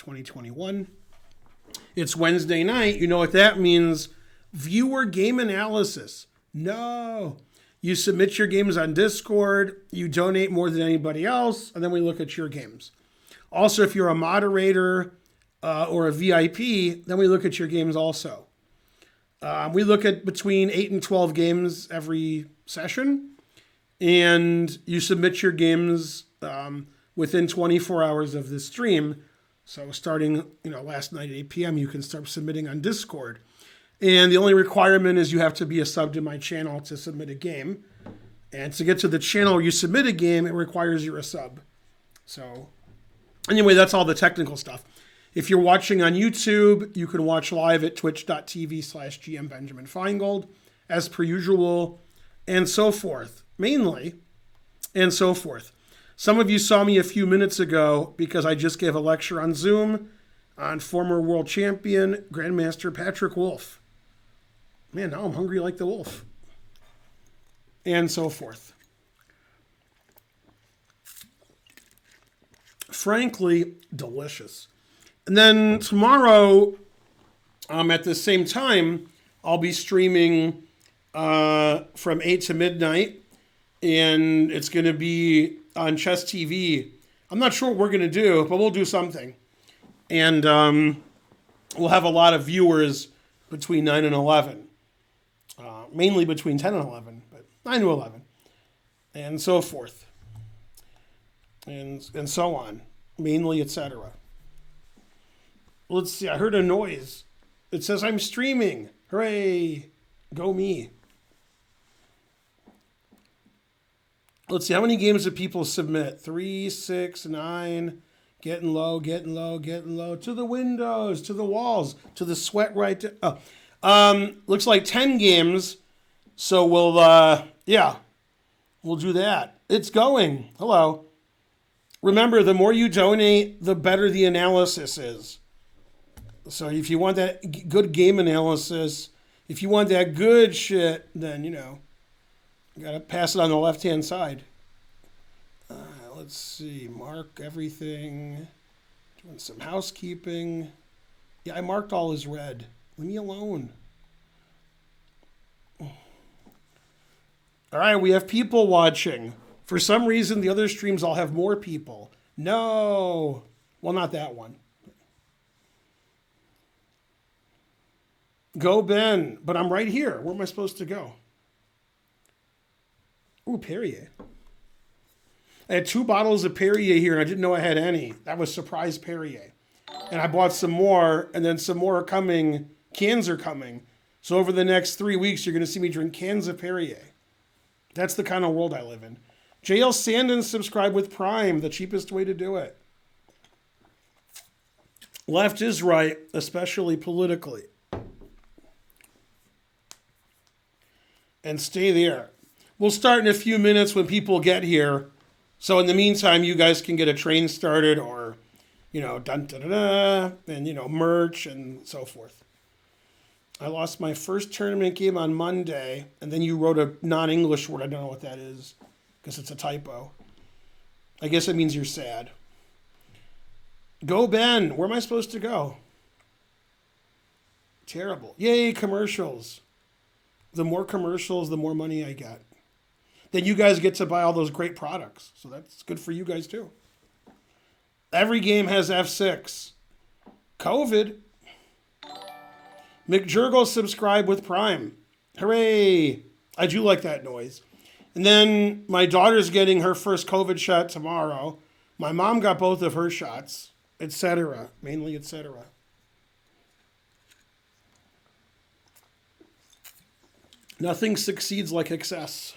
2021. It's Wednesday night. You know what that means. Viewer game analysis. No. You submit your games on Discord. You donate more than anybody else. And then we look at your games. Also, if you're a moderator or a VIP, then we look at your games also. We look at between 8 and 12 games every session. And you submit your games within 24 hours of the stream. So starting, last night at 8 p.m., you can start submitting on Discord. And the only requirement is you have to be a sub to my channel to submit a game. And to get to the channel where you submit a game, it requires you're a sub. So anyway, that's all the technical stuff. If you're watching on YouTube, you can watch live at twitch.tv/GMBenjaminFeingold, as per usual, and so forth. Mainly, and so forth. Some of you saw me a few minutes ago because I just gave a lecture on Zoom on former world champion, Grandmaster Patrick Wolf. Man, now I'm hungry like the wolf. And so forth. Frankly, delicious. And then tomorrow, at the same time, I'll be streaming from 8 to midnight. And it's going to be on Chess TV. I'm not sure what we're going to do, but we'll do something. And we'll have a lot of viewers between 9 and 11. Mainly between 10 and 11, but 9 to 11. And so forth. And so on. Mainly, etc. Let's see, I heard a noise. It says I'm streaming. Hooray. Go me. Let's see, how many games do people submit? 3, 6, 9, getting low, getting low, getting low. To the windows, to the walls, to the sweat right to... looks like 10 games. So we'll do that. It's going. Hello. Remember, the more you donate, the better the analysis is. So if you want that good game analysis, if you want that good shit, then, you got to pass it on the left-hand side. Let's see. Mark everything. Doing some housekeeping. Yeah, I marked all as red. Leave me alone. All right, we have people watching. For some reason, the other streams all have more people. No. Well, not that one. Go, Ben. But I'm right here. Where am I supposed to go? Ooh, Perrier. I had 2 bottles of Perrier here, and I didn't know I had any. That was surprise Perrier. And I bought some more, and then some more are coming. Cans are coming. So over the next 3 weeks, you're going to see me drink cans of Perrier. That's the kind of world I live in. JL Sandin subscribe with Prime, the cheapest way to do it. Left is right, especially politically. And stay there. We'll start in a few minutes when people get here. So in the meantime, you guys can get a train started or, and, merch and so forth. I lost my first tournament game on Monday, and then you wrote a non-English word. I don't know what that is because it's a typo. I guess it means you're sad. Go, Ben. Where am I supposed to go? Terrible. Yay, commercials. The more commercials, the more money I get. Then you guys get to buy all those great products. So that's good for you guys too. Every game has F6. COVID. McJurgle subscribe with Prime. Hooray. I do like that noise. And then my daughter's getting her first COVID shot tomorrow. My mom got both of her shots, etc. Mainly etc. Nothing succeeds like excess.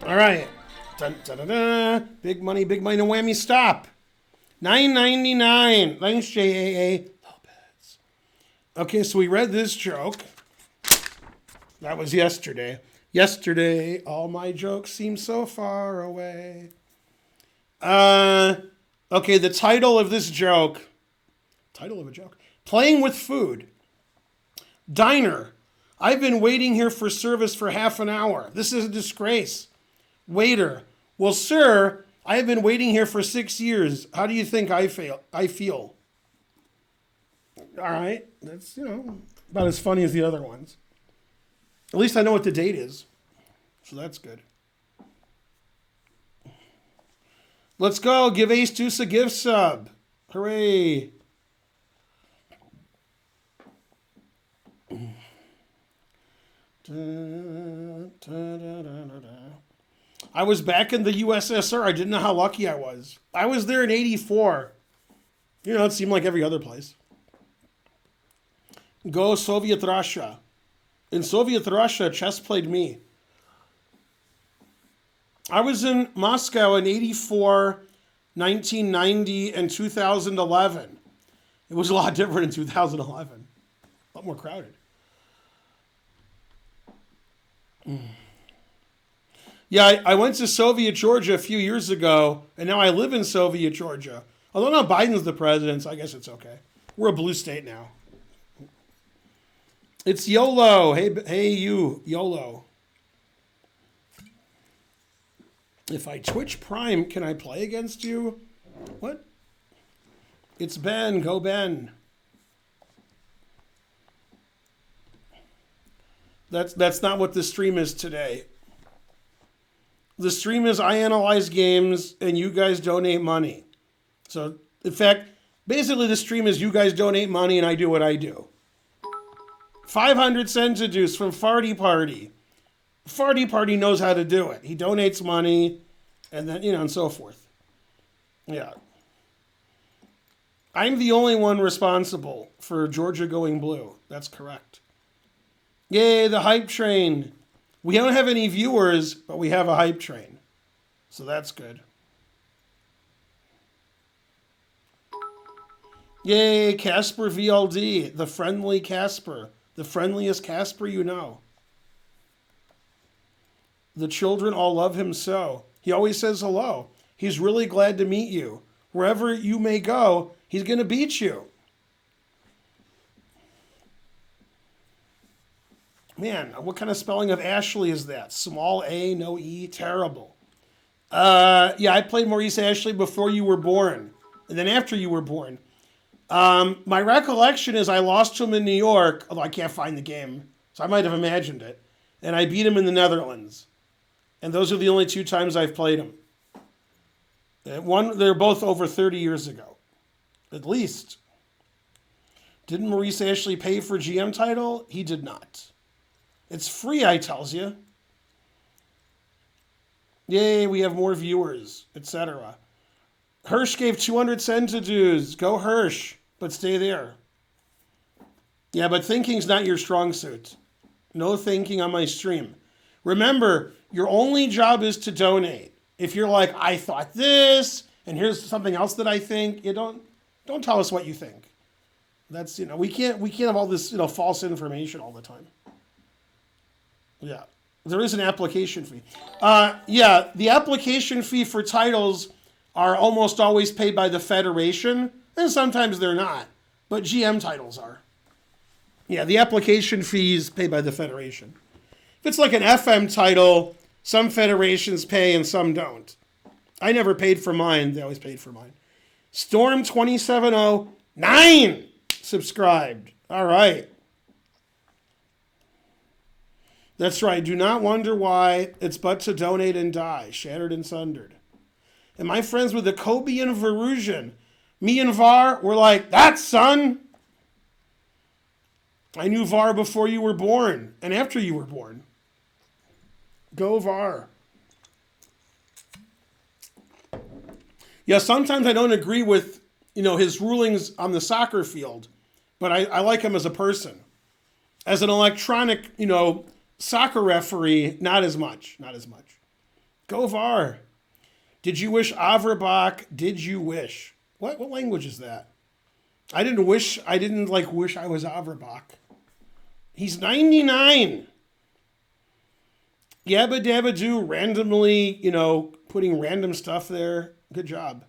All right. Dun, dun, dun, dun. Big money, no whammy. Stop. $9.99. Thanks, JAA. Lopez. Okay, so we read this joke. That was yesterday. Yesterday, all my jokes seem so far away. Okay, the title of this joke. Title of a joke. Playing with food. Diner. I've been waiting here for service for half an hour. This is a disgrace. Waiter. Well, sir, I have been waiting here for 6 years. How do you think I feel? All right. That's, about as funny as the other ones. At least I know what the date is. So that's good. Let's go. Give Ace Deuce a gift sub. Hooray. I was back in the USSR. I didn't know how lucky I was. I was there in 84. It seemed like every other place. Go Soviet Russia. In Soviet Russia, chess played me. I was in Moscow in 84, 1990, and 2011. It was a lot different in 2011. A lot more crowded. Yeah, I went to Soviet Georgia a few years ago, and now I live in Soviet Georgia. Although now Biden's the president, so I guess it's okay. We're a blue state now. It's YOLO. Hey, you, YOLO. If I Twitch Prime, can I play against you? What? It's Ben. Go Ben. That's not what the stream is today. The stream is I analyze games and you guys donate money. So, in fact, basically the stream is you guys donate money and I do what I do. 500 centidues from Farty Party. Farty Party knows how to do it. He donates money and then, and so forth. Yeah. I'm the only one responsible for Georgia going blue. That's correct. Yay, the hype train. We don't have any viewers, but we have a hype train. So that's good. Yay, Casper VLD, the friendly Casper. The friendliest Casper you know. The children all love him so. He always says hello. He's really glad to meet you. Wherever you may go, he's going to beat you. Man, what kind of spelling of Ashley is that? Small A, no E, terrible. Yeah, I played Maurice Ashley before you were born, and then after you were born. My recollection is I lost to him in New York, although I can't find the game, so I might have imagined it. And I beat him in the Netherlands. And those are the only 2 times I've played him. They're both over 30 years ago, at least. Didn't Maurice Ashley pay for GM title? He did not. It's free, I tells you. Yay, we have more viewers, etc. Hirsch gave 200 centidues. Go Hirsch, but stay there. Yeah, but thinking's not your strong suit. No thinking on my stream. Remember, your only job is to donate. If you're like, I thought this, and here's something else that I think, don't tell us what you think. That's, we can't have all this, false information all the time. Yeah, there is an application fee. Yeah, the application fee for titles are almost always paid by the Federation, and sometimes they're not, but GM titles are. Yeah, the application fee is paid by the Federation. If it's like an FM title, some federations pay and some don't. I never paid for mine. They always paid for mine. Storm2709 subscribed. All right. That's right. Do not wonder why. It's but to donate and die. Shattered and sundered. And my friends with the Kobe and Verusian, me and Var were like, that's son. I knew Var before you were born and after you were born. Go Var. Yeah, sometimes I don't agree with, his rulings on the soccer field, but I like him as a person. As an electronic, soccer referee, not as much. Go Var. Did you wish Averbach? Did you wish? What language is that? I didn't wish I was Averbach. He's 99. Yabba dabba do, randomly, putting random stuff there. Good job.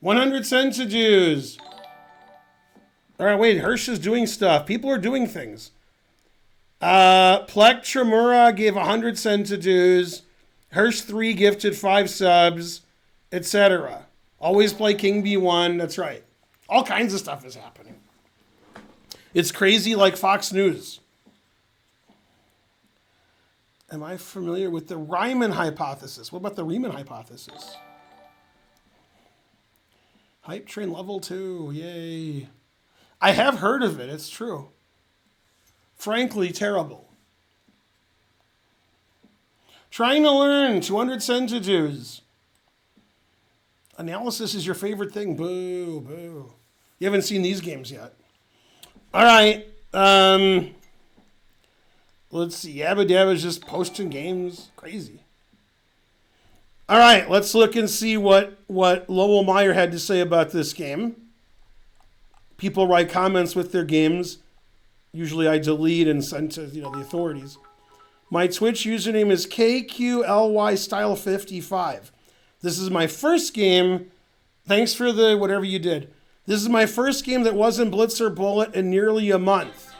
100 centidues. All right, wait, Hirsch is doing stuff. People are doing things. Plek Tremura gave 100 centidues. Hirsch 3 gifted 5 subs, etc. Always play King B1. That's right. All kinds of stuff is happening. It's crazy like Fox News. Am I familiar with the Riemann hypothesis? What about the Riemann hypothesis? Hype train level 2. Yay. I have heard of it. It's true. Frankly, terrible. Trying to learn. 200 centitudes. Analysis is your favorite thing. Boo, boo. You haven't seen these games yet. All right. Let's see. Yabba Dabba's just posting games. Crazy. All right. Let's look and see what Lowell Meyer had to say about this game. People write comments with their games. Usually I delete and send to the authorities. My Twitch username is KQLY-Style55. This is my first game. Thanks for the whatever you did. This is my first game that wasn't Blitz or Bullet in nearly a month.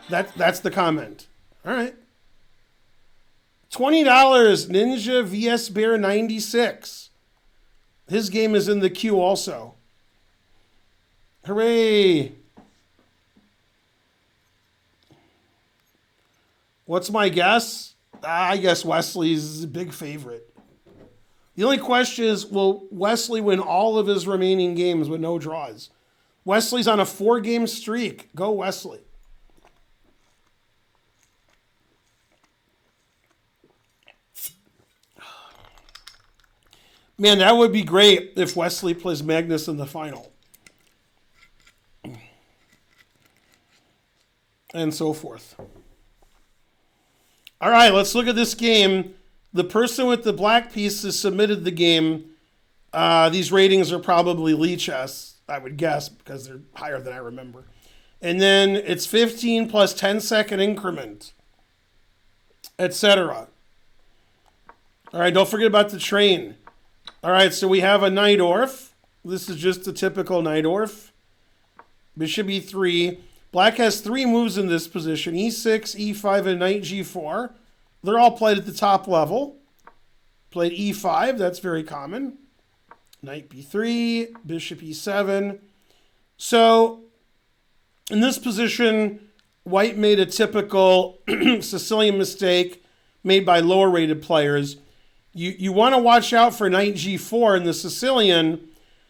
That's the comment. All right. $20, Ninja VS Bear 96. His game is in the queue also. Hooray. What's my guess? I guess Wesley's a big favorite. The only question is, will Wesley win all of his remaining games with no draws? Wesley's on a 4-game streak. Go Wesley. Man, that would be great if Wesley plays Magnus in the final. And so forth. All right, let's look at this game. The person with the black pieces submitted the game. These ratings are probably Lichess, I would guess, because they're higher than I remember. And then it's 15 plus 10-second increment, etc. All right, don't forget about the train. All right, so we have a Najdorf. This is just a typical Najdorf. Bishop E3. Black has 3 moves in this position, E6, E5, and Knight G4. They're all played at the top level. Played E5, that's very common. Knight B3, Bishop E7. So, in this position, White made a typical Sicilian mistake made by lower-rated players. You want to watch out for Knight G4 in the Sicilian.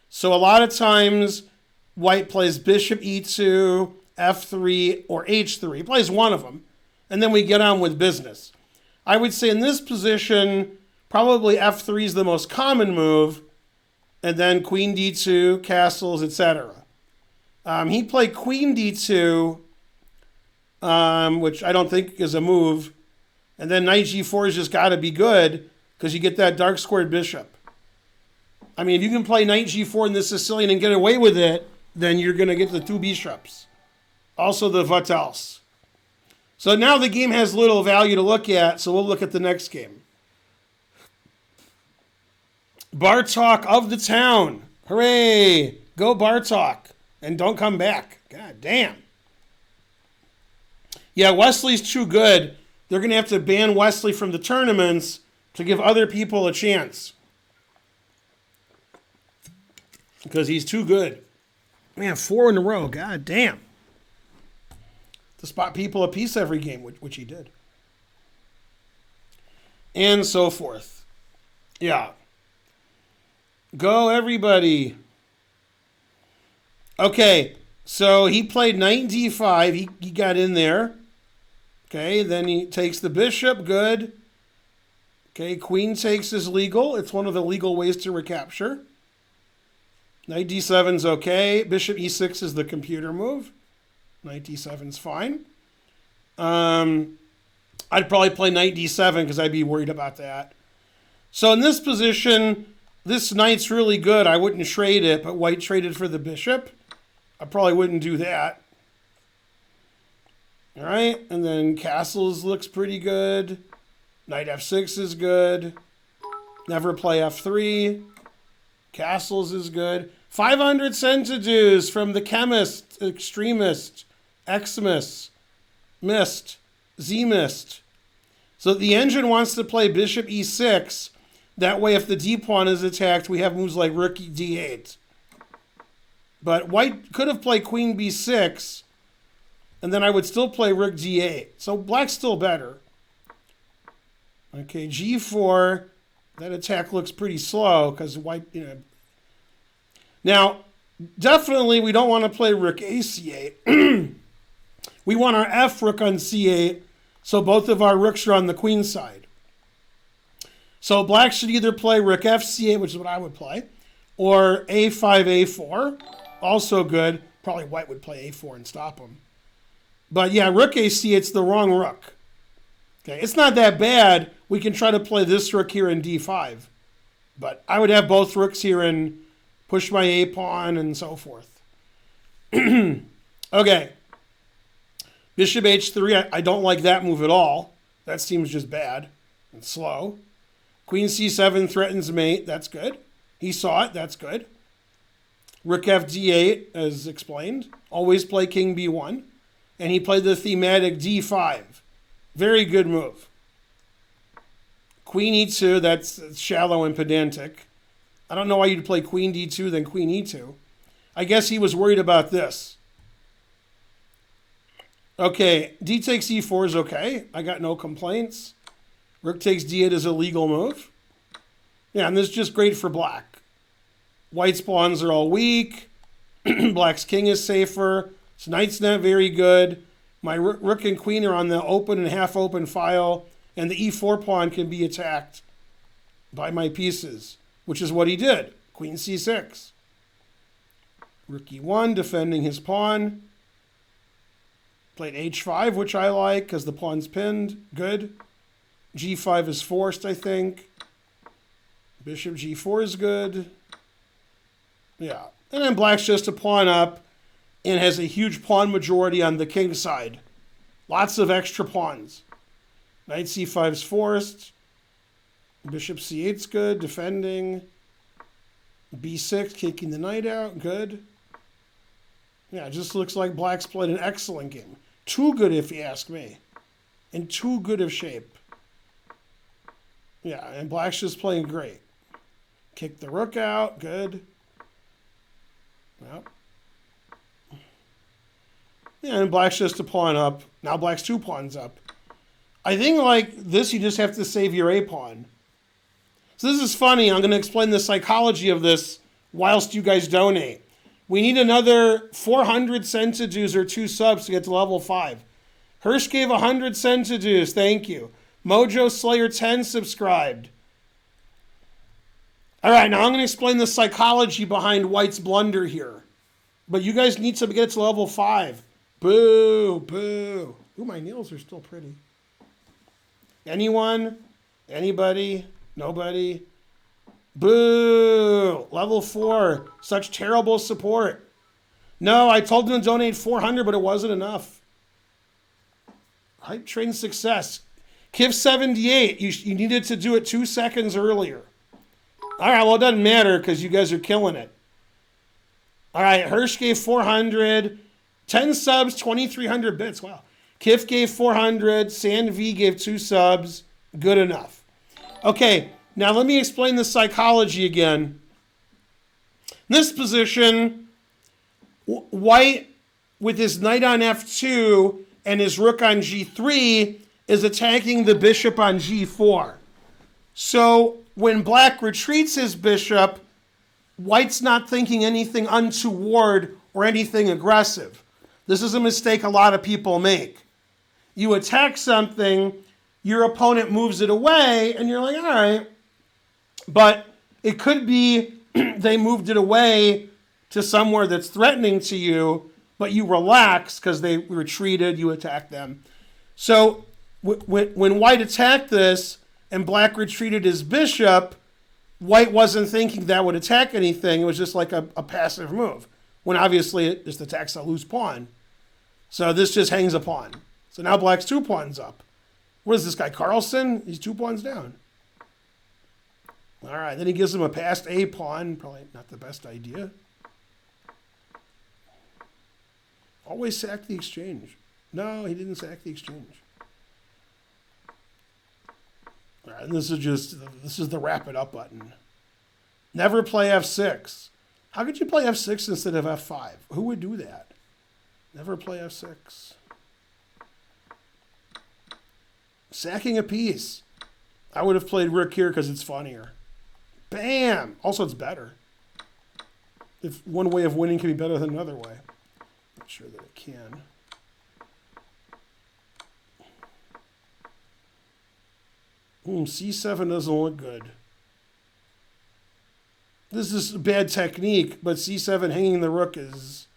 So, a lot of times, White plays Bishop E2, F3, or H3. He plays one of them. And then we get on with business. I would say in this position, probably F3 is the most common move. And then Queen D2, castles, etc. He played Queen D2, which I don't think is a move. And then Knight G4 has just got to be good because you get that dark squared bishop. I mean, if you can play Knight G4 in the Sicilian and get away with it, then you're going to get the 2 bishops. Also the what else? So now the game has little value to look at, so we'll look at the next game. Bartok of the town. Hooray! Go Bartok. And don't come back. God damn. Yeah, Wesley's too good. They're going to have to ban Wesley from the tournaments to give other people a chance. Because he's too good. Man, 4 in a row. God damn. To spot people a piece every game, which he did. And so forth. Yeah. Go, everybody. Okay, so he played Knight D5. He got in there. Okay, then he takes the bishop. Good. Okay, Queen takes is legal. It's one of the legal ways to recapture. Knight D7's okay. Bishop E6 is the computer move. Knight D7's fine. I'd probably play Knight D7 because I'd be worried about that. So in this position, this knight's really good. I wouldn't trade it, but White traded for the bishop. I probably wouldn't do that. All right, and then castles looks pretty good. Knight F6 is good. Never play F3. Castles is good. 500 centitudes from the chemist, extremist, Xmas, mist, Z-mist. So So the engine wants to play bishop e6. That way, if the d pawn is attacked, we have moves like rook d8. But white could have played queen b6, and then I would still play rook d8. So black's still better. Okay, g4. That attack looks pretty slow because white, Now, definitely we don't want to play rook a c8. We want our f rook on c8, so both of our rooks are on the queen side. So black should either play rook f c8, which is what I would play, or a5, a4. Also good. Probably white would play a4 and stop him. But yeah, rook a c8's the wrong rook. Okay, it's not that bad. We can try to play this rook here in d5. But I would have both rooks here and push my a pawn and so forth. Okay. Bishop h3, I don't like that move at all. That seems just bad and slow. Queen c7 threatens mate. That's good. He saw it. That's good. Rook f d8, as explained. Always play king b1. And he played the thematic d5. Very good move. Queen e2, that's shallow and pedantic. I don't know why you'd play queen d2 then queen e2. I guess he was worried about this. Okay, d takes e4 is okay. I got no complaints. Rook takes d8 is a legal move. Yeah, and this is just great for black. White's pawns are all weak. Black's king is safer. So knight's not very good. My rook and queen are on the open and half-open file, and the e4 pawn can be attacked by my pieces, which is what he did. Queen c6. Rook e1, defending his pawn. Played h5, which I like, because the pawn's pinned. Good. g5 is forced, I think. Bishop g4 is good. Yeah. And then black's just a pawn up and has a huge pawn majority on the king side. Lots of extra pawns. Knight c5 is forced. Bishop c8 is good, defending. b6, kicking the knight out, good. Yeah, it just looks like black's played an excellent game. Too good if you ask me. In too good of shape. Yeah, and black's just playing great. Kick the rook out, good. Yep. Yeah, and black's just a pawn up. Now black's 2 pawns up. I think like this, you just have to save your a pawn. So this is funny. I'm going to explain the psychology of this whilst you guys donate. We need another 400 centidues or 2 subs to get to level 5. Hirsch gave 100 centidues. Thank you. Mojo Slayer 10 subscribed. All right, now I'm going to explain the psychology behind white's blunder here. But you guys need to get to level 5. Boo, boo. Ooh, my nails are still pretty. Anyone? Anybody? Nobody? Boo! Level 4. Such terrible support. No, I told them to donate 400, but it wasn't enough. Hype train success. Kiv 78. You needed to do it 2 seconds earlier. All right, well, it doesn't matter because you guys are killing it. All right, Hirsch gave 400. 10 subs, 2,300 bits. Wow. Kif gave 400. Sand V gave 2 subs. Good enough. Okay, now let me explain the psychology again. In this position, white with his knight on f2 and his rook on g3 is attacking the bishop on g4. So when black retreats his bishop, white's not thinking anything untoward or anything aggressive. This is a mistake a lot of people make. You attack something, your opponent moves it away, and you're like, all right. But it could be they moved it away to somewhere that's threatening to you, but you relax because they retreated, you attacked them. So when white attacked this and black retreated his bishop, white wasn't thinking that would attack anything. It was just like a passive move, when obviously it just attacks a loose pawn. So this just hangs a pawn. So now black's 2 pawns up. What is this guy, Carlson? He's 2 pawns down. All right, then he gives him a passed a pawn. Probably not the best idea. Always sack the exchange. No, he didn't sack the exchange. right, this is the wrap it up button. Never play F6. How could you play F6 instead of F5? Who would do that? Never play F6. Sacking a piece. I would have played rook here because it's funnier. Bam! Also, it's better. If one way of winning can be better than another way. Not sure that it can. C7 doesn't look good. This is bad technique, but C7 hanging the rook is...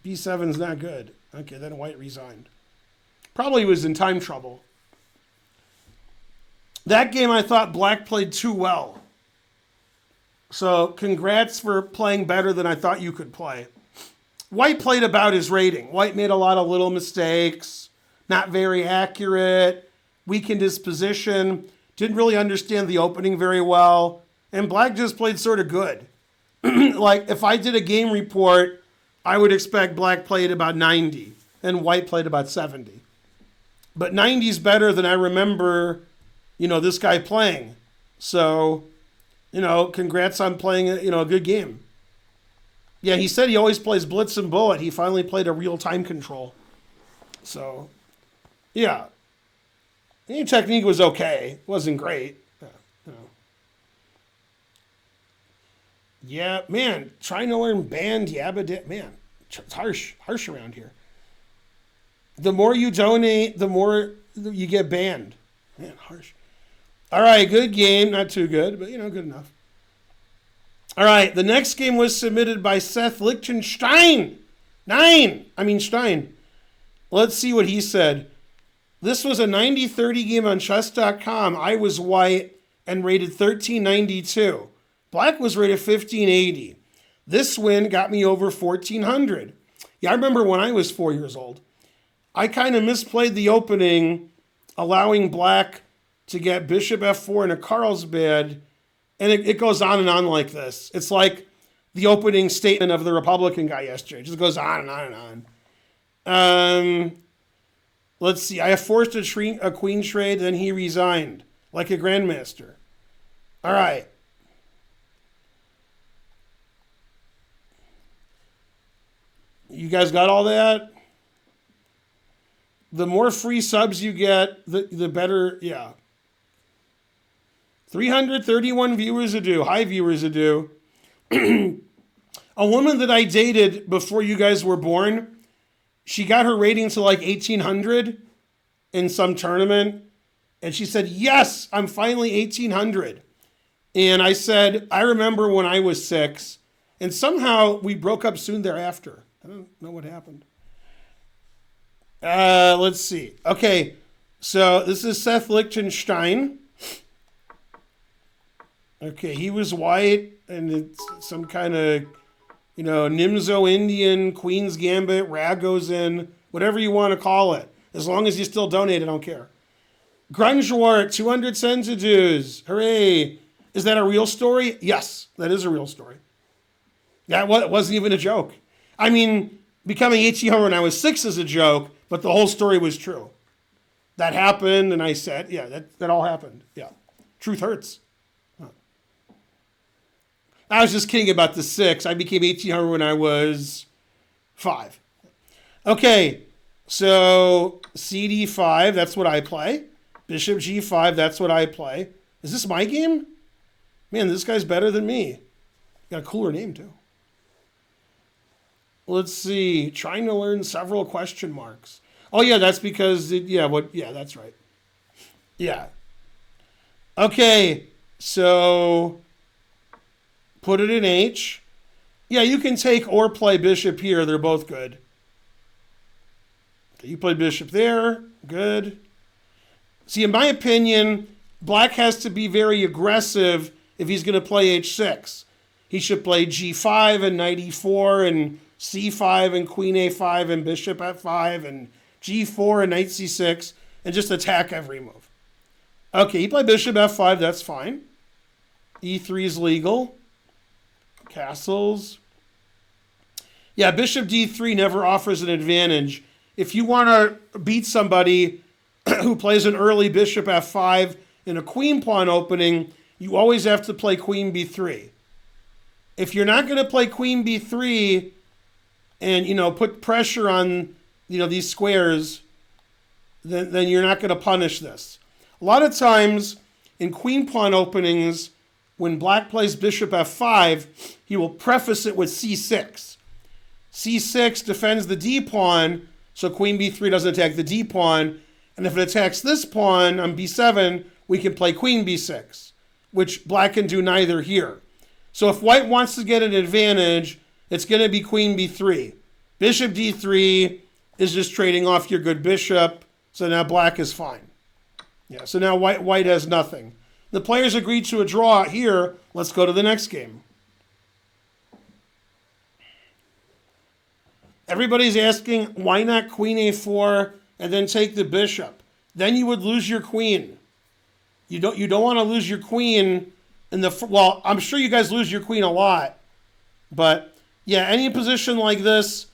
B7 is not good. Okay, then white resigned. Probably was in time trouble. That game I thought black played too well. So congrats for playing better than I thought you could play. White played about his rating. White made a lot of little mistakes, not very accurate, weakened his position, didn't really understand the opening very well, and black just played sort of good. Like, if I did a game report, I would expect black played about 90 and white played about 70. But 90 is better than I remember, this guy playing. So, congrats on playing, a good game. Yeah, he said he always plays blitz and bullet. He finally played a real time control. So, yeah. The technique was okay. It wasn't great. Yeah, man, trying to learn band yabba, man, it's harsh around here. The more you donate, the more you get banned. Man, harsh. All right, good game. Not too good, but, good enough. All right, the next game was submitted by Seth Lichtenstein. Stein. Let's see what he said. This was a 90-30 game on chess.com. I was white and rated 1392. Black was rated 1580. This win got me over 1400. Yeah, I remember when I was 4 years old. I kind of misplayed the opening, allowing black to get bishop f4 in a Carlsbad, and it goes on and on like this. It's like the opening statement of the Republican guy yesterday. It just goes on and on and on. Let's see. I have forced a queen trade, then he resigned like a grandmaster. All right. You guys got all that? The more free subs you get, the better. Yeah. 331 viewers a do. Hi, viewers a do. A woman that I dated before you guys were born, she got her rating to like 1,800 in some tournament. And she said, yes, I'm finally 1,800. And I said, I remember when I was 6. And somehow we broke up soon thereafter. I don't know what happened. Let's see. Okay, so this is Seth Lichtenstein. Okay, he was white, and it's some kind of, Nimzo Indian, Queen's Gambit, Ragozin, whatever you want to call it. As long as you still donate, I don't care. Grungewart, 200 centidues. Hooray. Is that a real story? Yes, that is a real story. That wasn't even a joke. I mean, becoming 1800 when I was 6 is a joke, but the whole story was true. That happened, and I said, yeah, that all happened. Yeah. Truth hurts. Huh. I was just kidding about the 6. I became 1800 when I was 5. Okay, so CD5, that's what I play. Bishop G5, that's what I play. Is this my game? Man, this guy's better than me. Got a cooler name, too. Let's see. Trying to learn several question marks. Oh, yeah, that's because, that's right. Yeah. Okay, so put it in H. Yeah, you can take or play bishop here. They're both good. Okay, you play bishop there. Good. See, in my opinion, black has to be very aggressive if he's going to play H6. He should play G5 and knight E4 and C5 and queen A5 and bishop F5 and G4 and knight C6 and just attack every move. Okay, he played bishop F5, that's fine. E3 is legal. Castles. Yeah, bishop D3 never offers an advantage. If you want to beat somebody who plays an early bishop F5 In a queen pawn opening, you always have to play queen b3. If you're not going to play queen b3 and, put pressure on, these squares, then you're not going to punish this. A lot of times in queen pawn openings, when black plays bishop f5, he will preface it with c6. c6 defends the d pawn, so queen b3 doesn't attack the d pawn. And if it attacks this pawn on b7, we can play queen b6, which black can do neither here. So if white wants to get an advantage, it's going to be queen b3. Bishop d3 is just trading off your good bishop, so now black is fine. Yeah, so now white has nothing. The players agreed to a draw here. Let's go to the next game. Everybody's asking, why not queen a4 and then take the bishop? Then you would lose your queen. You don't want to lose your queen in the, well, I'm sure you guys lose your queen a lot, but yeah, any position like this,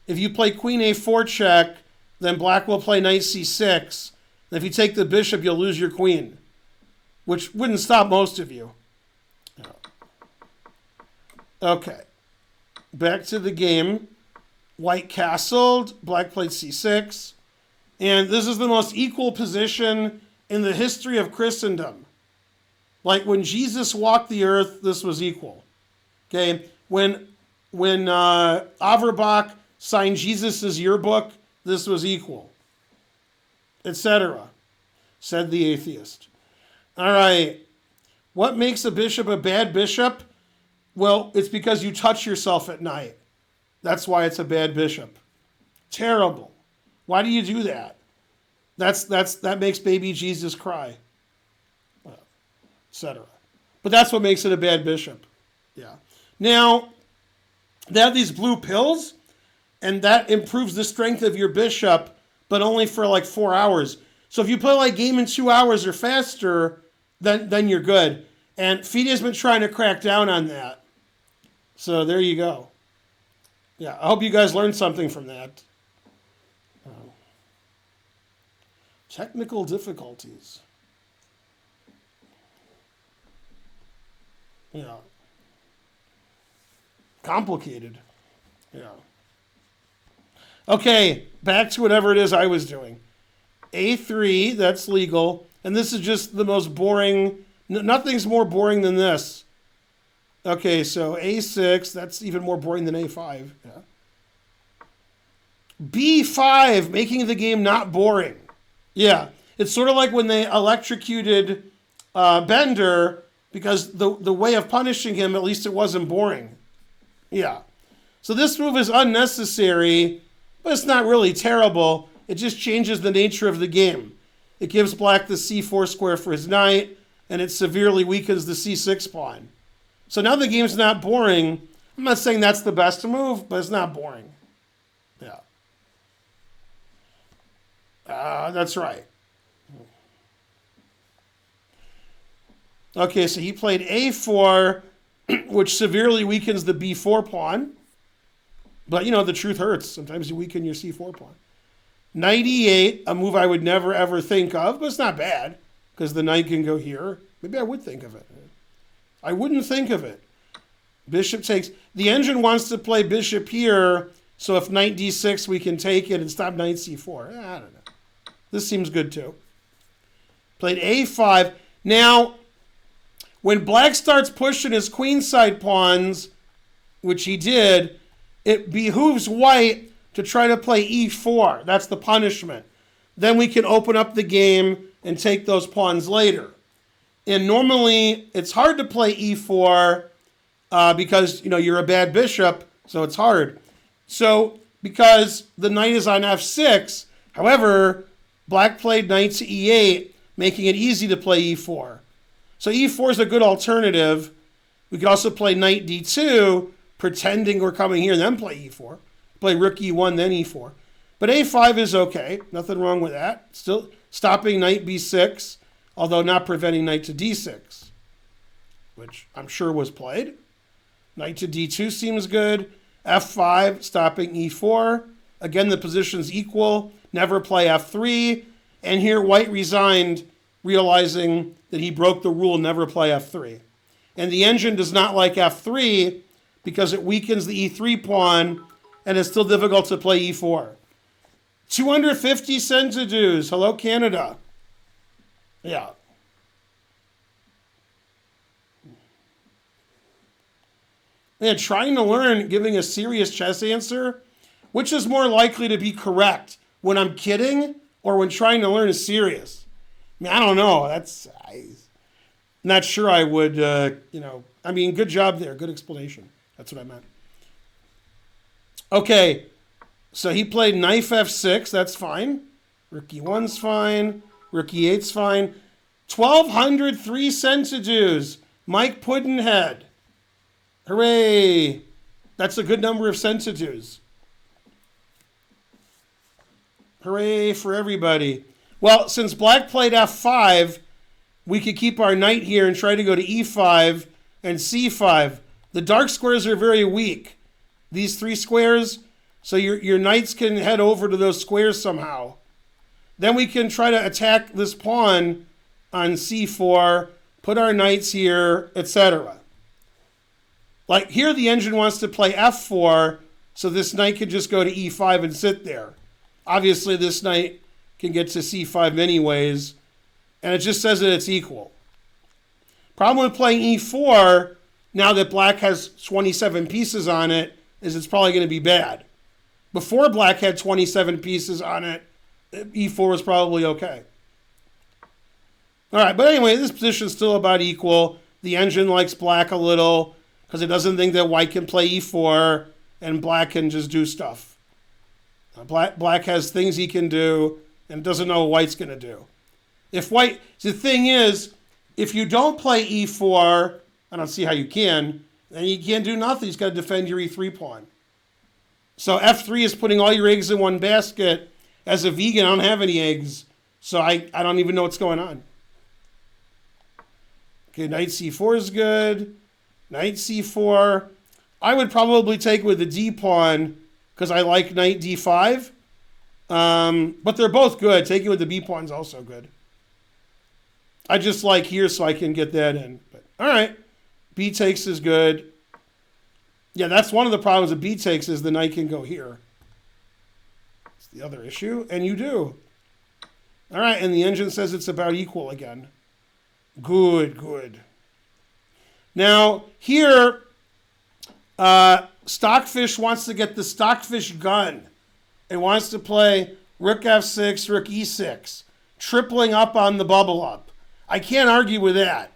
if you play queen a4 check, then black will play knight c6. And if you take the bishop, you'll lose your queen, which wouldn't stop most of you. Okay, back to the game. White castled, black played c6, and this is the most equal position in the history of Christendom. Like when Jesus walked the earth, this was equal. Okay, when Averbach signed Jesus' yearbook, this was equal, etc., said the atheist. All right, what makes a bishop a bad bishop? Well, it's because you touch yourself at night. That's why it's a bad bishop. Terrible. Why do you do that? That makes baby Jesus cry, etc. But that's what makes it a bad bishop. Yeah. Now, they have these blue pills, and that improves the strength of your bishop, but only for like 4 hours. So if you play like game in 2 hours or faster, then you're good. And FIDE's been trying to crack down on that. So there you go. Yeah, I hope you guys learned something from that. Technical difficulties. Yeah. Complicated. Yeah. Okay, back to whatever it is I was doing. A3, that's legal. And this is just the most boring. Nothing's more boring than this. Okay, so A6, that's even more boring than A5. Yeah. B5, making the game not boring. Yeah, it's sort of like when they electrocuted Bender, because the way of punishing him, at least it wasn't boring. Yeah. So this move is unnecessary, but it's not really terrible. It just changes the nature of the game. It gives black the c4 square for his knight, and it severely weakens the c6 pawn. So now the game's not boring. I'm not saying that's the best move, but it's not boring. Yeah. That's right. Okay, so he played a4, which severely weakens the b4 pawn. But, the truth hurts. Sometimes you weaken your c4 pawn. Knight e8, a move I would never, ever think of, but it's not bad, because the knight can go here. Maybe I would think of it. I wouldn't think of it. Bishop takes. The engine wants to play bishop here, so if knight d6, we can take it and stop knight c4. I don't know. This seems good too. Played a5. Now, when black starts pushing his queenside pawns, which he did, it behooves white to try to play e4. That's the punishment. Then we can open up the game and take those pawns later. And normally, it's hard to play e4 because, you're a bad bishop, so it's hard. So, because the knight is on f6, however, black played knight to e8, making it easy to play e4. So e4 is a good alternative. We could also play knight d2, pretending we're coming here, and then play e4. Play rook e1, then e4. But a5 is okay. Nothing wrong with that. Still stopping knight b6, although not preventing knight to d6, which I'm sure was played. Knight to d2 seems good. f5, stopping e4. Again, the position's equal. Never play f3. And here, white resigned realizing that he broke the rule never play f3. And the engine does not like f3 because it weakens the e3 pawn and it's still difficult to play e4. 250 centidues. Hello, Canada. Yeah. And trying to learn, giving a serious chess answer, which is more likely to be correct, when I'm kidding or when trying to learn is serious? I mean, I don't know. I'm not sure I would, I mean, good job there. Good explanation. That's what I meant. Okay, so he played knife f6. That's fine. Rook e1's fine. Rook e8's fine. 1,203 centidues. Mike Puddinhead. Hooray! That's a good number of centidues. Hooray for everybody. Well, since black played f5, we could keep our knight here and try to go to e5 and c5. The dark squares are very weak. These three squares, so your knights can head over to those squares somehow. Then we can try to attack this pawn on c4, put our knights here, etc. Like here the engine wants to play f4, so this knight can just go to e5 and sit there. Obviously this knight can get to c5 many ways, and it just says that it's equal. Problem with playing e4, now that black has 27 pieces on it, is it's probably going to be bad. Before black had 27 pieces on it, e4 was probably okay. All right, but anyway, this position is still about equal. The engine likes black a little because it doesn't think that white can play e4 and black can just do stuff. Black has things he can do and doesn't know what white's going to do. The thing is, if you don't play e4, I don't see how you can, then you can't do nothing. He's got to defend your e3 pawn. So f3 is putting all your eggs in one basket. As a vegan, I don't have any eggs, so I don't even know what's going on. Okay, knight c4 is good. Knight c4. I would probably take with the d pawn because I like knight d5. But they're both good. Taking with the b pawn is also good. I just like here so I can get that in. But all right, b takes is good. Yeah, that's one of the problems with b takes is the knight can go here. It's the other issue, and you do. All right, and the engine says it's about equal again. Good, good. Now, here, Stockfish wants to get the Stockfish gun. It wants to play rook f6, rook e6, tripling up on the bubble up. I can't argue with that.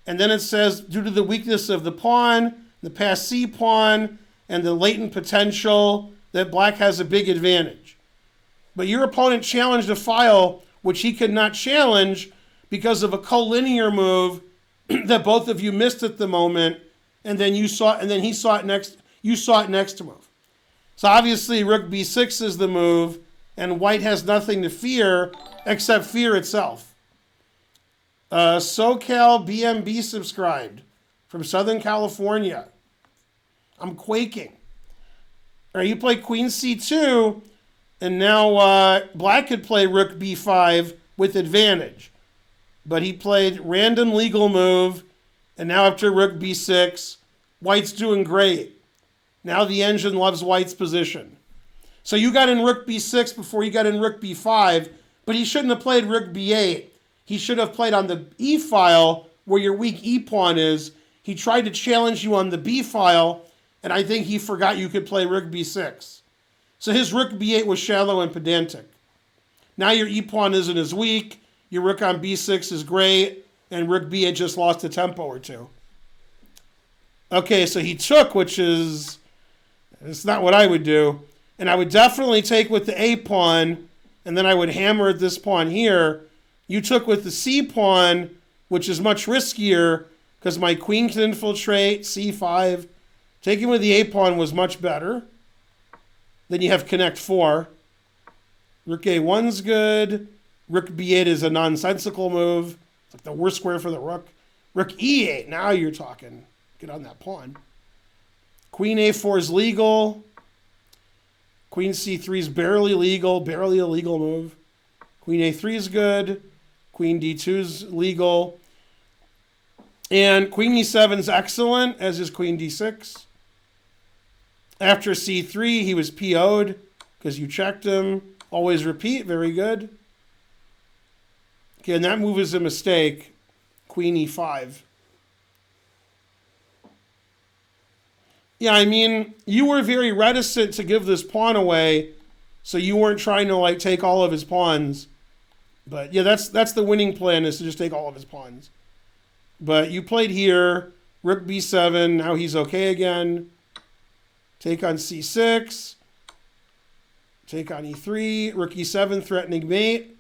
And then it says, due to the weakness of the pawn, the passed c pawn, and the latent potential, that black has a big advantage. But your opponent challenged a file which he could not challenge because of a collinear move that both of you missed at the moment, and then he saw it next. You saw it next move. So obviously rook b6 is the move, and white has nothing to fear except fear itself. SoCal BMB subscribed from Southern California. I'm quaking. All right, you play queen c2, and now black could play rook b5 with advantage. But he played random legal move, and now after rook b6, white's doing great. Now the engine loves white's position. So you got in rook b6 before you got in rook b5, but he shouldn't have played rook b8. He should have played on the e file where your weak e pawn is. He tried to challenge you on the b file, and I think he forgot you could play rook b6. So his rook b8 was shallow and pedantic. Now your e pawn isn't as weak. Your rook on b6 is great, and rook b8 just lost a tempo or two. Okay, so he took, which is, it's not what I would do. And I would definitely take with the a pawn, and then I would hammer at this pawn here. You took with the c pawn, which is much riskier, because my queen can infiltrate, c5. Taking with the a pawn was much better. Then you have connect 4. Rook a1's good. Rook b8 is a nonsensical move. It's like the worst square for the rook. Rook e8, now you're talking. Get on that pawn. Queen a4 is legal. Queen c3 is barely legal, barely a legal move. Queen a3 is good. Queen D2 is legal. And Queen E7 is excellent, as is Queen D6. After C3, he was PO'd because you checked him. Always repeat, very good. Okay, and that move is a mistake. Queen E5. Yeah, I mean, you were very reticent to give this pawn away, so you weren't trying to like take all of his pawns. But yeah, that's the winning plan, is to just take all of his pawns. But you played here, rook B7, now he's okay again. Take on C6. Take on E3, rook E7, threatening mate.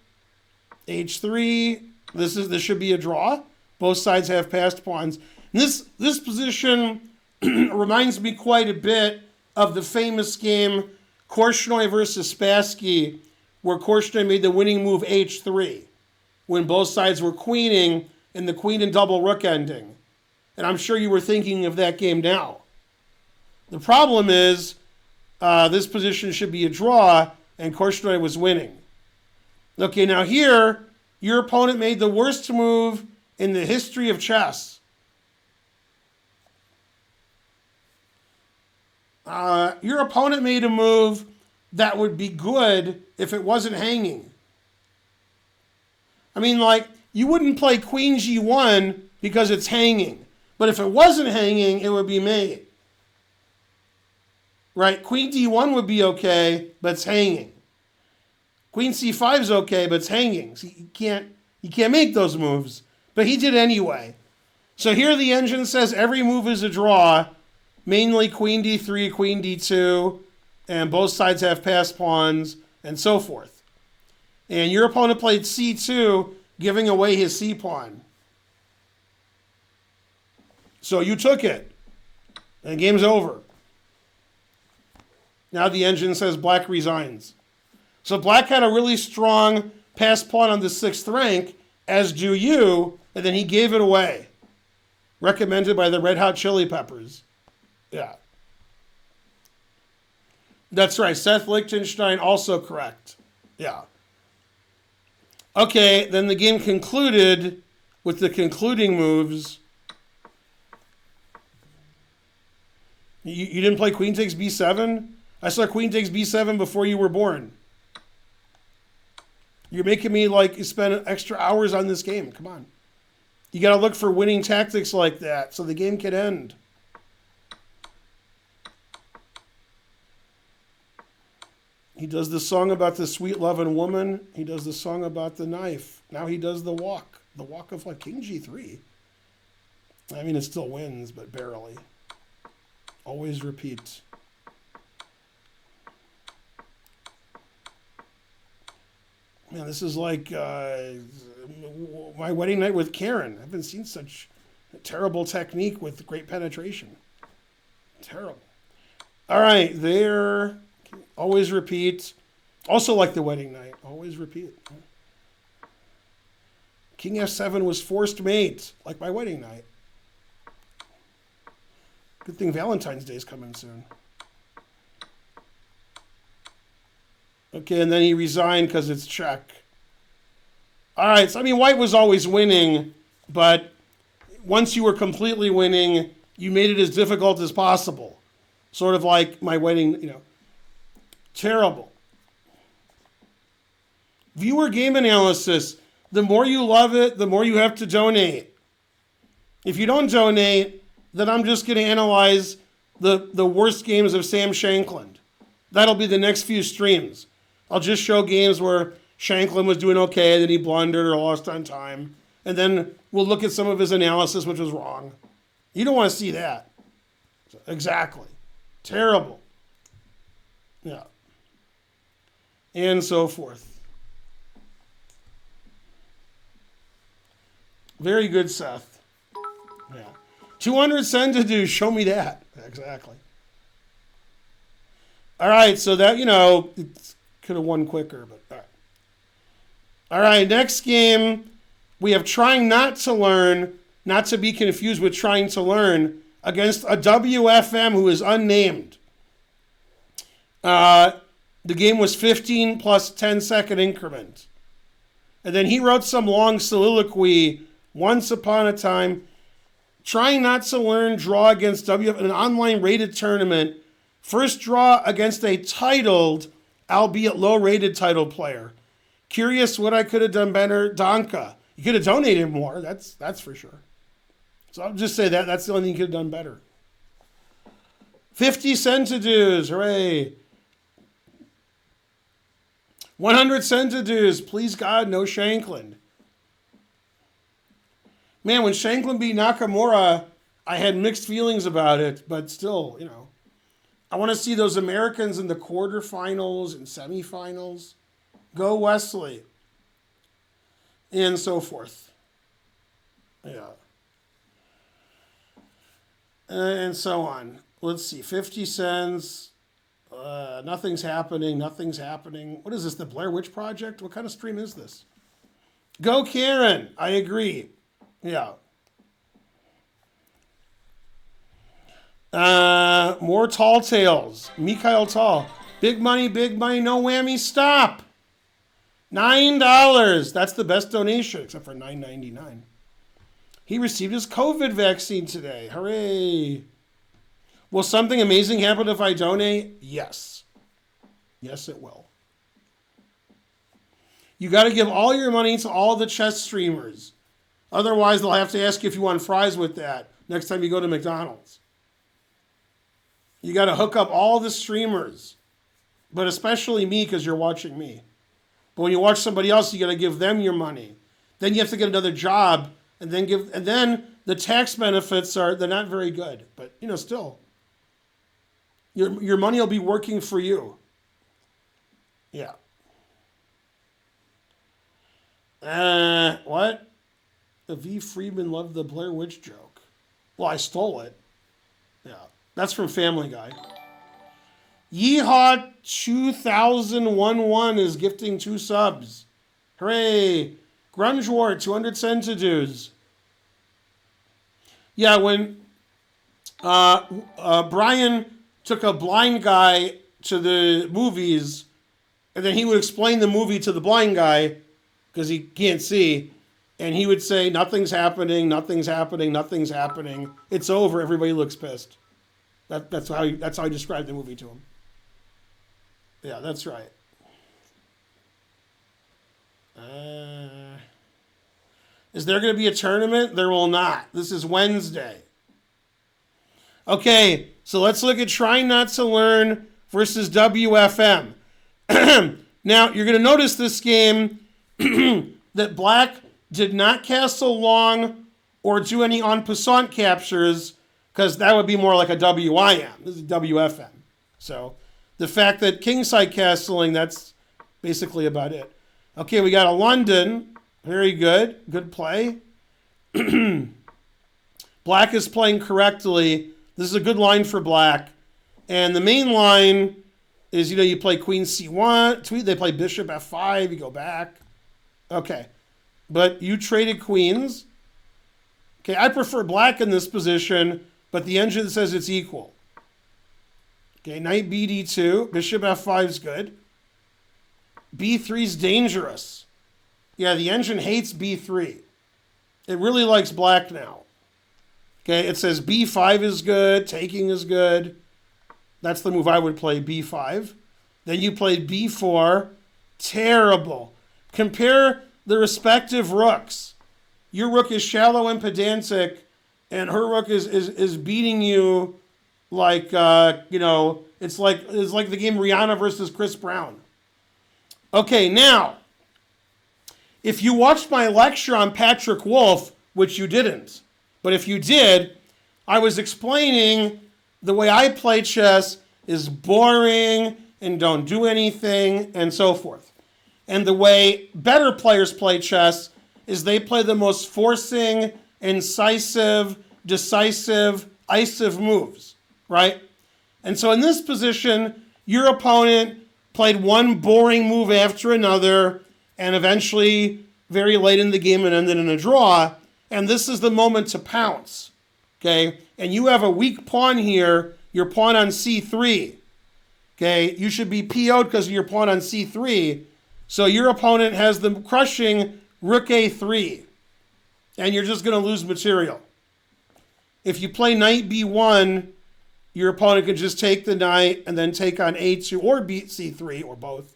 H3. This should be a draw. Both sides have passed pawns. And this position reminds me quite a bit of the famous game Korchnoi versus Spassky, where Korchnoi made the winning move H3 when both sides were queening and the queen and double rook ending. And I'm sure you were thinking of that game now. The problem is this position should be a draw, and Korchnoi was winning. Okay, now here, your opponent made the worst move in the history of chess. Your opponent made a move that would be good if it wasn't hanging. I mean, like, you wouldn't play Queen G1 because it's hanging. But if it wasn't hanging, it would be made. Right? Queen D1 would be okay, but it's hanging. Queen C5 is okay, but it's hanging. So you can't make those moves. But he did anyway. So here the engine says every move is a draw. Mainly Queen D3, Queen D2, and both sides have passed pawns, and so forth. And your opponent played C2, giving away his C pawn. So you took it, and the game's over. Now the engine says black resigns. So black had a really strong passed pawn on the 6th rank, as do you, and then he gave it away. Recommended by the Red Hot Chili Peppers. Yeah. That's right. Seth Lichtenstein, also correct. Yeah. Okay, then the game concluded with the concluding moves. You didn't play Queen takes B7? I saw Queen takes B7 before you were born. You're making me like spend extra hours on this game. Come on. You got to look for winning tactics like that so the game can end. He does the song about the sweet loving woman. He does the song about the knife. Now he does the walk. The walk of like King G3. I mean, it still wins, but barely. Always repeat. Man, this is like my wedding night with Karen. I haven't seen such a terrible technique with great penetration. Terrible. All right, there. Always repeat. Also like the wedding night. Always repeat. King F7 was forced mate, like my wedding night. Good thing Valentine's Day is coming soon. Okay, and then he resigned because it's check. All right, so I mean, white was always winning, but once you were completely winning, you made it as difficult as possible. Sort of like my wedding, you know. Terrible. Viewer game analysis. The more you love it, the more you have to donate. If you don't donate, then I'm just going to analyze the worst games of Sam Shankland. That'll be the next few streams. I'll just show games where Shankland was doing okay, then he blundered or lost on time. And then we'll look at some of his analysis, which was wrong. You don't want to see that. Exactly. Terrible. Yeah. And so forth. Very good, Seth. Yeah. 200 cent to do. Show me that. Exactly. All right. So that, it could have won quicker, but all right. All right. Next game, we have trying not to learn, not to be confused with trying to learn, against a WFM who is unnamed. The game was 15 plus 10-second increment. And then he wrote some long soliloquy, once upon a time, trying not to learn, draw against WF in an online rated tournament. First draw against a titled, albeit low-rated title player. Curious what I could have done better. Donka. You could have donated more, that's for sure. So I'll just say that's the only thing you could have done better. 50 centidues, hooray. 100 centidues, please God, no Shankland. Man, when Shankland beat Nakamura, I had mixed feelings about it, but still, I want to see those Americans in the quarterfinals and semifinals. Go Wesley. And so forth. Yeah. And so on. Let's see, 50 cents. Nothing's happening. What is this, the Blair Witch Project? What kind of stream is this? Go Karen. I agree. Yeah. More Tall Tales. Mikhail Tall. Big money, no whammy, stop. $9. That's the best donation, except for $9.99. He received his COVID vaccine today. Hooray. Will something amazing happen if I donate? Yes. Yes, it will. You got to give all your money to all the chess streamers. Otherwise, they'll have to ask you if you want fries with that next time you go to McDonald's. You got to hook up all the streamers, but especially me because you're watching me. But when you watch somebody else, you got to give them your money. Then you have to get another job, and then the tax benefits they're not very good. But still, your money will be working for you. Yeah. What? The V. Friedman loved the Blair Witch joke. Well, I stole it. Yeah. That's from Family Guy. Yeehaw 2011 is gifting 2 subs. Hooray. Grunge War, 200 centidues. Yeah, when Brian took a blind guy to the movies, and then he would explain the movie to the blind guy, because he can't see, and he would say, nothing's happening. It's over. Everybody looks pissed. That's how I described the movie to him. Yeah, that's right. Is there going to be a tournament? There will not. This is Wednesday. Okay, so let's look at Trying Not to Learn versus WFM. Now, you're going to notice this game that Black did not castle long or do any en passant captures, because that would be more like a WIM. This is WFM. So the fact that kingside castling, that's basically about it. Okay, we got a London. Very good. Good play. Black is playing correctly. This is a good line for Black. And the main line is, you play Queen C1. They play Bishop F5. You go back. Okay. But you traded queens. Okay, I prefer Black in this position, but the engine says it's equal. Okay, Knight BD2. Bishop F5 is good. B3 is dangerous. Yeah, the engine hates B3. It really likes Black now. Okay, it says B5 is good, taking is good. That's the move I would play, B5. Then you played B4. Terrible. Compare the respective rooks. Your rook is shallow and pedantic, and her rook is beating you like, it's like the game Rihanna versus Chris Brown. Okay, now, if you watched my lecture on Patrick Wolf, which you didn't, but if you did, I was explaining the way I play chess is boring and don't do anything and so forth. And the way better players play chess is they play the most forcing, incisive, decisive, moves, right? And so in this position, your opponent played one boring move after another, and eventually, very late in the game, it ended in a draw. And this is the moment to pounce, okay? And you have a weak pawn here, your pawn on C3, okay? You should be PO'd because of your pawn on C3, So your opponent has them crushing rook a3, and you're just going to lose material. If you play knight b1, your opponent can just take the knight and then take on a2 or c3 or both.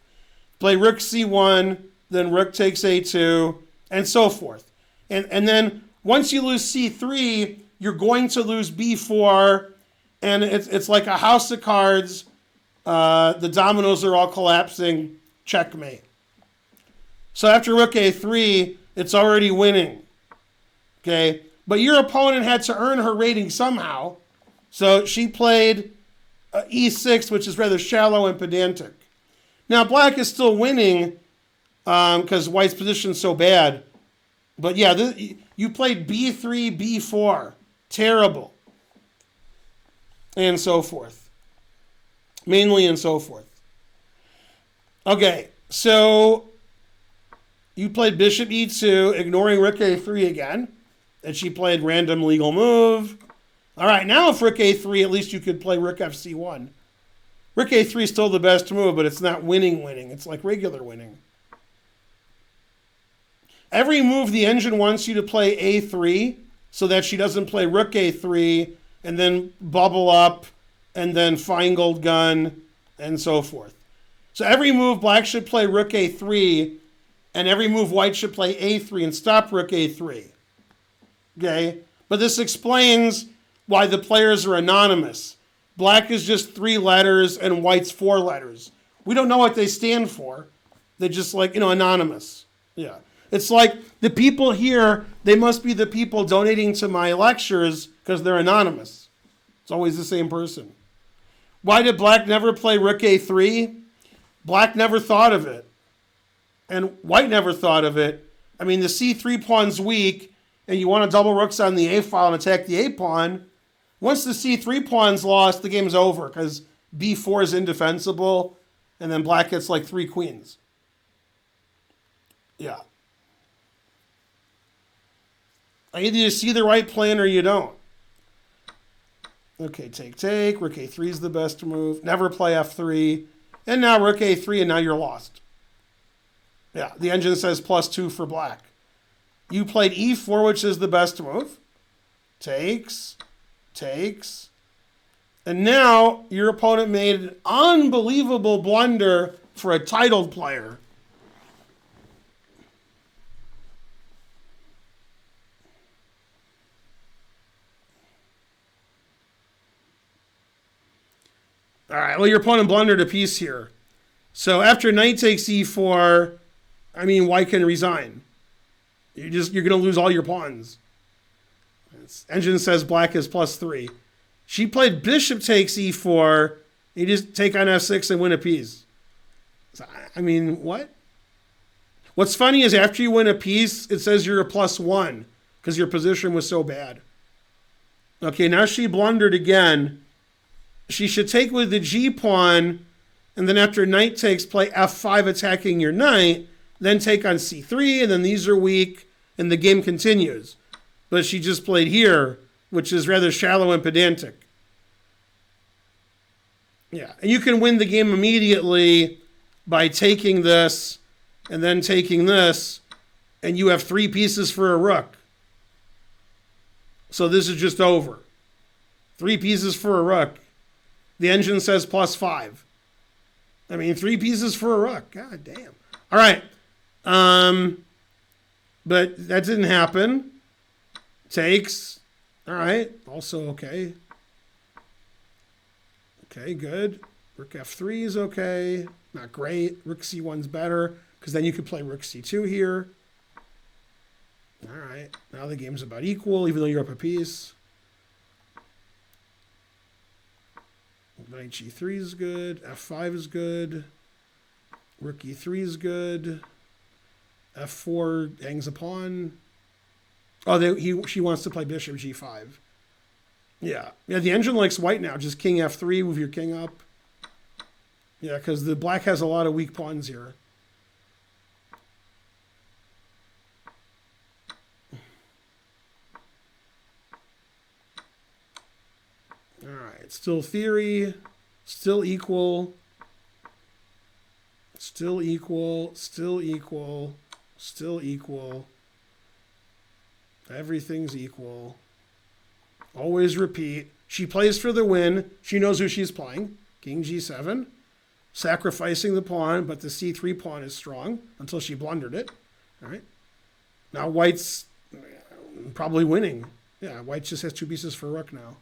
Play rook c1, then rook takes a2, and so forth. And then once you lose c3, you're going to lose b4, and it's like a house of cards. The dominoes are all collapsing. Checkmate. So after rook a3, it's already winning. Okay? But your opponent had to earn her rating somehow. So she played e6, which is rather shallow and pedantic. Now, black is still winning because white's position is so bad. But yeah, you played b3, b4. Terrible. And so forth. Mainly and so forth. Okay, so you played bishop e2, ignoring rook a3 again. And she played random legal move. All right, now if rook a3, at least you could play rook fc1. Rook a3 is still the best move, but it's not winning. It's like regular winning. Every move the engine wants you to play a3 so that she doesn't play rook a3 and then bubble up and then Feingold gun and so forth. So every move black should play rook a3 and every move white should play a3 and stop rook a3. Okay? But this explains why the players are anonymous. Black is just 3 letters and white's 4 letters. We don't know what they stand for. They're just like, anonymous. Yeah. It's like the people here, they must be the people donating to my lectures because they're anonymous. It's always the same person. Why did black never play rook a3? Black never thought of it. And white never thought of it. I mean, the c3 pawn's weak, and you want to double rooks on the a file and attack the a pawn. Once the c3 pawn's lost, the game's over because b4 is indefensible, and then black gets like 3 queens. Yeah. Either you see the right plan or you don't. Okay, take. Rook a3 is the best move. Never play f3. And now rook a3, and now you're lost. Yeah, the engine says +2 for black. You played e4, which is the best move. Takes. And now your opponent made an unbelievable blunder for a titled player. All right, well, your opponent blundered a piece here. So after knight takes e4, white can resign. You're going to lose all your pawns. Engine says black is +3. She played bishop takes e4. You just take on f6 and win a piece. So, what? What's funny is after you win a piece, it says you're a +1 because your position was so bad. Okay, now she blundered again. She should take with the g pawn, and then after knight takes, play f5 attacking your knight, then take on c3, and then these are weak, and the game continues. But she just played here, which is rather shallow and pedantic. Yeah, and you can win the game immediately by taking this, and then taking this, and you have 3 pieces for a rook. So this is just over. 3 pieces for a rook. The engine says +5. 3 pieces for a rook. God damn. All right. But that didn't happen. Takes. All right. Also okay. Okay, good. Rook f3 is okay. Not great. Rook c1's better because then you could play rook c2 here. All right. Now the game's about equal, even though you're up a piece. Knight g3 is good. f5 is good. Rook e3 is good. f4 hangs a pawn. Oh, she wants to play bishop g5. Yeah, the engine likes white now. Just king f3, move your king up. Yeah, because the black has a lot of weak pawns here. All right, still theory, still equal. Let's Still equal, still equal, still equal. Everything's equal. Always repeat. She plays for the win. She knows who she's playing. King G7. Sacrificing the pawn, but the C3 pawn is strong until she blundered it. All right. Now white's probably winning. Yeah, white just has 2 pieces for rook now.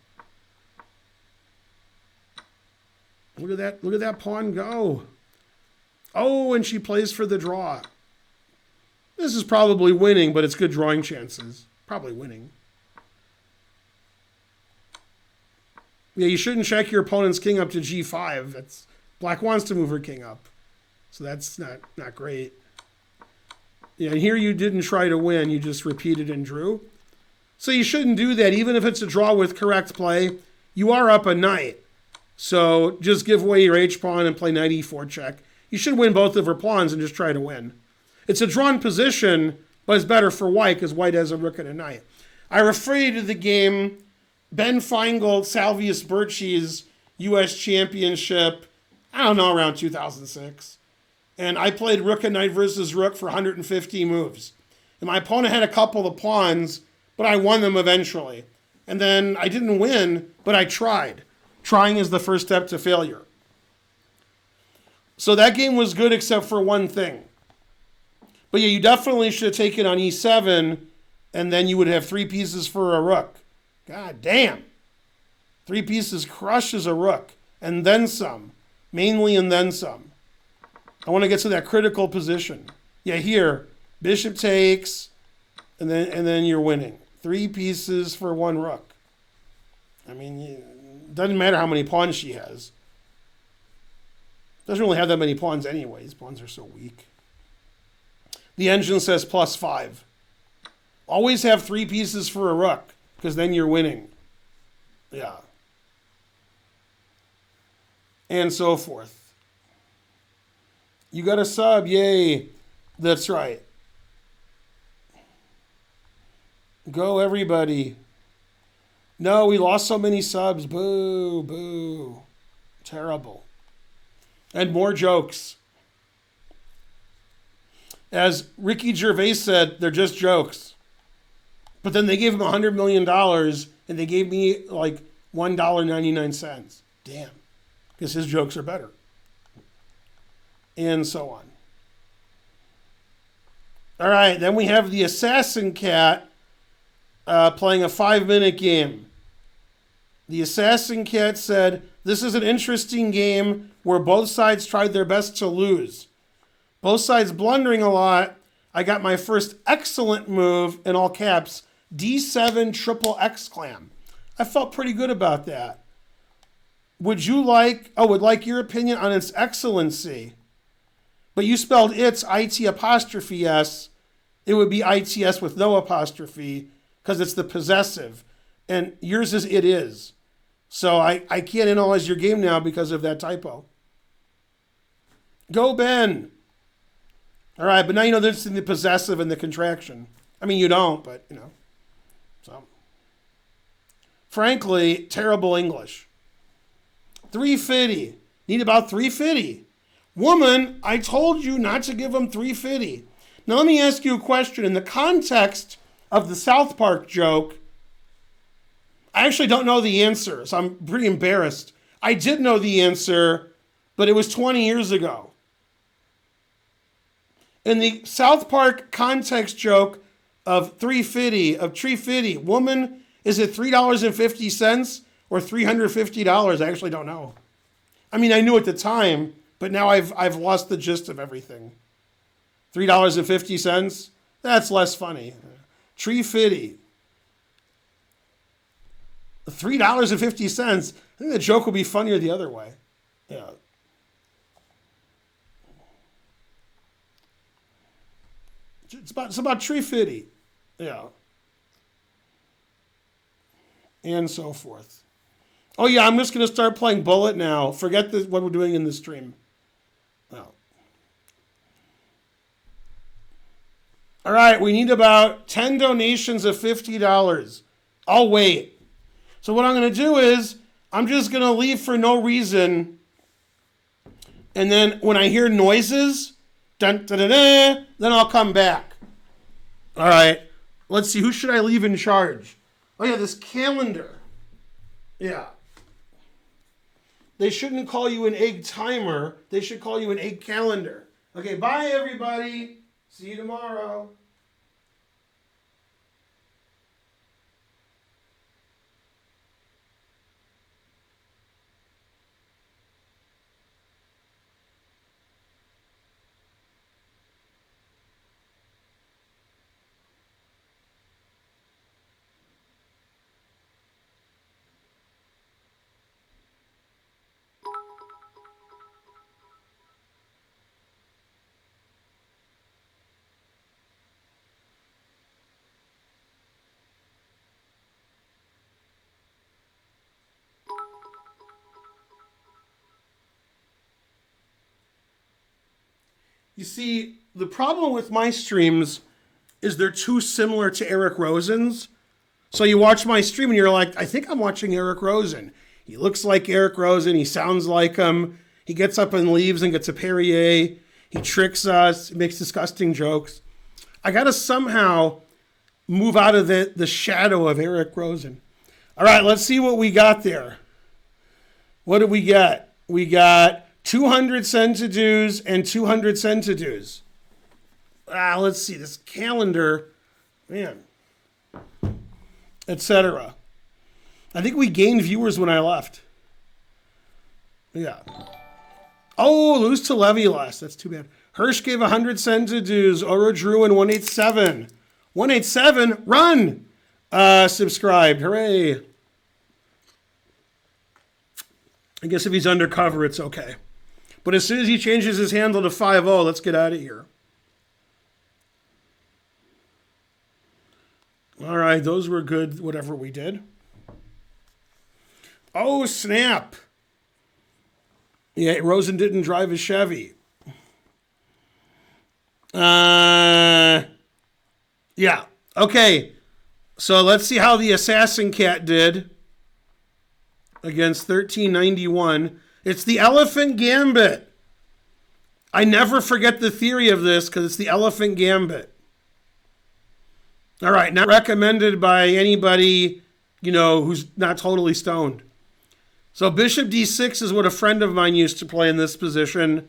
Look at that. Look at that pawn go. Oh, and she plays for the draw. This is probably winning, but it's good drawing chances. Probably winning. Yeah, you shouldn't check your opponent's king up to G5. That's black wants to move her king up. So that's not great. Yeah, and here you didn't try to win. You just repeated and drew. So you shouldn't do that. Even if it's a draw with correct play, you are up a knight. So just give away your h-pawn and play knight e4 check. You should win both of her pawns and just try to win. It's a drawn position, but it's better for white because white has a rook and a knight. I refer you to the game Ben Feingold, Salvius Birchie's U.S. Championship, I don't know, around 2006. And I played rook and knight versus rook for 150 moves. And my opponent had a couple of pawns, but I won them eventually. And then I didn't win, but I tried. Trying is the first step to failure. So that game was good except for one thing. But yeah, you definitely should have taken on e7, and then you would have 3 pieces for a rook. God damn. 3 pieces crushes a rook, and then some. Mainly and then some. I want to get to that critical position. Yeah, here, bishop takes, and then you're winning. 3 pieces for 1 rook. I mean, it doesn't matter how many pawns she has. Doesn't really have that many pawns anyways. Pawns are so weak. The engine says +5. Always have 3 pieces for a rook, because then you're winning. Yeah. And so forth. You got a sub, yay. That's right. Go everybody. No, we lost so many subs. Boo, boo. Terrible. And more jokes. As Ricky Gervais said, they're just jokes. But then they gave him $100 million and they gave me like $1.99. Damn. Because his jokes are better. And so on. All right, then we have the Assassin Cat playing a 5-minute game. The Assassin Cat said, "This is an interesting game where both sides tried their best to lose. Both sides blundering a lot. I got my first excellent move, in all caps, D7 triple exclam. I felt pretty good about that. Would like your opinion on its excellency. But you spelled it's IT apostrophe S. It would be ITS with no apostrophe because it's the possessive. And yours is it is. So I can't analyze your game now because of that typo. Go, Ben. All right, but now you know there's the possessive and the contraction. I mean, you don't, but, you know. So, frankly, terrible English. 350. Need about 350. Woman, I told you not to give them 350. Now, let me ask you a question. In the context of the South Park joke, I actually don't know the answer, so I'm pretty embarrassed. I did know the answer, but it was 20 years ago. In the South Park context joke of 350, woman, is it $3.50 or $350? I actually don't know. I mean, I knew at the time, but now I've lost the gist of everything. $3.50? That's less funny. Tree fitty. $3.50. I think the joke will be funnier the other way. Yeah. It's about tree fitty. Yeah. And so forth. Oh yeah, I'm just going to start playing Bullet now. Forget what we're doing in the stream. No. All right, we need about 10 donations of $50. I'll wait. So what I'm going to do is I'm just going to leave for no reason And then when I hear noises, dun, dun, dun, dun, then I'll come back. All right. Let's see. Who should I leave in charge? Oh, yeah, this calendar. Yeah. They shouldn't call you an egg timer. They should call you an egg calendar. Okay, bye, everybody. See you tomorrow. You see, the problem with my streams is they're too similar to Eric Rosen's. So you watch my stream and you're like, I think I'm watching Eric Rosen. He looks like Eric Rosen. He sounds like him. He gets up and leaves and gets a Perrier. He tricks us. He makes disgusting jokes. I got to somehow move out of the shadow of Eric Rosen. All right, let's see what we got there. What did we get? We got 200 centidues and 200 centidues. Let's see, this calendar, man, etc. I think we gained viewers when I left. Yeah. Oh, lose to Levy-less. That's too bad. Hirsch gave 100 centidues. Oro drew in 187. 187, run! Subscribed, hooray. I guess if he's undercover, it's okay. But as soon as he changes his handle to 5-0, let's get out of here. All right, those were good, whatever we did. Oh, snap. Yeah, Rosen didn't drive his Chevy. Yeah. Okay. So let's see how the Assassin Cat did against 1391. It's the Elephant Gambit. I never forget the theory of this because it's the Elephant Gambit. All right, not recommended by anybody, who's not totally stoned. So bishop d6 is what a friend of mine used to play in this position.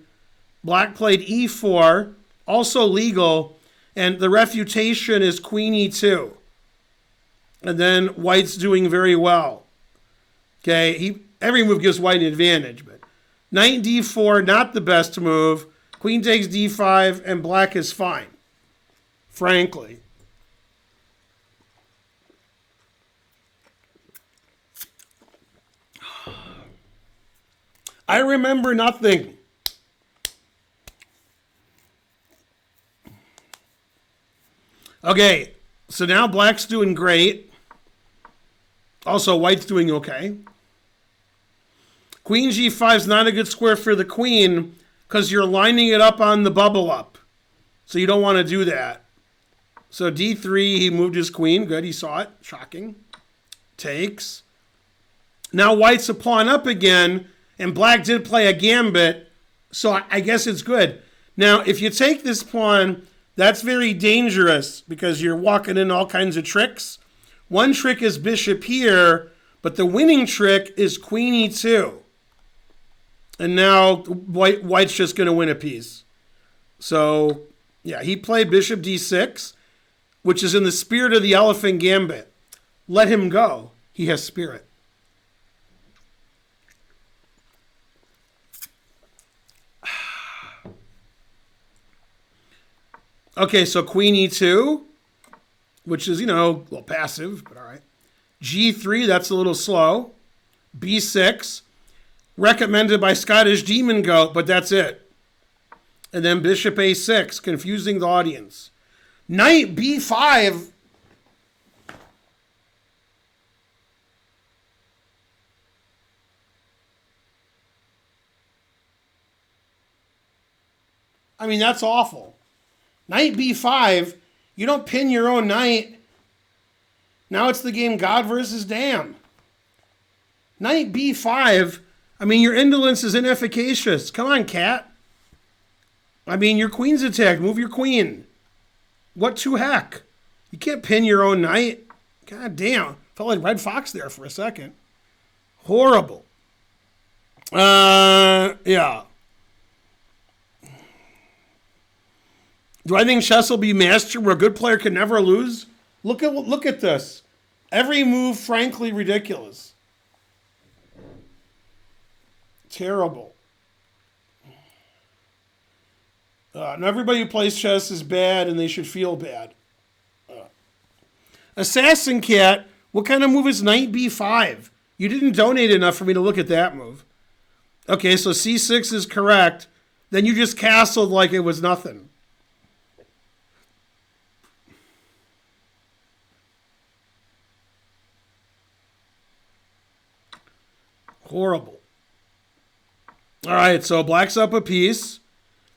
Black played e4, also legal, and the refutation is queen e2. And then white's doing very well. Okay, every move gives white an advantage, but knight d4, not the best move. Queen takes d5, and black is fine, frankly. I remember nothing. Okay, so now black's doing great. Also, white's doing okay. Queen g5 is not a good square for the queen because you're lining it up on the bubble up. So you don't want to do that. So d3, he moved his queen. Good, he saw it. Shocking. Takes. Now white's a pawn up again, and black did play a gambit, so I guess it's good. Now, if you take this pawn, that's very dangerous because you're walking in all kinds of tricks. One trick is bishop here, but the winning trick is queen e2. And now white's just going to win a piece. So, yeah, he played bishop d6, which is in the spirit of the Elephant Gambit. Let him go. He has spirit. Okay, so queen e2, which is, a little passive, but all right. g3, that's a little slow. b6, recommended by Scottish Demon Goat, but that's it. And then bishop a6, confusing the audience. Knight b5. I mean, that's awful. Knight b5, you don't pin your own knight. Now it's the game God versus Damn. Knight b5, I mean, your indolence is inefficacious. Come on, cat. I mean, your queen's attacked. Move your queen. What to heck? You can't pin your own knight. God damn. Felt like Red Fox there for a second. Horrible. Yeah. Do I think chess will be mastered where a good player can never lose? Look at this. Every move, frankly, ridiculous. Terrible. And everybody who plays chess is bad, and they should feel bad. Assassin Cat, what kind of move is knight b5? You didn't donate enough for me to look at that move. Okay, so c6 is correct. Then you just castled like it was nothing. Horrible. All right, so black's up a piece.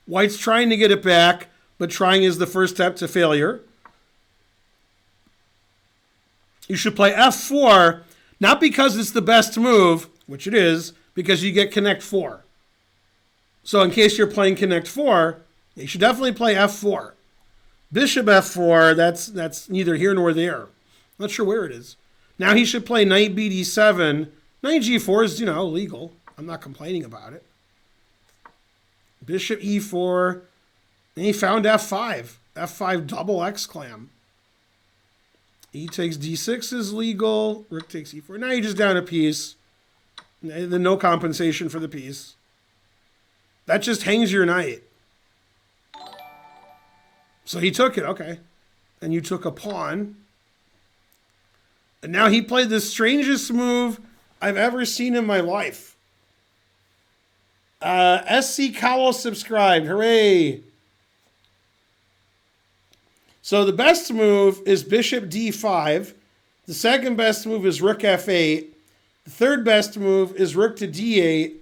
White's trying to get it back, but trying is the first step to failure. You should play f4, not because it's the best move, which it is, because you get connect 4. So in case you're playing connect 4, you should definitely play f4. Bishop f4, that's neither here nor there. Not sure where it is. Now he should play knight bd7. Knight g4 is, legal. I'm not complaining about it. Bishop e4. And he found f5. f5 double exclam. E takes d6 is legal. Rook takes e4. Now you're just down a piece. Then no compensation for the piece. That just hangs your knight. So he took it. Okay. And you took a pawn. And now he played the strangest move I've ever seen in my life. SC Cowell subscribed. Hooray. So the best move is bishop d5. The second best move is rook f8. The third best move is rook to d8.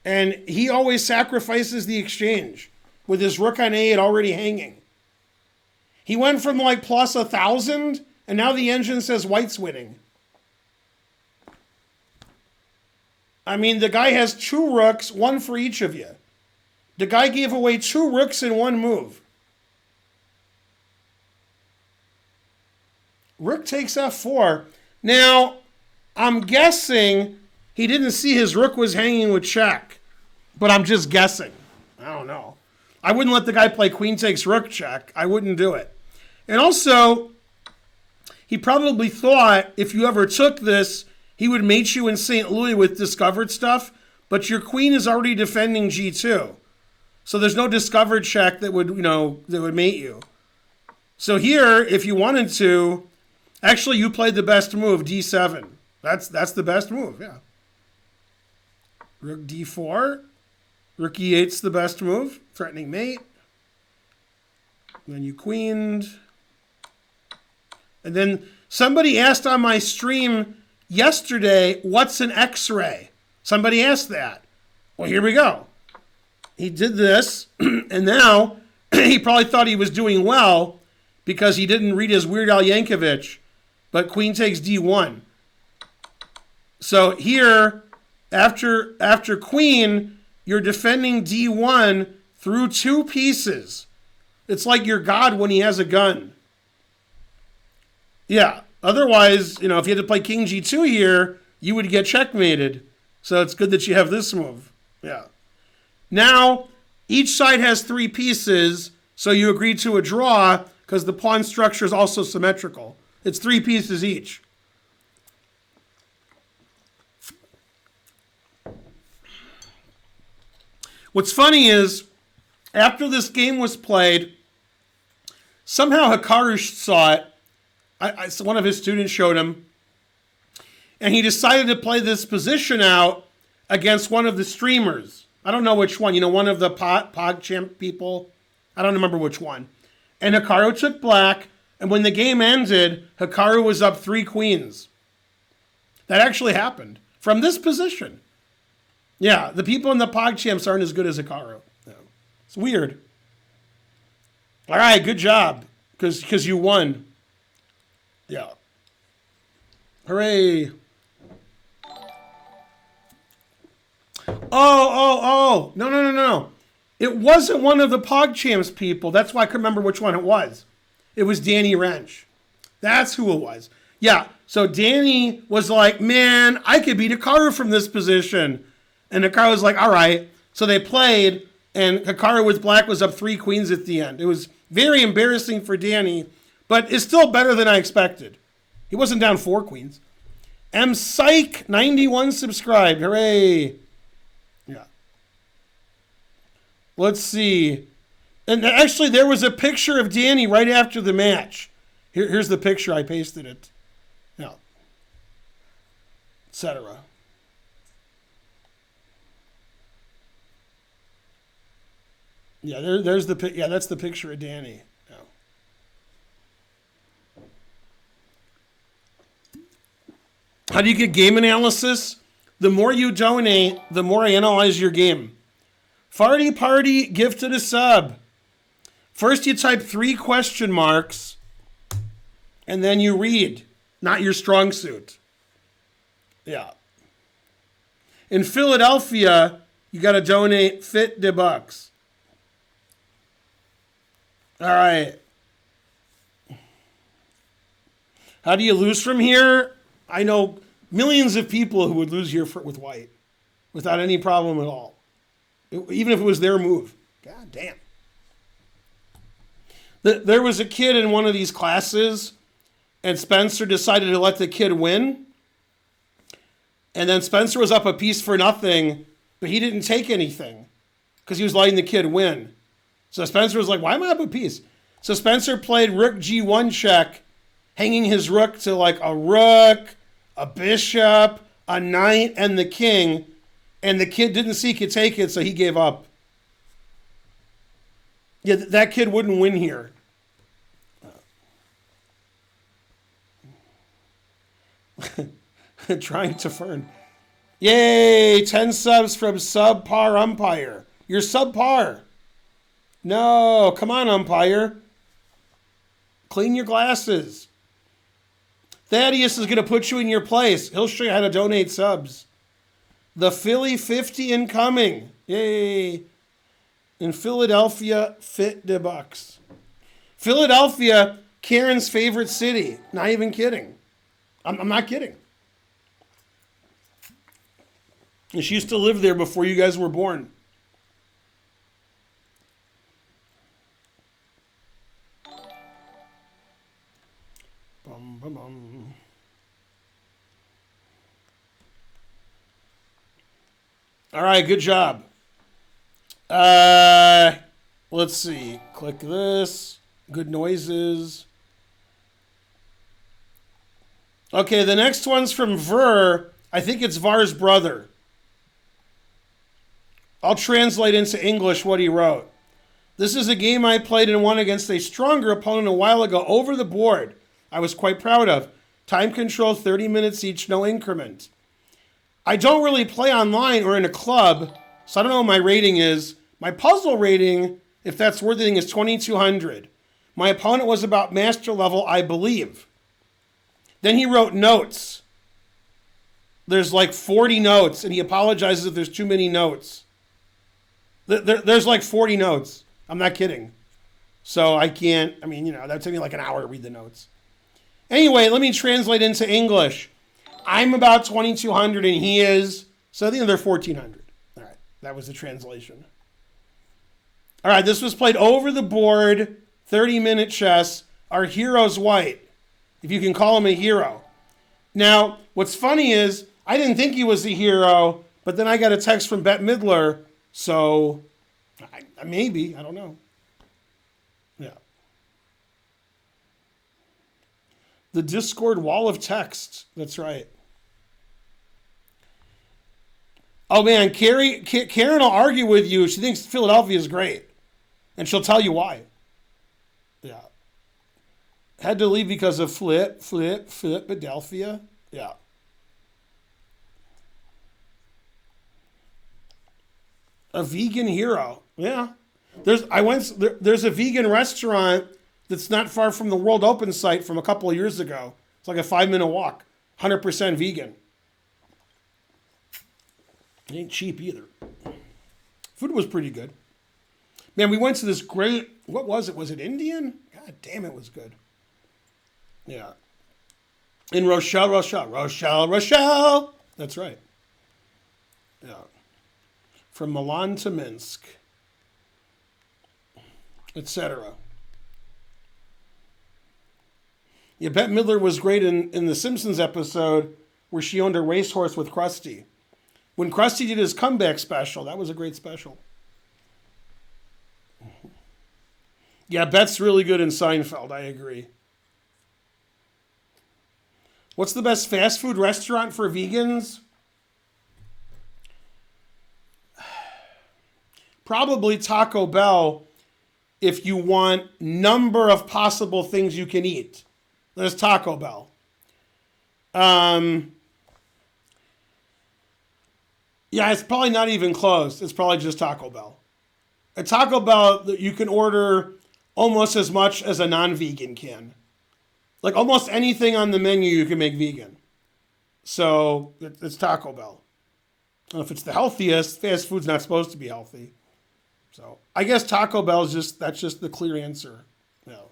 And he always sacrifices the exchange with his rook on a8 already hanging. He went from like plus 1,000, and now the engine says white's winning. I mean, the guy has 2 rooks, 1 for each of you. The guy gave away 2 rooks in 1 move. Rook takes f4. Now, I'm guessing he didn't see his rook was hanging with check. But I'm just guessing. I don't know. I wouldn't let the guy play queen takes rook check. I wouldn't do it. And also, he probably thought if you ever took this, he would mate you in St. Louis with discovered stuff, but your queen is already defending g2. So there's no discovered check that would, that would mate you. So here, if you wanted to, actually you played the best move, d7. That's the best move, yeah. Rook d4. Rook e8's the best move, threatening mate. Then you queened. And then somebody asked on my stream yesterday, what's an X-ray? Somebody asked that. Well, here we go. He did this, and now he probably thought he was doing well because he didn't read his Weird Al Yankovic, but queen takes d1. So here, after queen, you're defending d1 through 2 pieces. It's like your god when he has a gun. Yeah. Otherwise, if you had to play king g2 here, you would get checkmated. So it's good that you have this move. Yeah. Now, each side has 3 pieces, so you agree to a draw because the pawn structure is also symmetrical. It's 3 pieces each. What's funny is, after this game was played, somehow Hikaru saw it. One of his students showed him. And he decided to play this position out against one of the streamers. I don't know which one. One of the PogChamp people. I don't remember which one. And Hikaru took black. And when the game ended, Hikaru was up 3 queens. That actually happened. From this position. Yeah, the people in the PogChamps aren't as good as Hikaru. No. It's weird. All right, good job. Because you won. Yeah. Hooray. Oh. No. It wasn't one of the PogChamps people. That's why I couldn't remember which one it was. It was Danny Wrench. That's who it was. Yeah, so Danny was like, man, I could beat Hikaru from this position. And Hikaru was like, all right. So they played, and Hikaru with black was up 3 queens at the end. It was very embarrassing for Danny, but it's still better than I expected. He wasn't down 4 queens. M Psych 91 subscribed. Hooray. Yeah. Let's see. And actually, there was a picture of Danny right after the match. Here's the picture. I pasted it. Yeah. Etc. Yeah, there's the yeah, that's the picture of Danny. Yeah. How do you get game analysis? The more you donate, the more I analyze your game. Farty Party gifted a sub. First you type 3 question marks, and then you read. Not your strong suit. Yeah. In Philadelphia, you got to donate $50. All right. How do you lose from here? I know millions of people who would lose here with white without any problem at all. Even if it was their move. God damn. There was a kid in one of these classes, and Spencer decided to let the kid win. And then Spencer was up a piece for nothing, but he didn't take anything because he was letting the kid win. So Spencer was like, why am I up a piece? So Spencer played rook G1 check, hanging his rook to like a rook, a bishop, a knight, and the king. And the kid didn't see he could take it, so he gave up. Yeah, that kid wouldn't win here. Trying to Fern. Yay, 10 subs from Subpar Umpire. You're subpar. No, come on, umpire. Clean your glasses. Thaddeus is going to put you in your place. He'll show you how to donate subs. The Philly 50 incoming. Yay. In Philadelphia, $50. Philadelphia, Karen's favorite city. Not even kidding. I'm not kidding. And she used to live there before you guys were born. Bum, bum, bum. All right, good job. Let's see. Click this. Good noises. Okay, the next one's from Ver. I think it's Var's brother. I'll translate into English what he wrote. This is a game I played and won against a stronger opponent a while ago over the board. I was quite proud of. Time control, 30 minutes each, no increment. I don't really play online or in a club, so I don't know what my rating is. My puzzle rating, if that's worth anything, is 2,200. My opponent was about master level, I believe. Then he wrote notes. There's like 40 notes, and he apologizes if there's too many notes. There's like 40 notes. I'm not kidding. So I can't, that took me like an hour to read the notes. Anyway, let me translate into English. I'm about 2,200 and he is, so I think they're 1,400. All right, that was the translation. All right, this was played over the board, 30-minute chess. Our hero's white, if you can call him a hero. Now, what's funny is, I didn't think he was a hero, but then I got a text from Bette Midler, so maybe, I don't know. Yeah. The Discord wall of text. That's right. Oh, man, Karen will argue with you. She thinks Philadelphia is great. And she'll tell you why. Yeah. Had to leave because of Philadelphia. Yeah. A vegan hero. Yeah. There's a vegan restaurant that's not far from the World Open site from a couple of years ago. It's like a 5-minute walk. 100% vegan. It ain't cheap either. Food was pretty good. Man, we went to this great, what was it? Was it Indian? God damn, it was good. Yeah. In Rochelle. That's right. Yeah. From Milan to Minsk, etc. Yeah, Bette Midler was great in the Simpsons episode where she owned a racehorse with Krusty. When Krusty did his comeback special, that was a great special. Yeah, Bette's really good in Seinfeld, I agree. What's the best fast food restaurant for vegans? Probably Taco Bell if you want number of possible things you can eat. There's Taco Bell. Yeah, it's probably not even close. It's probably just Taco Bell. At Taco Bell, you can order almost as much as a non-vegan can. Like almost anything on the menu you can make vegan. So it's Taco Bell. I don't know if it's the healthiest. Fast food's not supposed to be healthy. So I guess Taco Bell is that's just the clear answer. No.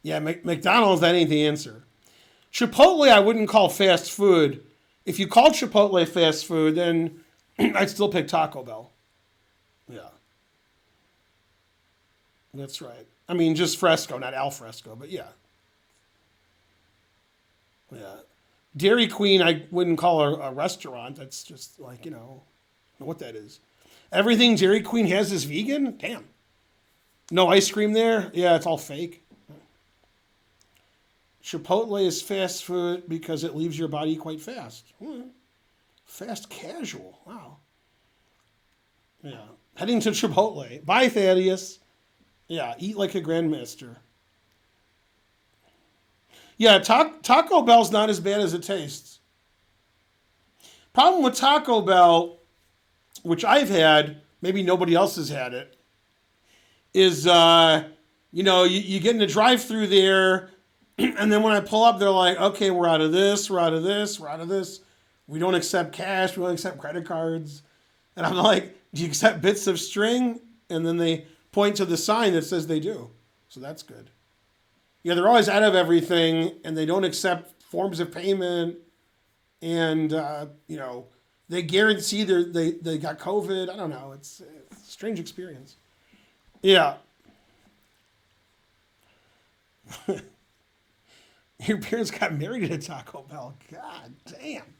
Yeah, McDonald's, that ain't the answer. Chipotle I wouldn't call fast food. If you call Chipotle fast food, then I'd still pick Taco Bell. Yeah. That's right. I mean, just fresco, not al fresco, but yeah. Yeah. Dairy Queen, I wouldn't call a restaurant. That's just like, I don't know what that is. Everything Dairy Queen has is vegan? Damn. No ice cream there? Yeah, it's all fake. Chipotle is fast food because it leaves your body quite fast. Fast casual. Wow. Yeah. Heading to Chipotle. Bye, Thaddeus. Yeah, eat like a grandmaster. Yeah, Taco Bell's not as bad as it tastes. Problem with Taco Bell, which I've had, maybe nobody else has had it, is, you get in the drive-thru there, and then when I pull up, they're like, okay, we're out of this, we're out of this, we're out of this. We don't accept cash, we don't accept credit cards. And I'm like, do you accept bits of string? And then they point to the sign that says they do. So that's good. Yeah, they're always out of everything, and they don't accept forms of payment. And, they guarantee they got COVID. I don't know. It's a strange experience. Yeah. Your parents got married at Taco Bell. God damn.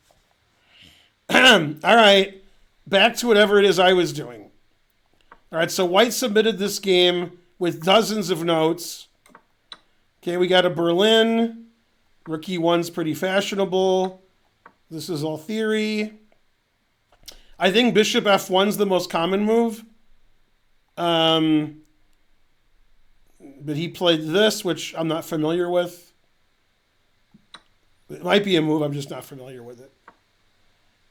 All right. Back to whatever it is I was doing. All right. So White submitted this game with dozens of notes. Okay. We got a Berlin. Rookie one's pretty fashionable. This is all theory. I think Bishop F1's the most common move. But he played this, which I'm not familiar with. It might be a move, I'm just not familiar with it.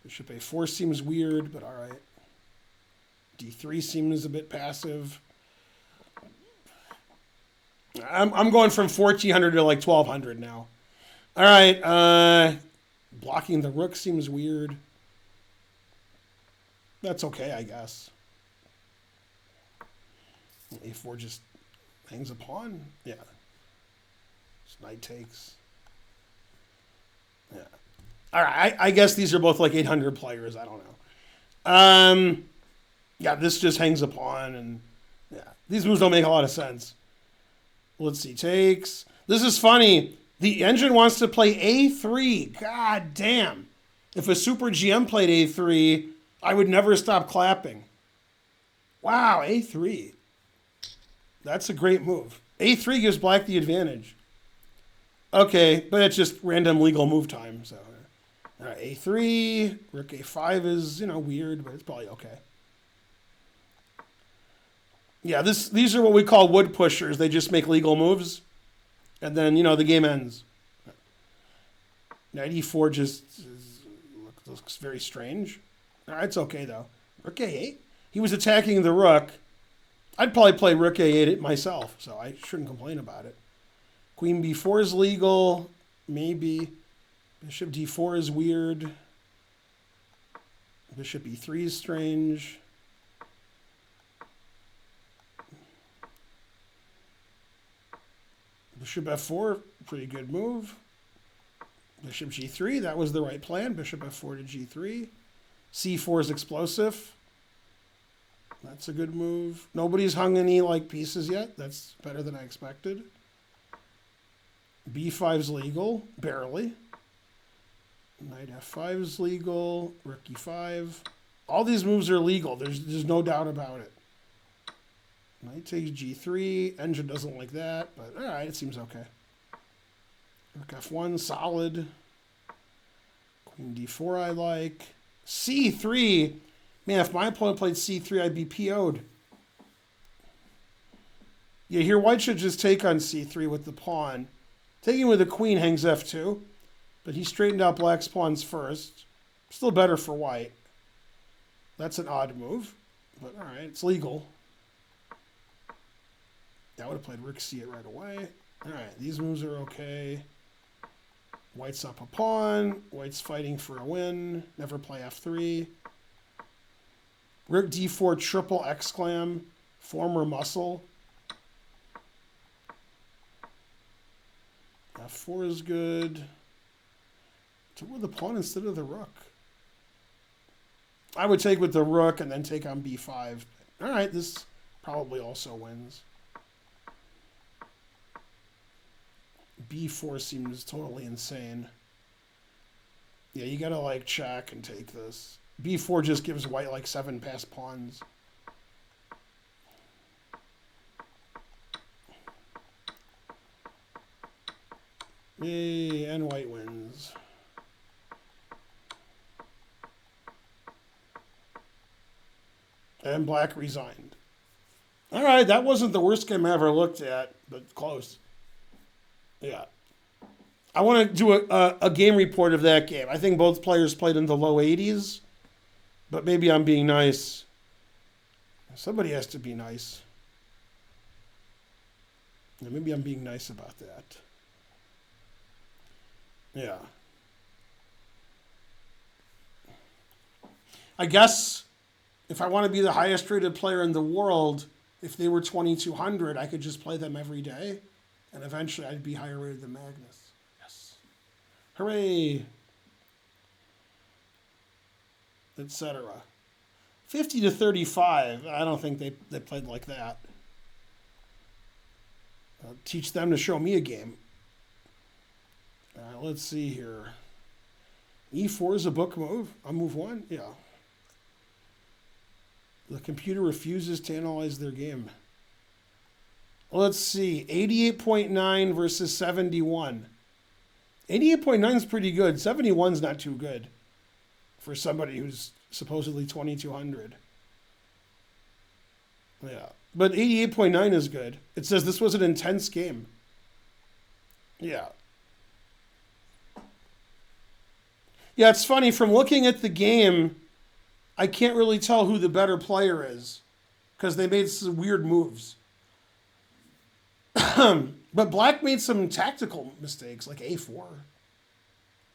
Bishop A4 seems weird, but all right. D3 seems a bit passive. I'm going from 1400 to like 1200 now. All right. Blocking the rook seems weird. That's okay, I guess. A4 just hangs a pawn. Yeah. Just knight takes. Yeah. All right. I guess these are both like 800 players. I don't know. Yeah, this just hangs a pawn, and yeah, these moves don't make a lot of sense. Let's see. Takes. This is funny. The engine wants to play A3. God damn. If a Super GM played A3, I would never stop clapping. Wow, A3. That's a great move. A3 gives black the advantage. Okay, but it's just random legal move time. So, all right, A3, Rook A5 is, weird, but it's probably okay. Yeah, these are what we call wood pushers. They just make legal moves, and then, the game ends. Knight E4 just looks very strange. All right, it's okay, though. Rook A8. He was attacking the rook. I'd probably play Rook A8 myself, so I shouldn't complain about it. Queen B4 is legal. Maybe. Bishop D4 is weird. Bishop e3 is strange. Bishop f4, pretty good move. Bishop g3, that was the right plan. Bishop f4 to g3. c4 is explosive. That's a good move. Nobody's hung any like pieces yet. That's better than I expected. b5's legal, barely. Knight f5 is legal. Rook e5. All these moves are legal. There's no doubt about it. Knight takes g3. Engine doesn't like that, but all right, it seems okay. Rook f1, solid. Queen d4 I like. c3. Man, if my opponent played c3, I'd be PO'd. Yeah, here white should just take on c3 with the pawn. Taking with the queen hangs f2. But he straightened out black's pawns first. Still better for white. That's an odd move. But all right, it's legal. I would have played rook c8 right away. All right, these moves are okay. White's up a pawn. White's fighting for a win. Never play f3. Rook d4 triple exclam. Former muscle. f4 is good. Took with the pawn instead of the rook. I would take with the rook and then take on b5. All right, this probably also wins. b4 seems totally insane. Yeah, you gotta like check and take this. b4 just gives white like 7 passed pawns. Yay, and white wins. And black resigned. All right, that wasn't the worst game I ever looked at, but close. Yeah. I want to do a game report of that game. I think both players played in the low 80s, but maybe I'm being nice. Somebody has to be nice. Yeah, maybe I'm being nice about that. Yeah. I guess if I want to be the highest rated player in the world, if they were 2200, I could just play them every day, and eventually I'd be higher rated than Magnus. Yes. Hooray. Etc. 50 to 35. I don't think they played like that. I'll teach them to show me a game. Let's see here. E4 is a book move. On move 1? Yeah. The computer refuses to analyze their game. Let's see. 88.9 versus 71. 88.9 is pretty good. 71 is not too good for somebody who's supposedly 2200. Yeah. But 88.9 is good. It says this was an intense game. Yeah. Yeah, it's funny. From looking at the game, I can't really tell who the better player is because they made some weird moves. But black made some tactical mistakes, like a4.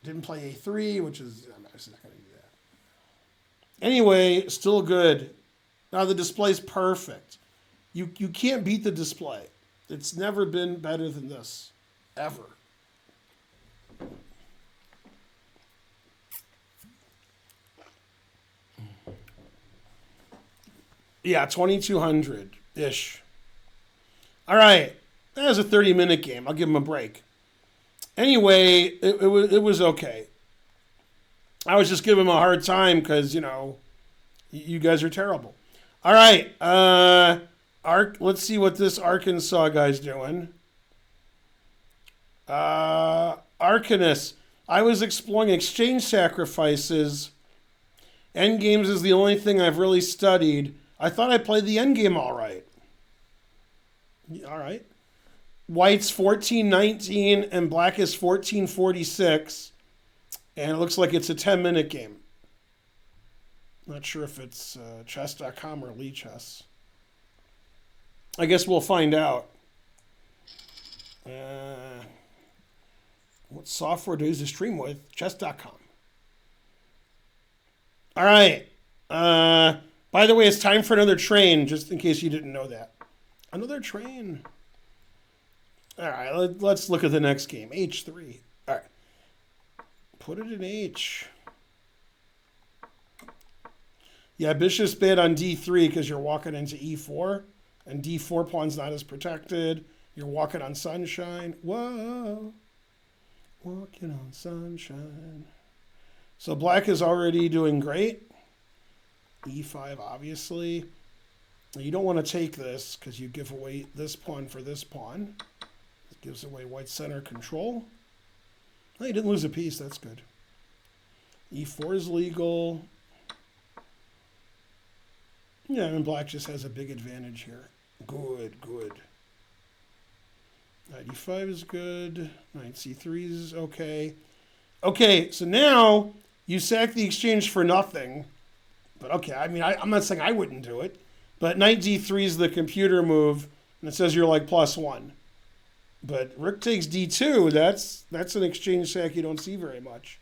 Didn't play a3, which is... I'm actually not going to do that. Anyway, still good. Now the display's perfect. You can't beat the display. It's never been better than this. Ever. Yeah, 2200-ish. All right. That was a 30-minute game. I'll give him a break. Anyway, it was okay. I was just giving him a hard time because, you guys are terrible. All right. Let's see what this Arkansas guy's doing. Arcanus. I was exploring exchange sacrifices. Endgames is the only thing I've really studied. I thought I played the endgame all right. All right. White's 14-19 and black is 14-46. And it looks like it's a 10-minute game. Not sure if it's chess.com or Lee Chess. I guess we'll find out. What software do you use to stream with? Chess.com. All right. By the way, it's time for another train, just in case you didn't know that. Another train. All right, let's look at the next game. H3. All right. Put it in H. Yeah, bishop's bad on D3 because you're walking into E4. And D4 pawn's not as protected. You're walking on sunshine. Whoa. Walking on sunshine. So black is already doing great. E5, obviously. You don't want to take this because you give away this pawn for this pawn. It gives away white center control. Oh, you didn't lose a piece. That's good. E4 is legal. Yeah, and black just has a big advantage here. Good, good. Knight e5 is good. Knight c3 is okay. Okay, so now you sack the exchange for nothing. But okay, I mean, I'm not saying I wouldn't do it. But knight d3 is the computer move, and it says you're like +1. But rook takes d2, that's an exchange sack you don't see very much.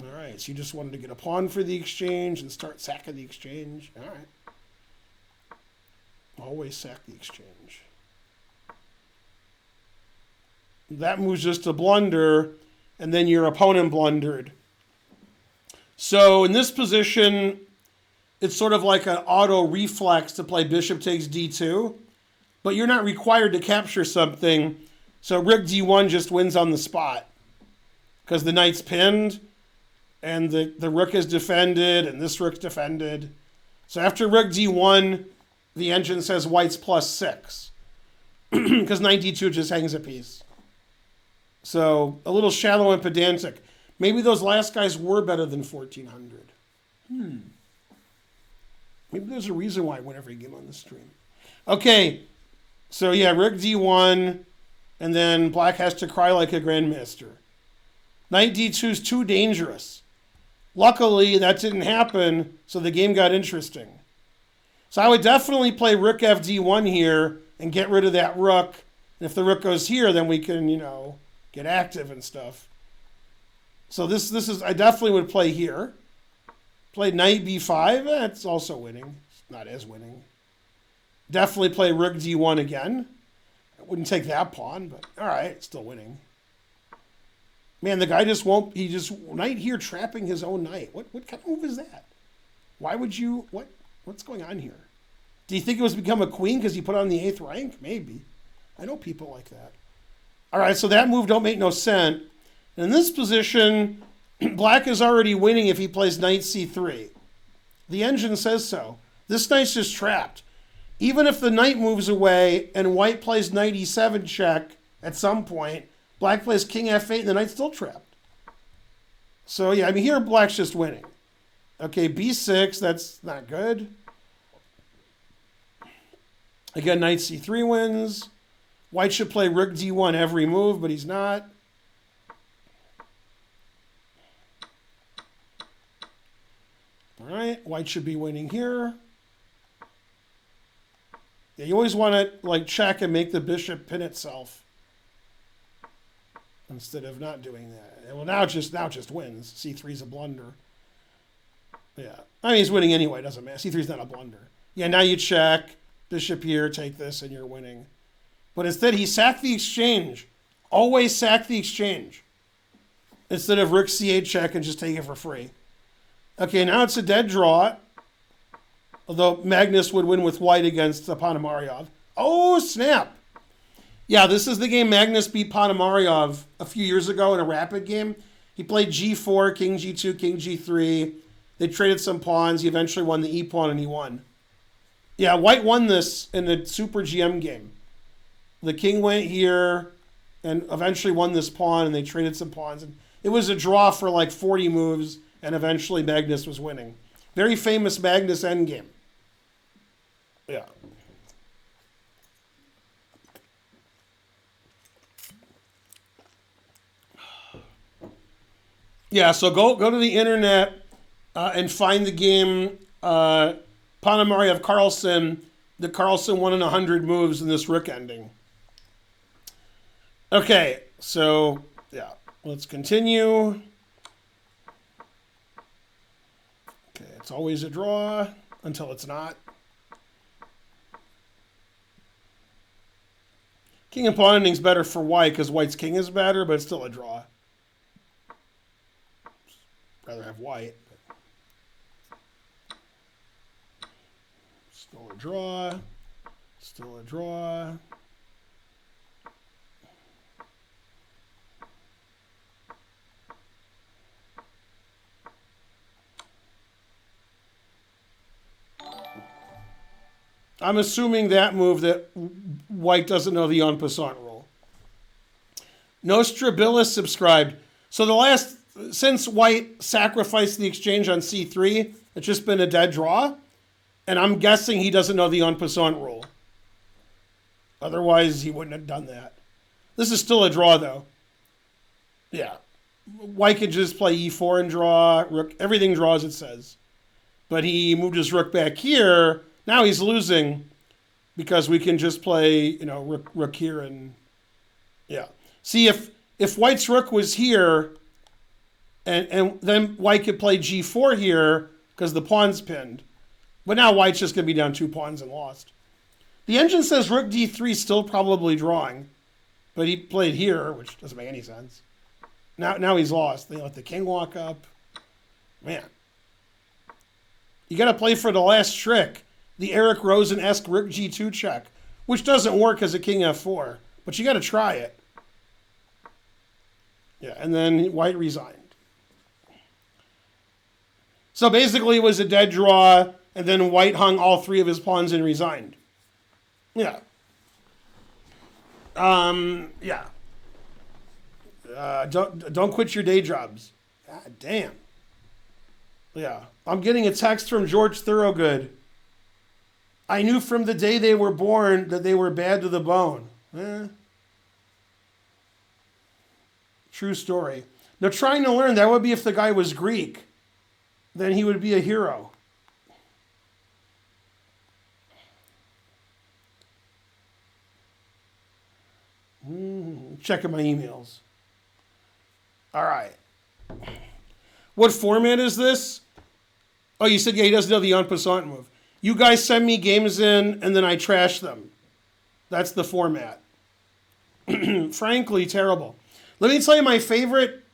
All right, so you just wanted to get a pawn for the exchange and start sacking the exchange. All right. Always sack the exchange. That move's just a blunder, and then your opponent blundered. So in this position, it's sort of like an auto reflex to play bishop takes d2, but you're not required to capture something. So rook d1 just wins on the spot because the knight's pinned, and the rook is defended, and this rook's defended. So after rook d1, the engine says white's +6 because knight d2 just hangs a piece. So a little shallow and pedantic. Maybe those last guys were better than 1400. Maybe there's a reason why I win every game on the stream. Okay, so yeah, rook d1, and then black has to cry like a grandmaster. Knight d2 is too dangerous. Luckily, that didn't happen, so the game got interesting. So I would definitely play rook fd1 here and get rid of that rook. And if the rook goes here, then we can, get active and stuff. So this is, I definitely would play here. Play knight b5, that's also winning. It's not as winning. Definitely play rook d1 again. I wouldn't take that pawn, but all right, still winning. Man, the guy just won't, knight here trapping his own knight. What kind of move is that? Why would you, what's going on here? Do you think it was become a queen because he put on the 8th rank? Maybe. I know people like that. All right, so that move don't make no sense. In this position, black is already winning if he plays knight c3. The engine says so. This knight's just trapped. Even if the knight moves away and white plays knight e7 check at some point, black plays king f8 and the knight's still trapped. So yeah, I mean, here black's just winning. Okay, b6, that's not good. Again, knight c3 wins. White should play rook d1 every move, but he's not. All right, white should be winning here. Yeah, you always want to check and make the bishop pin itself instead of not doing that. Well, now it just wins. c3 is a blunder. Yeah, I mean he's winning anyway. Doesn't matter. c3 is not a blunder. Yeah, now you check. Bishop here, take this, and you're winning. But instead, he sacked the exchange. Always sack the exchange. Instead of rook c8 check and just take it for free. Okay, now it's a dead draw. Although Magnus would win with white against Ponomaryov. Oh, snap. Yeah, this is the game Magnus beat Ponomaryov a few years ago in a rapid game. He played g4, king g2, king g3. They traded some pawns. He eventually won the e-pawn and he won. Yeah, white won this in the Super GM game. The king went here and eventually won this pawn, and they traded some pawns. And it was a draw for like 40 moves, and eventually Magnus was winning. Very famous Magnus endgame. Yeah. Yeah, so go to the internet and find the game Ponomaryov Carlsen. The Carlsen won in 100 moves in this rook ending. Okay, so yeah, let's continue. Okay, it's always a draw until it's not. King and pawn ending's better for white because white's king is better, but it's still a draw. Rather have white. Still a draw. Still a draw. I'm assuming that move that white doesn't know the en passant rule. Nostrabilis subscribed. So since white sacrificed the exchange on c3, it's just been a dead draw. And I'm guessing he doesn't know the en passant rule. Otherwise, he wouldn't have done that. This is still a draw, though. Yeah. White could just play e4 and draw. Rook, everything draws, it says. But he moved his rook back here. Now he's losing because we can just play, rook here and, yeah. See, if white's rook was here and then white could play g4 here because the pawn's pinned. But now white's just going to be down 2 pawns and lost. The engine says rook d3 still probably drawing, but he played here, which doesn't make any sense. Now he's lost. They let the king walk up. Man. You got to play for the last trick. The Eric Rosen-esque rook g2 check, which doesn't work as a king f4, but you got to try it. Yeah, and then white resigned. So basically it was a dead draw, and then white hung all 3 of his pawns and resigned. Yeah. Yeah. Don't quit your day jobs. God damn. Yeah. I'm getting a text from George Thorogood. I knew from the day they were born that they were bad to the bone. True story. They're trying to learn. That would be if the guy was Greek. Then he would be a hero. Checking my emails. All right. What format is this? Oh, you said, yeah, he doesn't know the en passant move. You guys send me games in, and then I trash them. That's the format. Frankly, terrible. Let me tell you my favorite...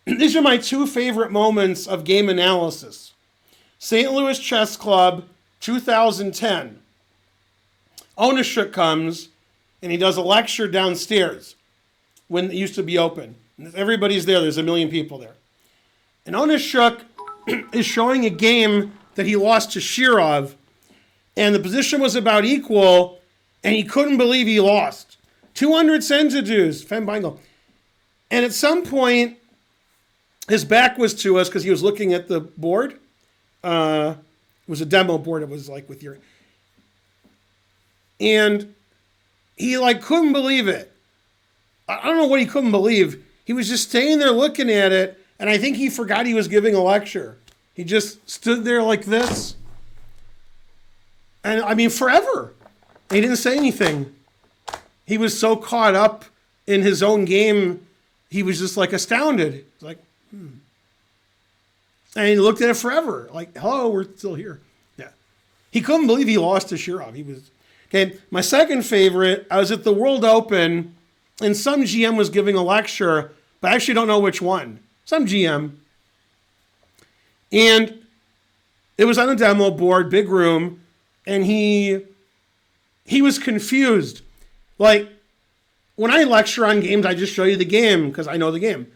These are my 2 favorite moments of game analysis. St. Louis Chess Club, 2010. Onishuk comes, and he does a lecture downstairs when it used to be open. Everybody's there. There's a million people there. And Onishuk is showing a game that he lost to Shirov, and the position was about equal, and he couldn't believe he lost. 200 centuries, Fembingle. And at some point, his back was to us because he was looking at the board. It was a demo board. It was like with your... And he couldn't believe it. I don't know what he couldn't believe. He was just staying there looking at it, and I think he forgot he was giving a lecture. He just stood there like this. And I mean, forever. He didn't say anything. He was so caught up in his own game, he was just astounded. He's like, And he looked at it forever. Like, hello, we're still here. Yeah. He couldn't believe he lost to Shirov. He was, okay. My second favorite, I was at the World Open, and some GM was giving a lecture, but I actually don't know which one. Some GM. And it was on a demo board, big room, and he was confused. Like, when I lecture on games, I just show you the game because I know the game.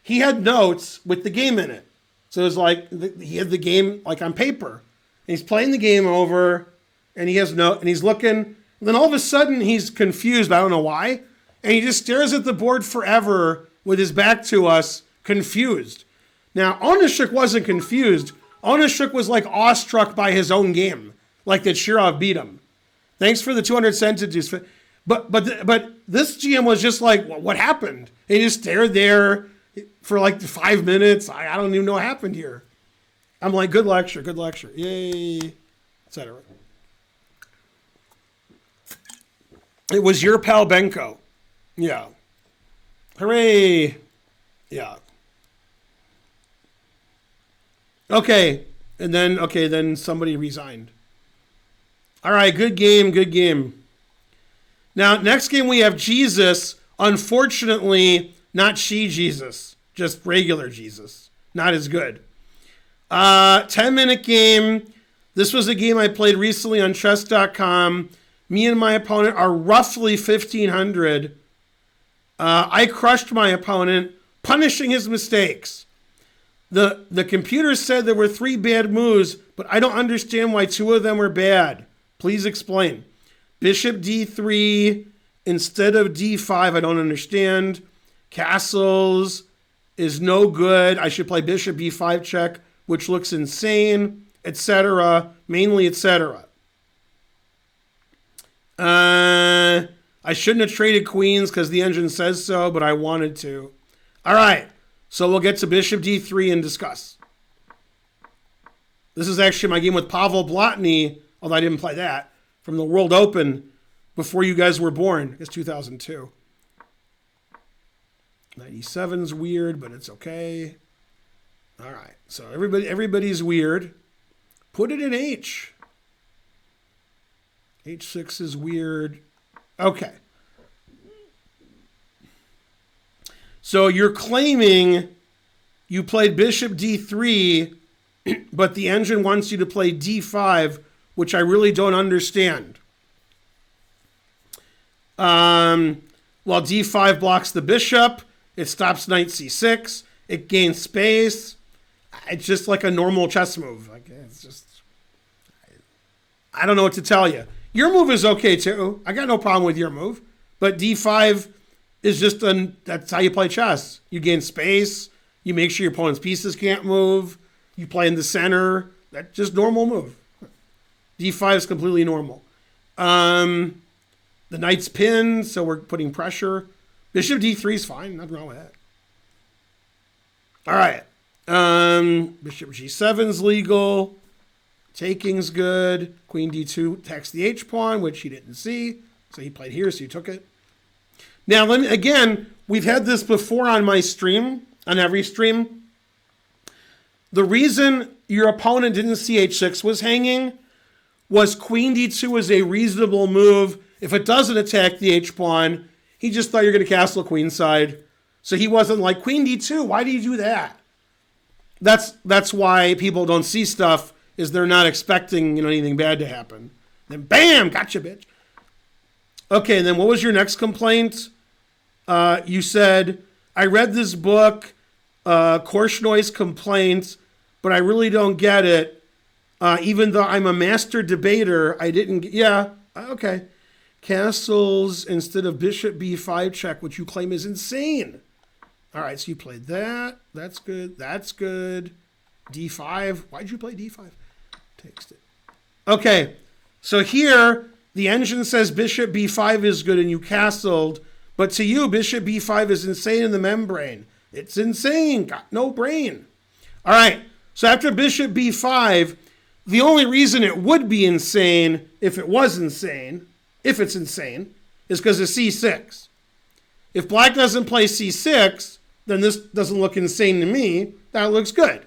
He had notes with the game in it. So it was like he had the game on paper. And he's playing the game over, and he has and he's looking. And then all of a sudden, he's confused. I don't know why. And he just stares at the board forever with his back to us, confused. Now, Onishuk wasn't confused. Onishuk was awestruck by his own game, that Shirov beat him. Thanks for the 200 centities. But this GM was just what happened? He just stared there for 5 minutes. I don't even know what happened here. I'm like, good lecture, yay, etc. It was your pal Benko. Yeah. Hooray. Yeah. Okay. And then somebody resigned. All right, good game, good game. Now, next game we have Jesus. Unfortunately, not she Jesus, just regular Jesus. Not as good. 10-minute game. This was a game I played recently on chess.com. Me and my opponent are roughly 1,500. I crushed my opponent, punishing his mistakes. The computer said there were 3 bad moves, but I don't understand why 2 of them were bad. Please explain. Bishop d3 instead of d5, I don't understand. Castles is no good. I should play bishop b5 check, which looks insane, etc. Mainly, etc. I shouldn't have traded queens because the engine says so, but I wanted to. All right, so we'll get to bishop d3 and discuss. This is actually my game with Pavel Blatny, although I didn't play that, from the World Open before you guys were born. It's 2002. 97's weird, but it's okay. All right, so everybody's weird. Put it in H. H6 is weird. Okay. So you're claiming you played bishop d3, but the engine wants you to play d5, which I really don't understand. Well, d5 blocks the bishop. It stops knight c6. It gains space. It's just like a normal chess move. Like, it's just, I don't know what to tell you. Your move is okay too. I got no problem with your move. But d5 is just that's how you play chess. You gain space. You make sure your opponent's pieces can't move. You play in the center. That's just normal move. d5 is completely normal. The knight's pinned, so we're putting pressure. Bishop d3 is fine. Nothing wrong with that. All right. Bishop g7 is legal. Taking's good. Queen d2 attacks the h-pawn, which he didn't see. So he played here, so he took it. Now, again, we've had this before on my stream, on every stream. The reason your opponent didn't see h6 was hanging was queen d2 is a reasonable move. If it doesn't attack the h-pawn, he just thought you're going to castle queenside. So he wasn't like, queen d2, why do you do that? That's why people don't see stuff, is they're not expecting anything bad to happen. Then bam, gotcha, bitch. Okay, and then what was your next complaint? You said, I read this book, Korshnoy's Complaints, but I really don't get it. Even though I'm a master debater, I didn't, okay. Castles instead of bishop b5 check, which you claim is insane. All right, so you played that. That's good. That's good. d5. Why'd you play d5? Takes it. Okay, so here the engine says bishop b5 is good and you castled, but to you, bishop b5 is insane in the membrane. It's insane. Got no brain. All right, so after bishop b5, the only reason it would be insane if it's insane, is because of c6. If black doesn't play c6, then this doesn't look insane to me. That looks good.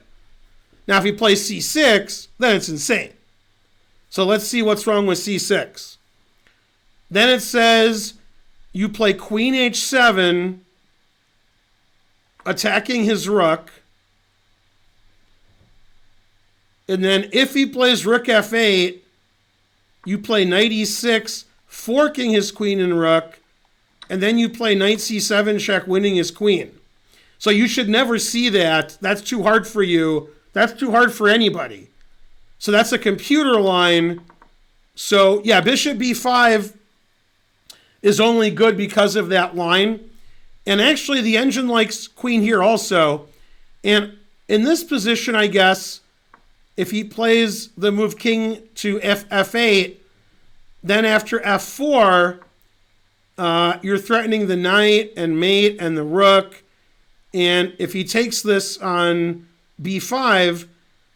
Now, if he plays c6, then it's insane. So let's see what's wrong with c6. Then it says you play queen h7, attacking his rook. And then if he plays rook f8, you play knight e6, forking his queen and rook. And then you play knight c7 check, winning his queen. So you should never see that. That's too hard for you. That's too hard for anybody. So that's a computer line. So yeah, bishop b5 is only good because of that line. And actually the engine likes queen here also. And in this position, I guess, if he plays the move king to f8, then after f4, you're threatening the knight and mate and the rook. And if he takes this on b5,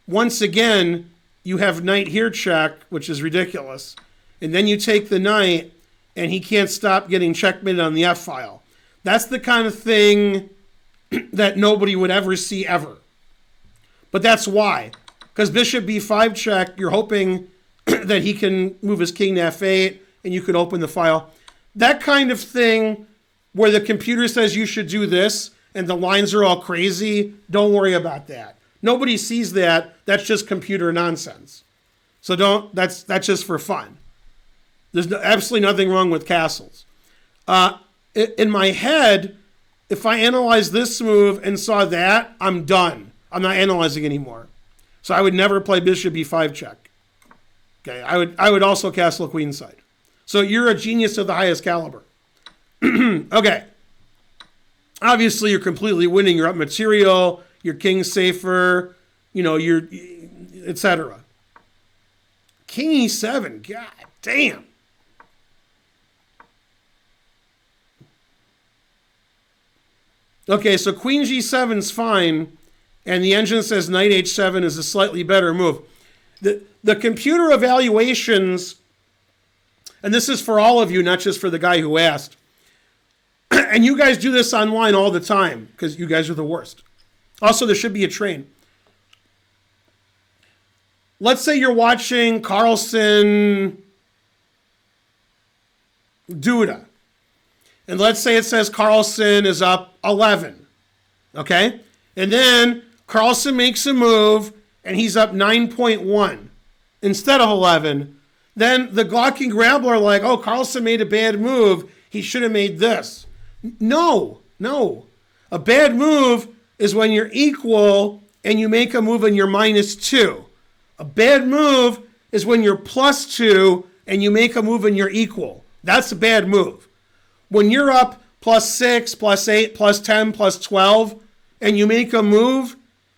once again, you have knight here check, which is ridiculous. And then you take the knight, and he can't stop getting checkmated on the f-file. That's the kind of thing that nobody would ever see ever. But that's why. Because bishop b5 check, you're hoping that he can move his king to f8 and you can open the file. That kind of thing where the computer says you should do this and the lines are all crazy, don't worry about that. Nobody sees that. That's just computer nonsense. So that's just for fun. There's absolutely nothing wrong with castles. In my head, if I analyzed this move and saw that, I'm done. I'm not analyzing anymore. So I would never play bishop b5 check. Okay, I would also castle queenside. So you're a genius of the highest caliber. Okay. Obviously, you're completely winning. You're up material. Your king's safer. You're etc. King e7. God damn. Okay, so queen g7 is fine, and the engine says knight h7 is a slightly better move. The computer evaluations, and this is for all of you, not just for the guy who asked, and you guys do this online all the time because you guys are the worst. Also, there should be a train. Let's say you're watching Carlsen Duda. And let's say it says Carlsen is up 11. Okay? And then Carlsen makes a move and he's up 9.1 instead of 11. Then the Glock and Grabbler are like, oh, Carlsen made a bad move. He should have made this. No. A bad move is when you're equal and you make a move and you're -2. A bad move is when you're +2 and you make a move and you're equal. That's a bad move. When you're up +6, +8, +10, +12, and you make a move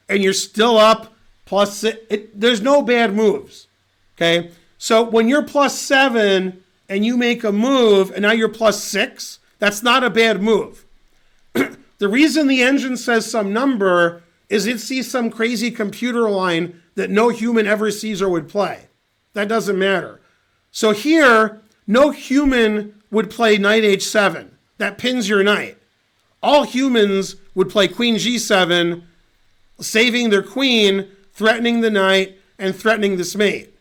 and you're still up +6, there's no bad moves. Okay? So when you're +7 and you make a move and now you're +6, that's not a bad move. The reason the engine says some number is it sees some crazy computer line that no human ever sees or would play. That doesn't matter. So here, no human would play knight h7. That pins your knight. All humans would play queen g7, saving their queen, threatening the knight, and threatening this mate.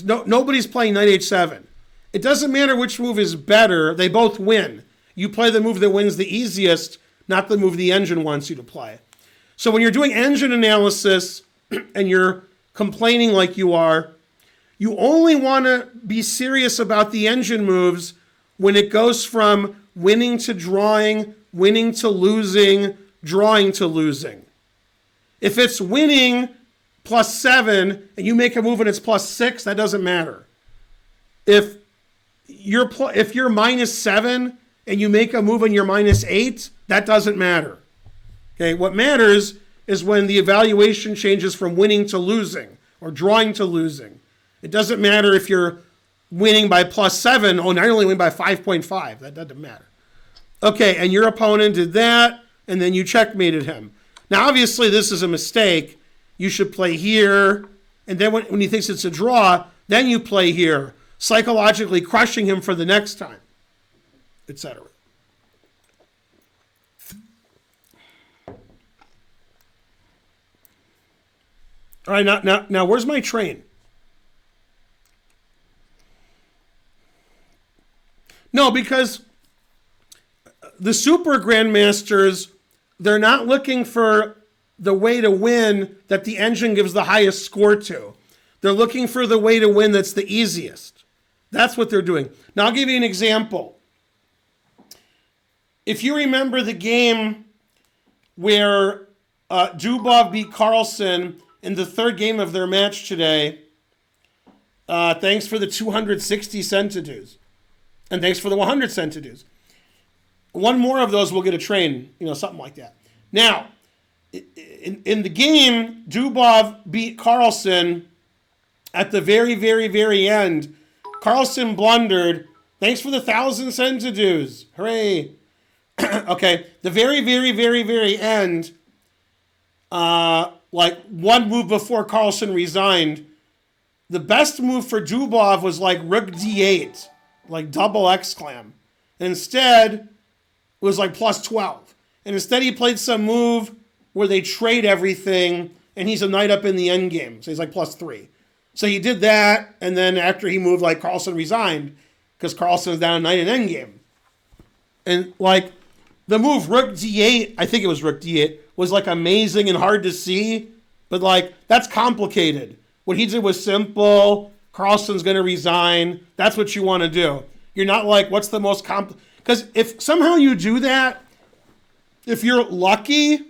Nobody's playing knight h7. It doesn't matter which move is better. They both win. You play the move that wins the easiest, not the move the engine wants you to play. So when you're doing engine analysis and you're complaining like you are, you only want to be serious about the engine moves when it goes from winning to drawing, winning to losing, drawing to losing. If it's winning +7 and you make a move and it's +6, that doesn't matter. If you're -7 and you make a move and you're -8, that doesn't matter. Okay, what matters is when the evaluation changes from winning to losing or drawing to losing. It doesn't matter if you're winning by +7. Oh, now you only win by 5.5. That doesn't matter. Okay, and your opponent did that, and then you checkmated him. Now, obviously, this is a mistake. You should play here, and then when he thinks it's a draw, then you play here, psychologically crushing him for the next time, etc. All right, now, where's my train? No, because the super grandmasters, they're not looking for the way to win that the engine gives the highest score to. They're looking for the way to win that's the easiest. That's what they're doing. Now, I'll give you an example. If you remember the game where Dubov beat Carlsen in the third game of their match today, thanks for the 260 centidues. And thanks for the 100 centidues. One more of those will get a train, something like that. Now, in the game, Dubov beat Carlsen at the very, very, very end. Carlsen blundered. Thanks for the 1,000 centidues. Hooray. Okay, the very, very, very, very end, like one move before Carlsen resigned, the best move for Dubov was like rook d8, like double exclam. Instead, it was like +12. And instead he played some move where they trade everything and he's a knight up in the end game. So he's like +3. So he did that, and then after he moved, like Carlsen resigned because Carlsen was down a knight in end game. And like the move rook d8, I think it was rook d8, was like amazing and hard to see, but like that's complicated. What he did was simple. Carlsen's going to resign. That's what you want to do. You're not like, what's the most because if somehow you do that, if you're lucky,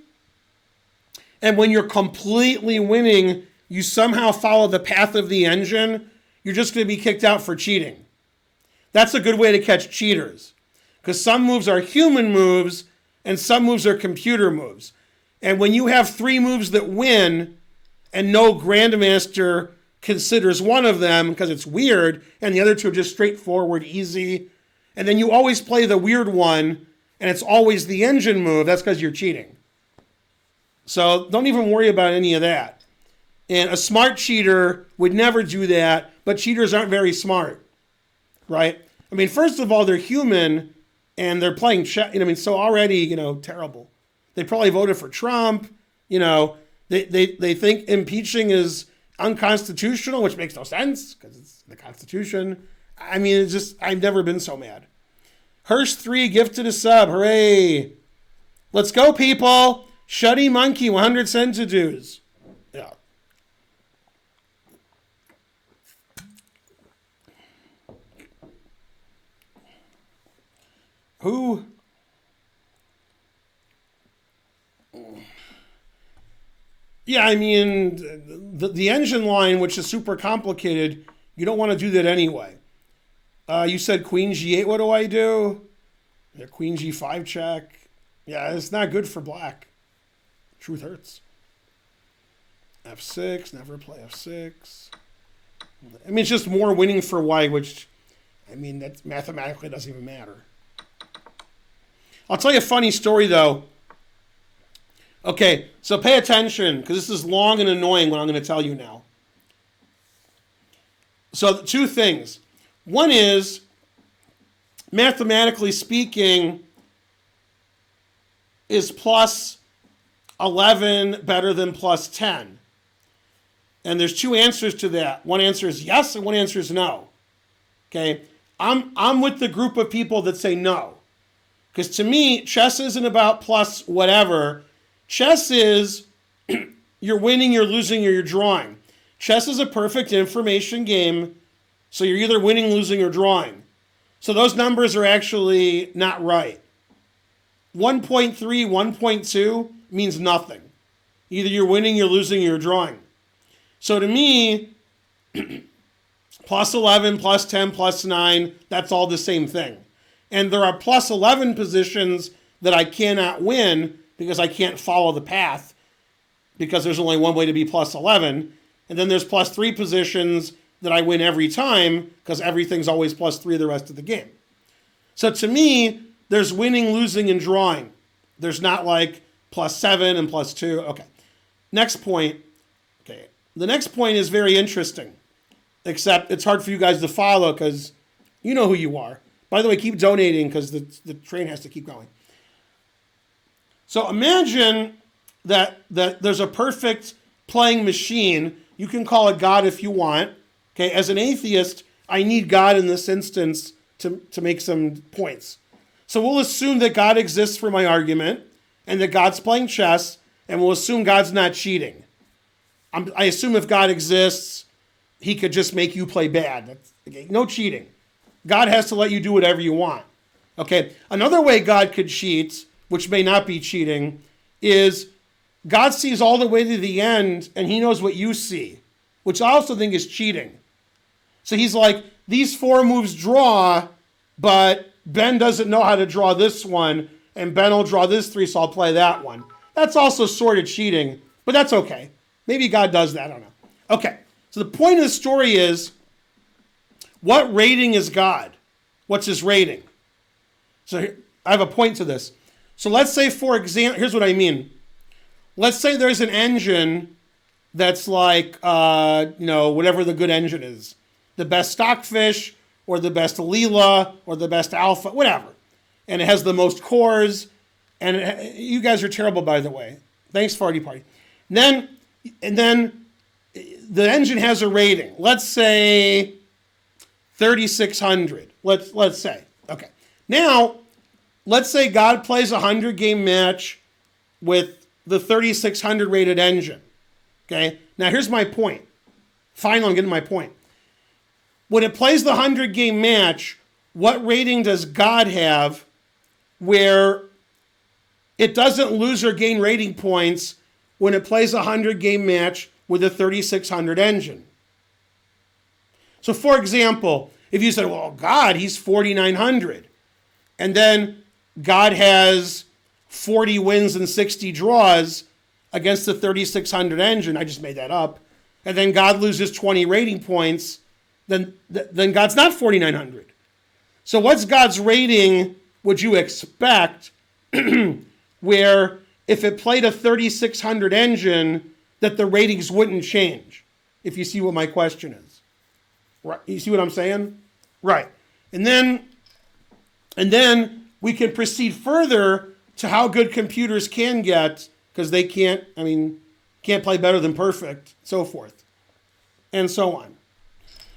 and when you're completely winning, you somehow follow the path of the engine, you're just going to be kicked out for cheating. That's a good way to catch cheaters. Because some moves are human moves, and some moves are computer moves. And when you have 3 moves that win, and no grandmaster considers one of them because it's weird, and the other 2 are just straightforward, easy, and then you always play the weird one, and it's always the engine move, that's because you're cheating. So don't even worry about any of that. And a smart cheater would never do that, but cheaters aren't very smart, right? I mean, first of all, they're human, and they're playing chess. So already, terrible. They probably voted for Trump. They think impeaching is unconstitutional, which makes no sense because it's the Constitution. I mean, it's just, I've never been so mad. Hirsch3 gifted a sub. Hooray. Let's go, people. Shuddy Monkey, 100 centidues. Yeah. Who? Yeah, I mean, the engine line, which is super complicated, you don't want to do that anyway. You said queen g8, what do I do? Yeah, queen g5 check. Yeah, it's not good for black. Truth hurts. f6, never play f6. I mean, it's just more winning for white, which, I mean, that mathematically doesn't even matter. I'll tell you a funny story, though. Okay, so pay attention, because this is long and annoying what I'm going to tell you now. So 2 things. One is, mathematically speaking, is plus 11 better than plus 10? And there's 2 answers to that. One answer is yes, and one answer is no. Okay, I'm with the group of people that say no. Because to me, chess isn't about plus whatever. Chess is you're winning, you're losing, or you're drawing. Chess is a perfect information game, so you're either winning, losing, or drawing. So those numbers are actually not right. 1.3, 1.2 means nothing. Either you're winning, you're losing, or you're drawing. So to me, plus 11, plus 10, plus 9, that's all the same thing. And there are plus 11 positions that I cannot win because I can't follow the path because there's only one way to be plus 11. And then there's plus 3 positions that I win every time because everything's always plus 3 the rest of the game. So to me, there's winning, losing, and drawing. There's not like plus 7 and plus 2. Okay. Next point. Okay. The next point is very interesting, except it's hard for you guys to follow because you know who you are. By the way, keep donating because the train has to keep going. So imagine that there's a perfect playing machine. You can call it God if you want. Okay, as an atheist, I need God in this instance to make some points. So we'll assume that God exists for my argument and that God's playing chess, and we'll assume God's not cheating. I assume if God exists, he could just make you play bad. Okay, no cheating. God has to let you do whatever you want. Okay, another way God could cheat, which may not be cheating, is God sees all the way to the end and he knows what you see, which I also think is cheating. So he's like, these 4 moves draw, but Ben doesn't know how to draw this one, and Ben will draw this 3, so I'll play that one. That's also sort of cheating, but that's okay. Maybe God does that, I don't know. Okay, so the point of the story is, what rating is God? What's his rating? So here, I have a point to this. So let's say, for example, here's what I mean. Let's say there's an engine that's like, whatever the good engine is. The best Stockfish, or the best Leela, or the best Alpha, whatever. And it has the most cores. And you guys are terrible, by the way. Thanks, Farty Party. And then And then the engine has a rating. Let's say 3,600. Let's say. Okay. Now, let's say God plays a 100-game match with the 3,600 rated engine. Okay. Now, here's my point. Finally, I'm getting my point. When it plays the 100-game match, what rating does God have where it doesn't lose or gain rating points when it plays a 100-game match with a 3,600 engine? So, for example, if you said, well, God, he's 4,900, and then God has 40 wins and 60 draws against the 3,600 engine, I just made that up, and then God loses 20 rating points, then God's not 4,900. So what's God's rating would you expect where if it played a 3,600 engine, that the ratings wouldn't change, if you see what my question is? Right? You see what I'm saying? Right. And then we can proceed further to how good computers can get, because they can't play better than perfect, so forth, and so on.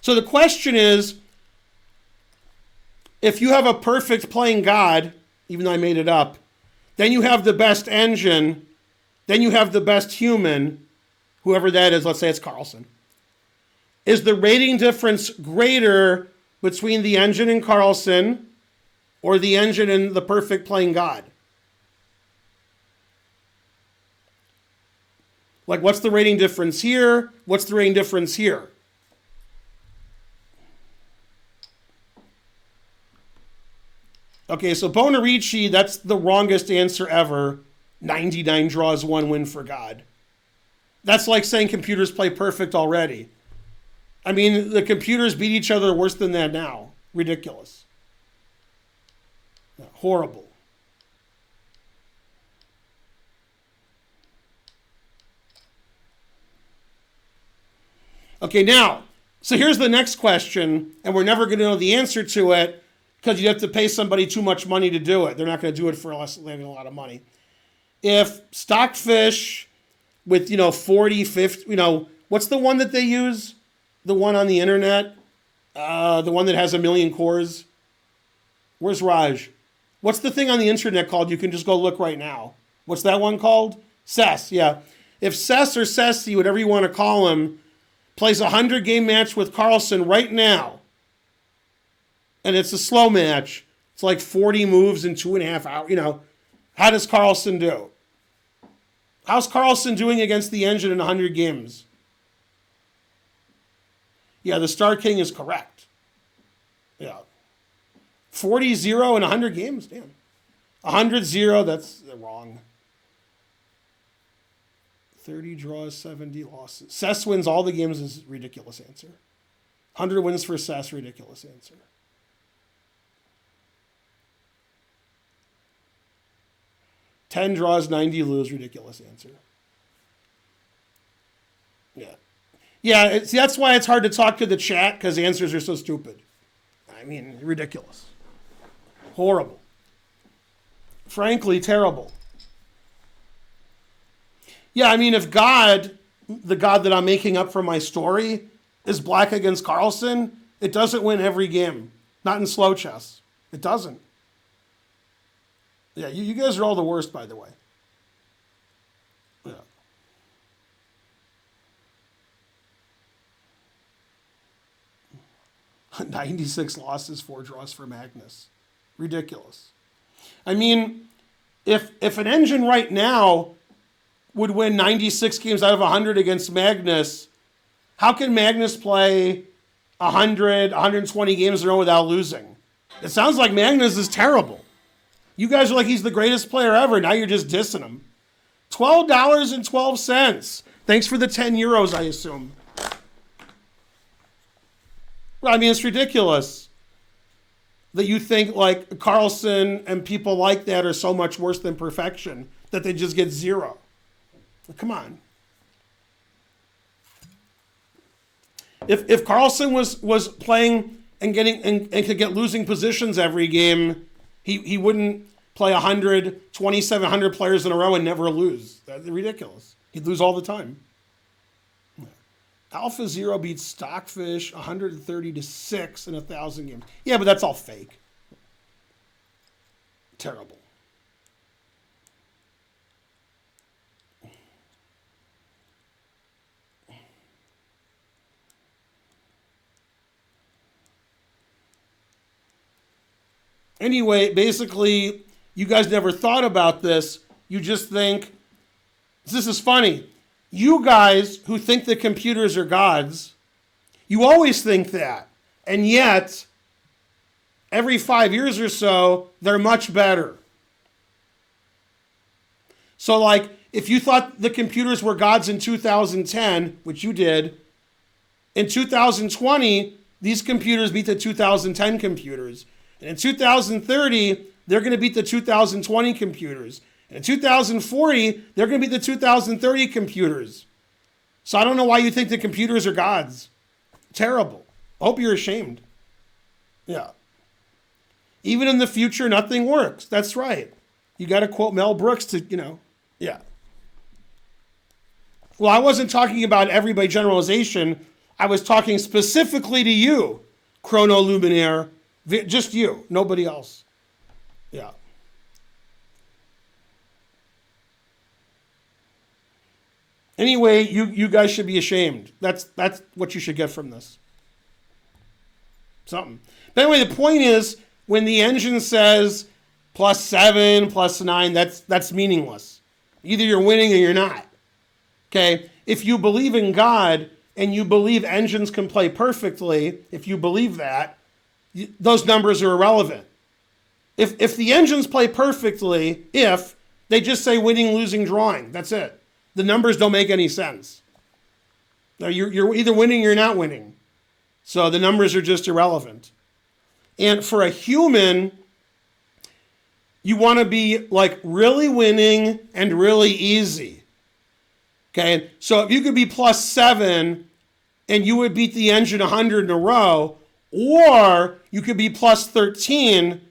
So the question is, if you have a perfect playing God, even though I made it up, then you have the best engine, then you have the best human, whoever that is, let's say it's Carlson. Is the rating difference greater between the engine and Carlson or the engine and the perfect playing God? Like, what's the rating difference here? What's the rating difference here? Okay, so Bonarici, that's the wrongest answer ever. 99 draws, 1 win for God. That's like saying computers play perfect already. I mean, the computers beat each other worse than that now. Ridiculous. Horrible. Okay, now, so here's the next question, and we're never going to know the answer to it because you have to pay somebody too much money to do it. They're not going to do it for less than a lot of money. If Stockfish with, 40, 50, what's the one that they use? The one on the internet? The one that has 1 million cores? Where's Raj? What's the thing on the internet called? You can just go look right now. What's that one called? Cess, yeah. If Cess or Cessy, whatever you want to call him, plays a 100-game match with Carlson right now, and it's a slow match, it's like 40 moves in 2.5 hours, how does Carlson do? How's Carlson doing against the engine in 100 games? Yeah, the Star King is correct. Yeah. 40-0 in 100 games? Damn. 100-0, that's wrong. 30 draws, 70 losses. Cess wins all the games is a ridiculous answer. 100 wins for Cess, ridiculous answer. Ten draws, 90 lose, ridiculous answer. Yeah. Yeah, see, that's why it's hard to talk to the chat, because answers are so stupid. I mean, ridiculous. Horrible. Frankly, terrible. Yeah, I mean, if God, the God that I'm making up for my story, is black against Carlson, it doesn't win every game. Not in slow chess. It doesn't. Yeah, you guys are all the worst, by the way. Yeah. $96 losses, 4 draws for Magnus. Ridiculous. I mean, if an engine right now would win 96 games out of 100 against Magnus, how can Magnus play 100, 120 games in a row without losing? It sounds like Magnus is terrible. You guys are like he's the greatest player ever. Now you're just dissing him. $12.12. Thanks for the 10 euros, I assume. Well, I mean, it's ridiculous that you think like Carlson and people like that are so much worse than perfection that they just get 0. Come on. If Carlson was playing and getting and could get losing positions every game, he wouldn't play 2,700 players in a row and never lose. That's ridiculous. He'd lose all the time. Alpha Zero beats Stockfish 130-6 in 1,000 games. Yeah, but that's all fake. Terrible. Anyway, basically, you guys never thought about this. You just think, this is funny. You guys who think that computers are gods, you always think that. And yet, every 5 years or so, they're much better. So like, if you thought the computers were gods in 2010, which you did, in 2020, these computers beat the 2010 computers. And in 2030, they're going to beat the 2020 computers. And in 2040, they're going to beat the 2030 computers. So I don't know why you think the computers are gods. Terrible. I hope you're ashamed. Yeah. Even in the future, nothing works. That's right. You got to quote Mel Brooks to, yeah. Well, I wasn't talking about everybody generalization. I was talking specifically to you, Chrono Luminaire. Just you, nobody else. Yeah. Anyway, you guys should be ashamed. That's what you should get from this. Something. But anyway, the point is, when the engine says +7, +9, that's meaningless. Either you're winning or you're not. Okay? If you believe in God and you believe engines can play perfectly, if you believe that, those numbers are irrelevant. If the engines play perfectly, if they just say winning, losing, drawing, that's it. The numbers don't make any sense. Now you're either winning or you're not winning. So the numbers are just irrelevant. And for a human, you want to be like really winning and really easy. Okay, so if you could be +7 and you would beat the engine 100 in a row, or you could be +13,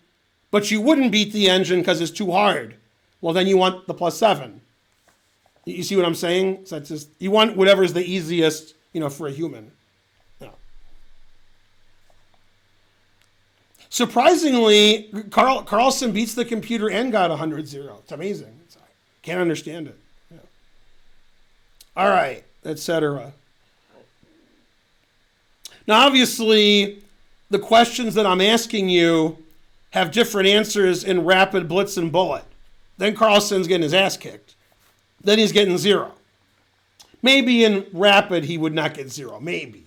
but you wouldn't beat the engine because it's too hard. Well, then you want the +7. You see what I'm saying? So that's just, you want whatever is the easiest, for a human. Yeah. Surprisingly, Carlson beats the computer and got 100-0. It's amazing. Can't understand it. Yeah. All right, etc. Now, obviously, the questions that I'm asking you have different answers in Rapid, Blitz, and Bullet. Then Carlson's getting his ass kicked. Then he's getting 0. Maybe in Rapid he would not get 0. Maybe.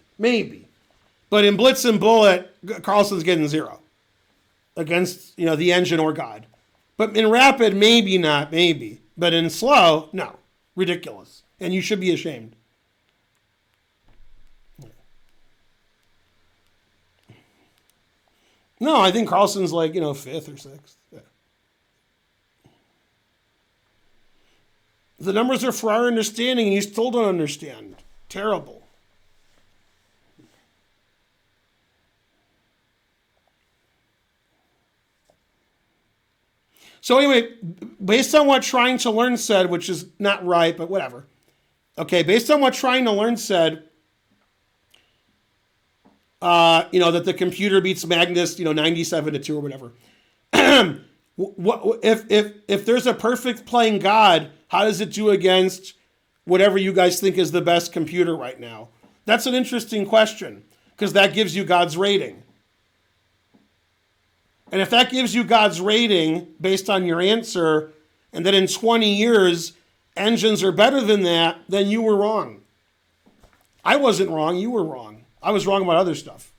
But in Blitz and Bullet, Carlson's getting 0 against the engine or God. But in Rapid, maybe not, maybe. But in Slow, no. Ridiculous. And you should be ashamed. No, I think Carlson's like, 5th or 6th. Yeah. The numbers are for our understanding, and you still don't understand. Terrible. So anyway, based on what Trying to Learn said, which is not right, but whatever. Okay, based on what Trying to Learn said, that the computer beats Magnus, 97-2 or whatever. If there's a perfect playing God, how does it do against whatever you guys think is the best computer right now? That's an interesting question, because that gives you God's rating. And if that gives you God's rating based on your answer, and then in 20 years, engines are better than that, then you were wrong. I wasn't wrong, you were wrong. I was wrong about other stuff.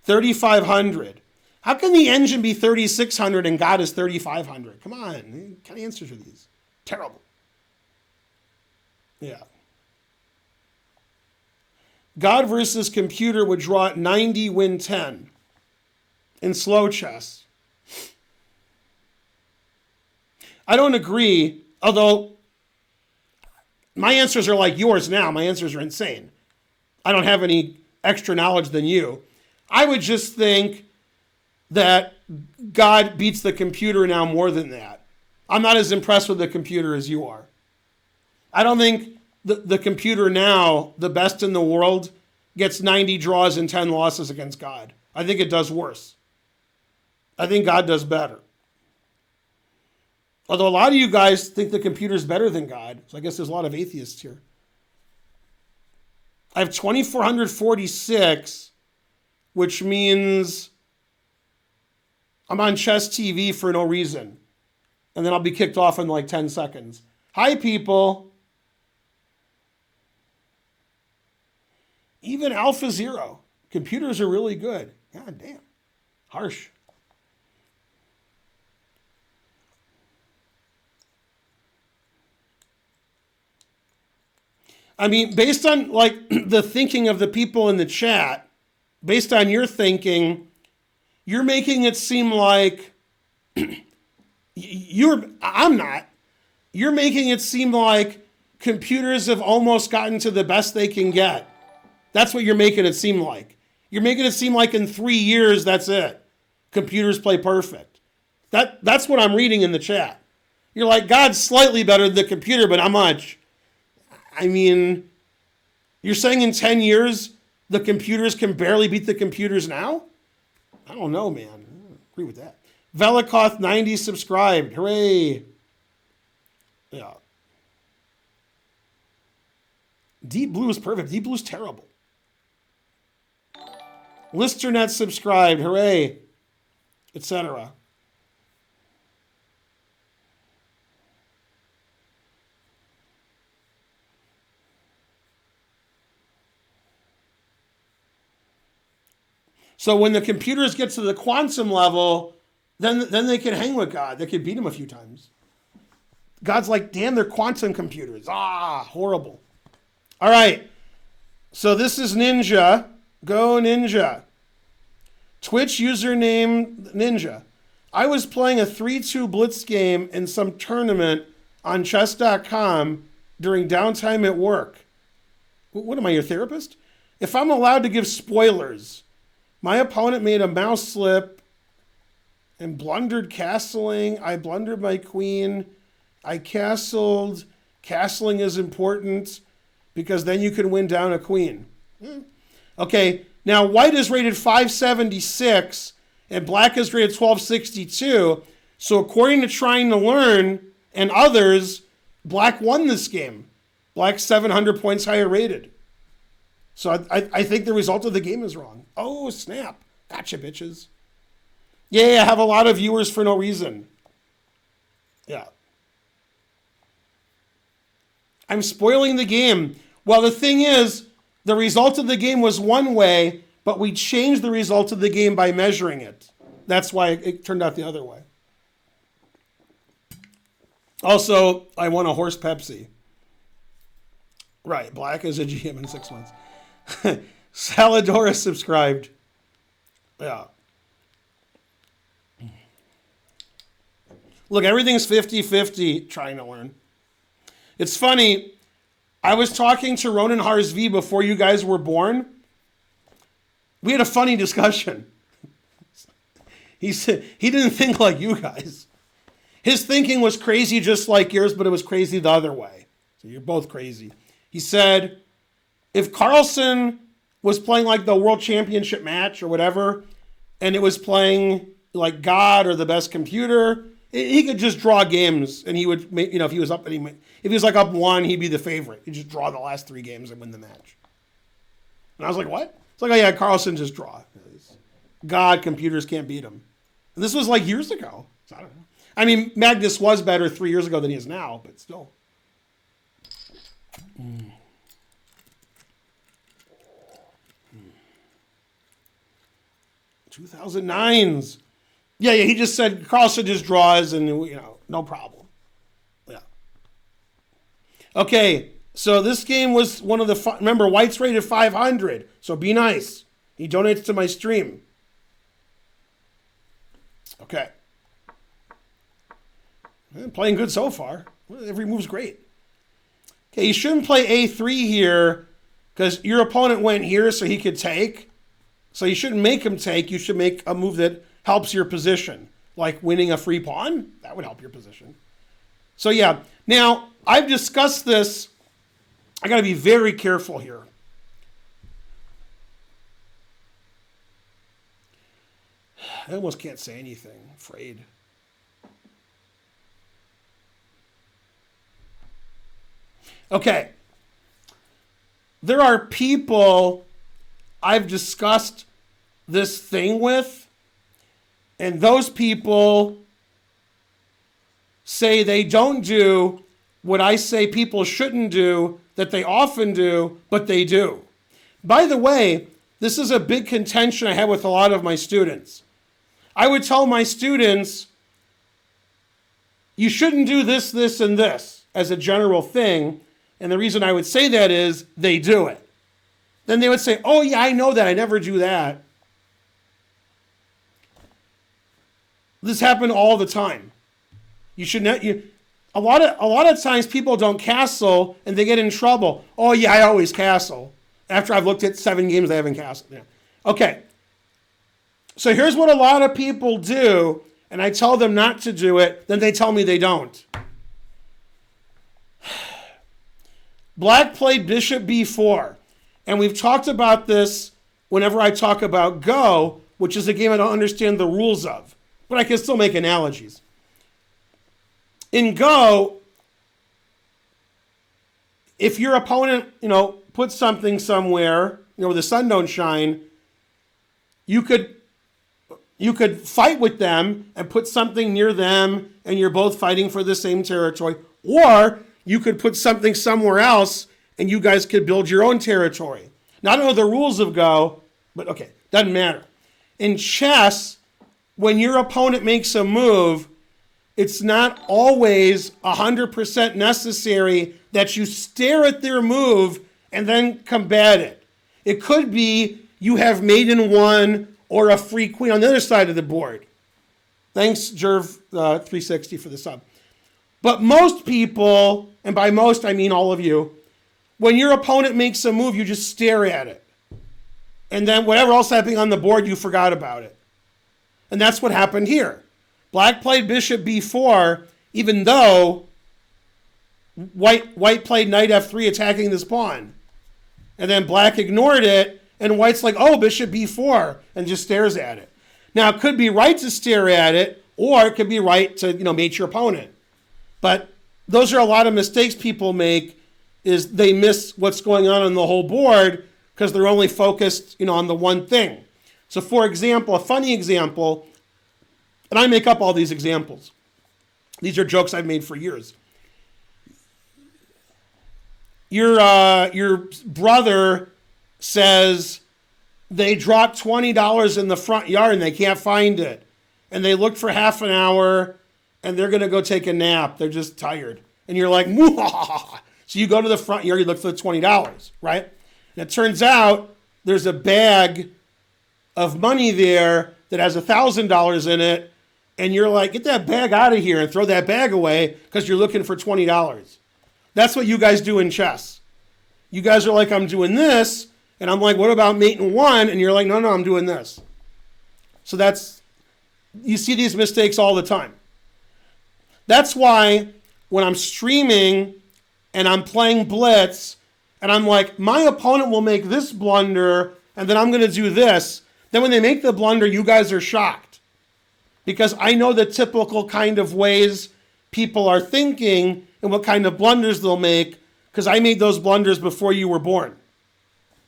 3,500. How can the engine be 3,600 and God is 3,500? Come on, what kind of answers are these? Terrible. Yeah. God versus computer would draw at 90, win 10 in slow chess. I don't agree, although my answers are like yours now. My answers are insane. I don't have any extra knowledge than you. I would just think that God beats the computer now more than that. I'm not as impressed with the computer as you are. I don't think the computer now, the best in the world, gets 90 draws and 10 losses against God. I think it does worse. I think God does better. Although a lot of you guys think the computer's better than God. So I guess there's a lot of atheists here. I have 2,446, which means I'm on chess TV for no reason. And then I'll be kicked off in like 10 seconds. Hi, people. Even Alpha Zero. Computers are really good. God damn. Harsh. I mean, based on like the thinking of the people in the chat, based on your thinking, you're making it seem like I'm not. You're making it seem like computers have almost gotten to the best they can get. That's what you're making it seem like. You're making it seem like in 3 years, that's it. Computers play perfect. That's what I'm reading in the chat. You're like, God's slightly better than the computer, but how much? I mean, you're saying in 10 years, the computers can barely beat the computers now? I don't know, man. I don't agree with that. Velikoth 90 subscribed. Hooray. Yeah. Deep Blue is perfect. Deep Blue is terrible. Listernet subscribed. Hooray. Etc. So when the computers get to the quantum level, then they can hang with God. They can beat him a few times. God's like, damn, they're quantum computers. Ah, horrible. All right. So this is Ninja. Go Ninja. Twitch username Ninja. I was playing a 3-2 blitz game in some tournament on chess.com during downtime at work. What am I, your therapist? If I'm allowed to give spoilers, my opponent made a mouse slip and blundered castling. I blundered my queen. I castled. Castling is important because then you can win down a queen. Okay, now white is rated 576 and black is rated 1262. So according to Trying to Learn and others, black won this game. Black's 700 points higher rated. So I think the result of the game is wrong. Oh, snap. Gotcha, bitches. Yeah, I have a lot of viewers for no reason. Yeah. I'm spoiling the game. Well, the thing is, the result of the game was one way, but we changed the result of the game by measuring it. That's why it turned out the other way. Also, I won a horse Pepsi. Right, black is a GM in 6 months. Saladora subscribed. Yeah. Look, everything's 50-50 Trying to Learn. It's funny. I was talking to Ronan Harzvi before you guys were born. We had a funny discussion. He said he didn't think like you guys. His thinking was crazy just like yours, but it was crazy the other way. So you're both crazy. He said, if Carlsen was playing like the world championship match or whatever, and it was playing like God or the best computer, he could just draw games, and he would, you know, if he was up, if he was like up 1, he'd be the favorite. He'd just draw the last 3 games and win the match. And I was like, what? It's like, oh yeah, Carlsen just draw. God, computers can't beat him. And this was like years ago. So I don't know. I mean, Magnus was better 3 years ago than he is now, but still. 2009s. Yeah, he just said Carlsen just draws and, you know, no problem. Yeah. Okay, so this game was one of the, remember, white's rated 500, so be nice. He donates to my stream. Okay. Playing good so far. Every move's great. Okay, you shouldn't play A3 here because your opponent went here so he could take. So you shouldn't make him take. You should make a move that helps your position, like winning a free pawn. That would help your position. So yeah, now I've discussed this I got to be very careful here. I almost can't say anything. Afraid. Okay. There are people I've discussed this thing with, and those people say they don't do what I say people shouldn't do, that they often do, but they do. By the way, this is a big contention I have with a lot of my students. I would tell my students, you shouldn't do this, this, and this as a general thing. And the reason I would say that is they do it. Then they would say, oh yeah, I know that. I never do that. This happened all the time. You should not. A lot of times people don't castle and they get in trouble. Oh yeah, I always castle. After I've looked at 7 games, I haven't castled. Yeah. Okay. So here's what a lot of people do, and I tell them not to do it, then they tell me they don't. Black played bishop b4, and we've talked about this whenever I talk about Go, which is a game I don't understand the rules of, but I can still make analogies. In Go, if your opponent, puts something somewhere, where the sun don't shine, you could fight with them and put something near them, and you're both fighting for the same territory. Or you could put something somewhere else, and you guys could build your own territory. Now, I don't know the rules of Go, but okay, doesn't matter. In chess, when your opponent makes a move, it's not always 100% necessary that you stare at their move and then combat it. It could be you have mate in 1 or a free queen on the other side of the board. Thanks, Jerv360 for the sub. But most people, and by most I mean all of you, when your opponent makes a move, you just stare at it. And then whatever else happening on the board, you forgot about it. And that's what happened here. Black played bishop b4, even though white played knight f3 attacking this pawn. And then black ignored it, and white's like, oh, bishop b4, and just stares at it. Now, it could be right to stare at it, or it could be right to, mate your opponent. But those are a lot of mistakes people make, is they miss what's going on the whole board because they're only focused, on the one thing. So, for example, a funny example, and I make up all these examples. These are jokes I've made for years. Your brother says they dropped $20 in the front yard and they can't find it. And they looked for half an hour and they're going to go take a nap. They're just tired. And you're like, Mwah! So you go to the front yard, you look for the $20, right? And it turns out there's a bag of money there that has $1,000 in it. And you're like, get that bag out of here and throw that bag away because you're looking for $20. That's what you guys do in chess. You guys are like, I'm doing this. And I'm like, what about mate in 1? And you're like, no, I'm doing this. So you see these mistakes all the time. That's why when I'm streaming and I'm playing Blitz and I'm like, my opponent will make this blunder and then I'm going to do this. Then when they make the blunder, you guys are shocked. Because I know the typical kind of ways people are thinking and what kind of blunders they'll make because I made those blunders before you were born.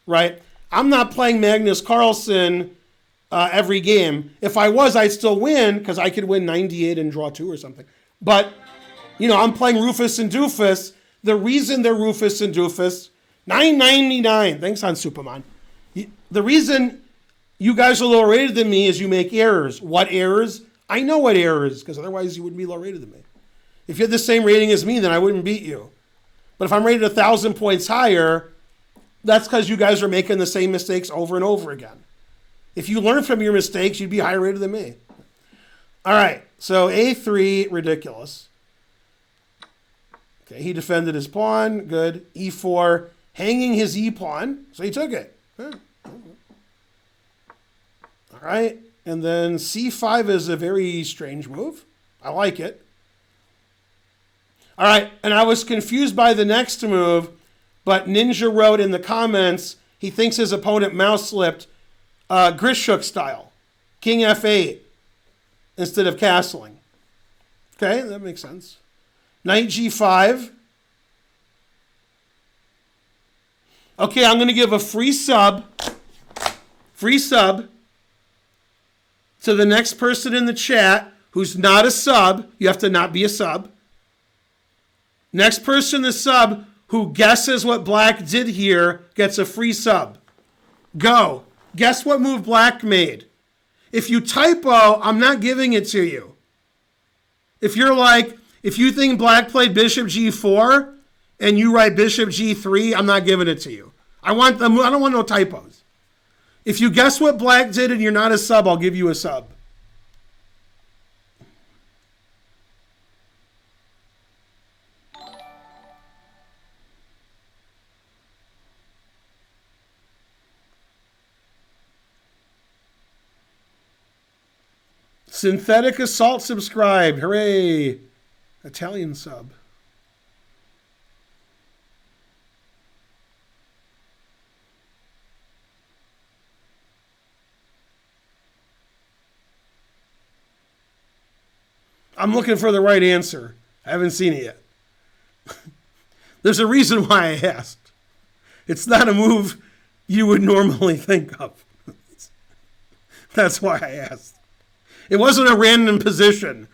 Right? I'm not playing Magnus Carlsen every game. If I was, I'd still win because I could win 98 and draw 2 or something. But, I'm playing Rufus and Doofus. The reason they're Rufus and Doofus, $9.99. Thanks on Superman. The reason you guys are lower rated than me is you make errors. What errors? I know what errors, because otherwise you wouldn't be lower rated than me. If you had the same rating as me, then I wouldn't beat you. But if I'm rated 1,000 points higher, that's because you guys are making the same mistakes over and over again. If you learn from your mistakes, you'd be higher rated than me. All right, so A3, ridiculous. Okay, he defended his pawn, good. E4, hanging his E-pawn, so he took it. All right, and then C5 is a very strange move. I like it. All right, and I was confused by the next move, But Ninja wrote in the comments, he thinks his opponent mouse slipped Grishuk style. King F8 instead of castling. Okay, that makes sense. Knight G5. Okay, I'm going to give a free sub to the next person in the chat who's not a sub. You have to not be a sub. Next person in the sub who guesses what black did here gets a free sub. Go. Guess what move black made. If you typo, I'm not giving it to you. If you think black played bishop G4 and you write bishop G3, I'm not giving it to you. I don't want no typos. If you guess what black did and you're not a sub, I'll give you a sub. Synthetic Assault subscribed. Hooray. Italian sub. I'm looking for the right answer. I haven't seen it yet. There's a reason why I asked. It's not a move you would normally think of. That's why I asked. It wasn't a random position.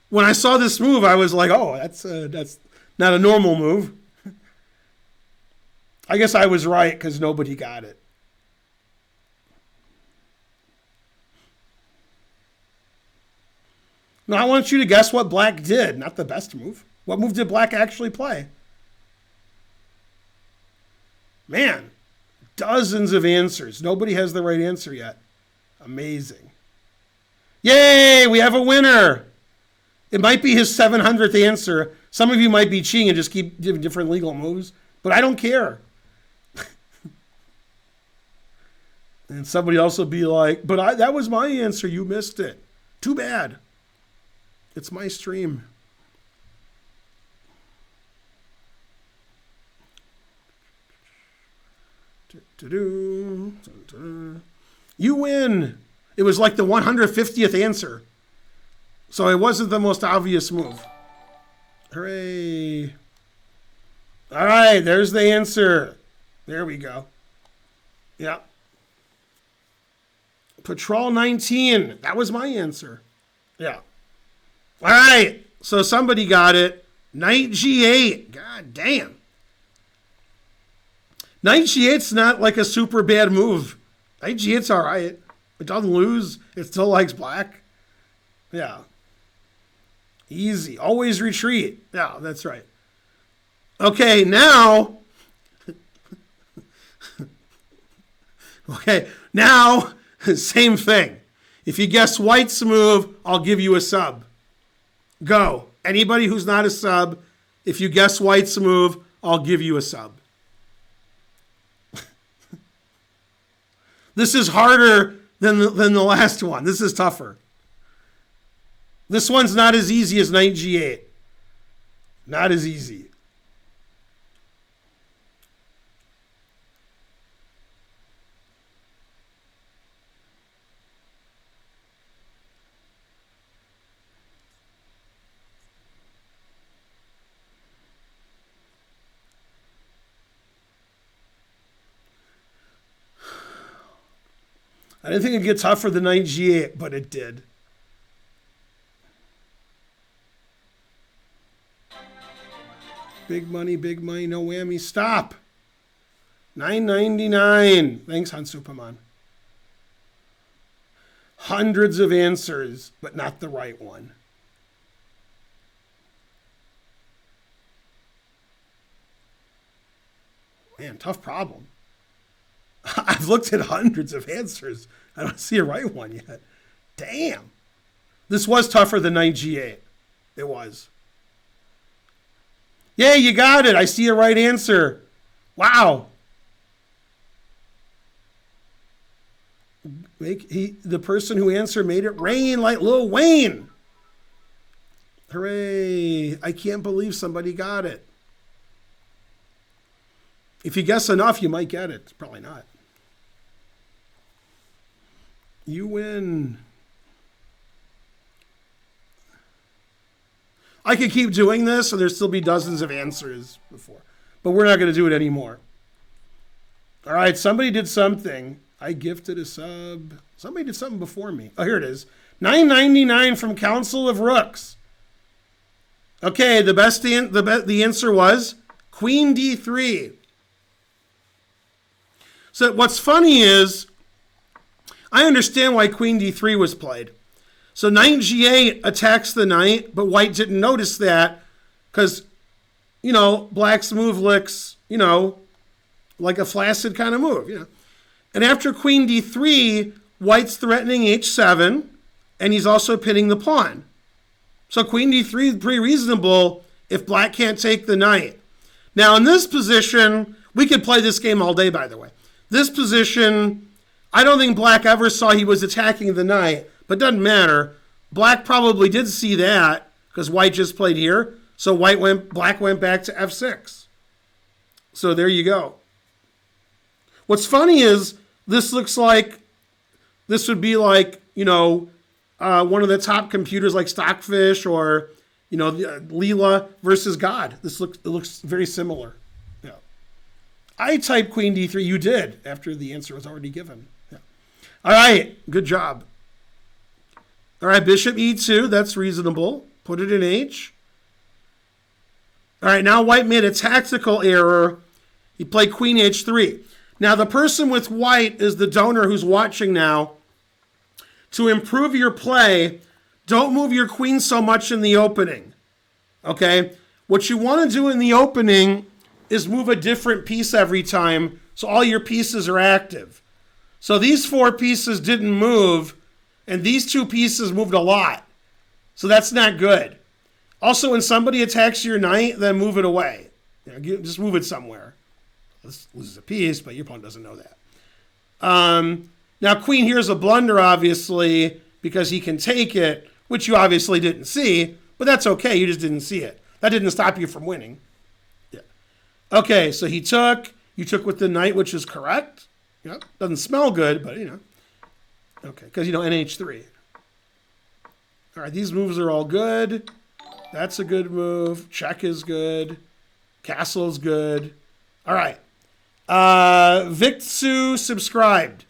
When I saw this move, I was like, oh, that's not a normal move. I guess I was right because nobody got it. Now, I want you to guess what black did, not the best move. What move did black actually play? Man, dozens of answers. Nobody has the right answer yet. Amazing. Yay, we have a winner. It might be his 700th answer. Some of you might be cheating and just keep giving different legal moves, but I don't care. And somebody else will be like, but that was my answer. You missed it. Too bad. It's my stream. You win. It was like the 150th answer. So it wasn't the most obvious move. Hooray. All right, there's the answer. There we go. Yeah. Patrol 19. That was my answer. Yeah. All right, so somebody got it. Knight G8. God damn. Knight G8's not like a super bad move. Knight G8's all right. It doesn't lose. It still likes black. Yeah. Easy. Always retreat. Yeah, that's right. Okay, now. Same thing. If you guess white's move, I'll give you a sub. Go. Anybody who's not a sub, if you guess white's move, I'll give you a sub. This is harder than the last one. This is tougher. This one's not as easy as Knight G8. Not as easy. I didn't think it'd get tougher than Knight G8, but it did. Big money, no whammy. Stop. $9.99. Thanks, Hansupaman. Hundreds of answers, but not the right one. Man, tough problem. I've looked at hundreds of answers. I don't see a right one yet. Damn. This was tougher than Knight G8. It was. Yay, you got it. I see a right answer. Wow. The person who answered made it rain like Lil Wayne. Hooray. I can't believe somebody got it. If you guess enough, you might get it. Probably not. You win. I could keep doing this, and there'd still be dozens of answers before. But we're not going to do it anymore. All right, somebody did something. I gifted a sub. Somebody did something before me. Oh, here it is. $9.99 from Council of Rooks. Okay, the answer was Queen D3. So what's funny is, I understand why Queen D3 was played. So Knight G8 attacks the knight, but white didn't notice that because, black's move looks, like a flaccid kind of move, And after Queen D3, white's threatening H7, and he's also pinning the pawn. So Queen D3 is pretty reasonable if black can't take the knight. Now in this position, we could play this game all day, by the way. This position, I don't think black ever saw he was attacking the knight, but doesn't matter. Black probably did see that because white just played here. So black went back to F6. So there you go. What's funny is this looks like this would be like, one of the top computers like Stockfish or, Leela versus God. It looks very similar. Yeah. I typed Queen D3. You did after the answer was already given. Yeah. All right. Good job. All right. Bishop E2. That's reasonable. Put it in H. All right. Now white made a tactical error. He played Queen H3. Now the person with white is the donor who's watching now. To improve your play, don't move your queen so much in the opening, okay? What you want to do in the opening is move a different piece every time so all your pieces are active. So these 4 pieces didn't move, and these 2 pieces moved a lot. So that's not good. Also, when somebody attacks your knight, then move it away. Just move it somewhere. This loses a piece, but your opponent doesn't know that. Now, queen here is a blunder, obviously, because he can take it, which you obviously didn't see, but that's okay. You just didn't see it. That didn't stop you from winning. Yeah. Okay, so you took with the knight, which is correct. Doesn't smell good, but, Okay, because, NH3. All right, these moves are all good. That's a good move. Check is good. Castle's good. All right. Victsu subscribed.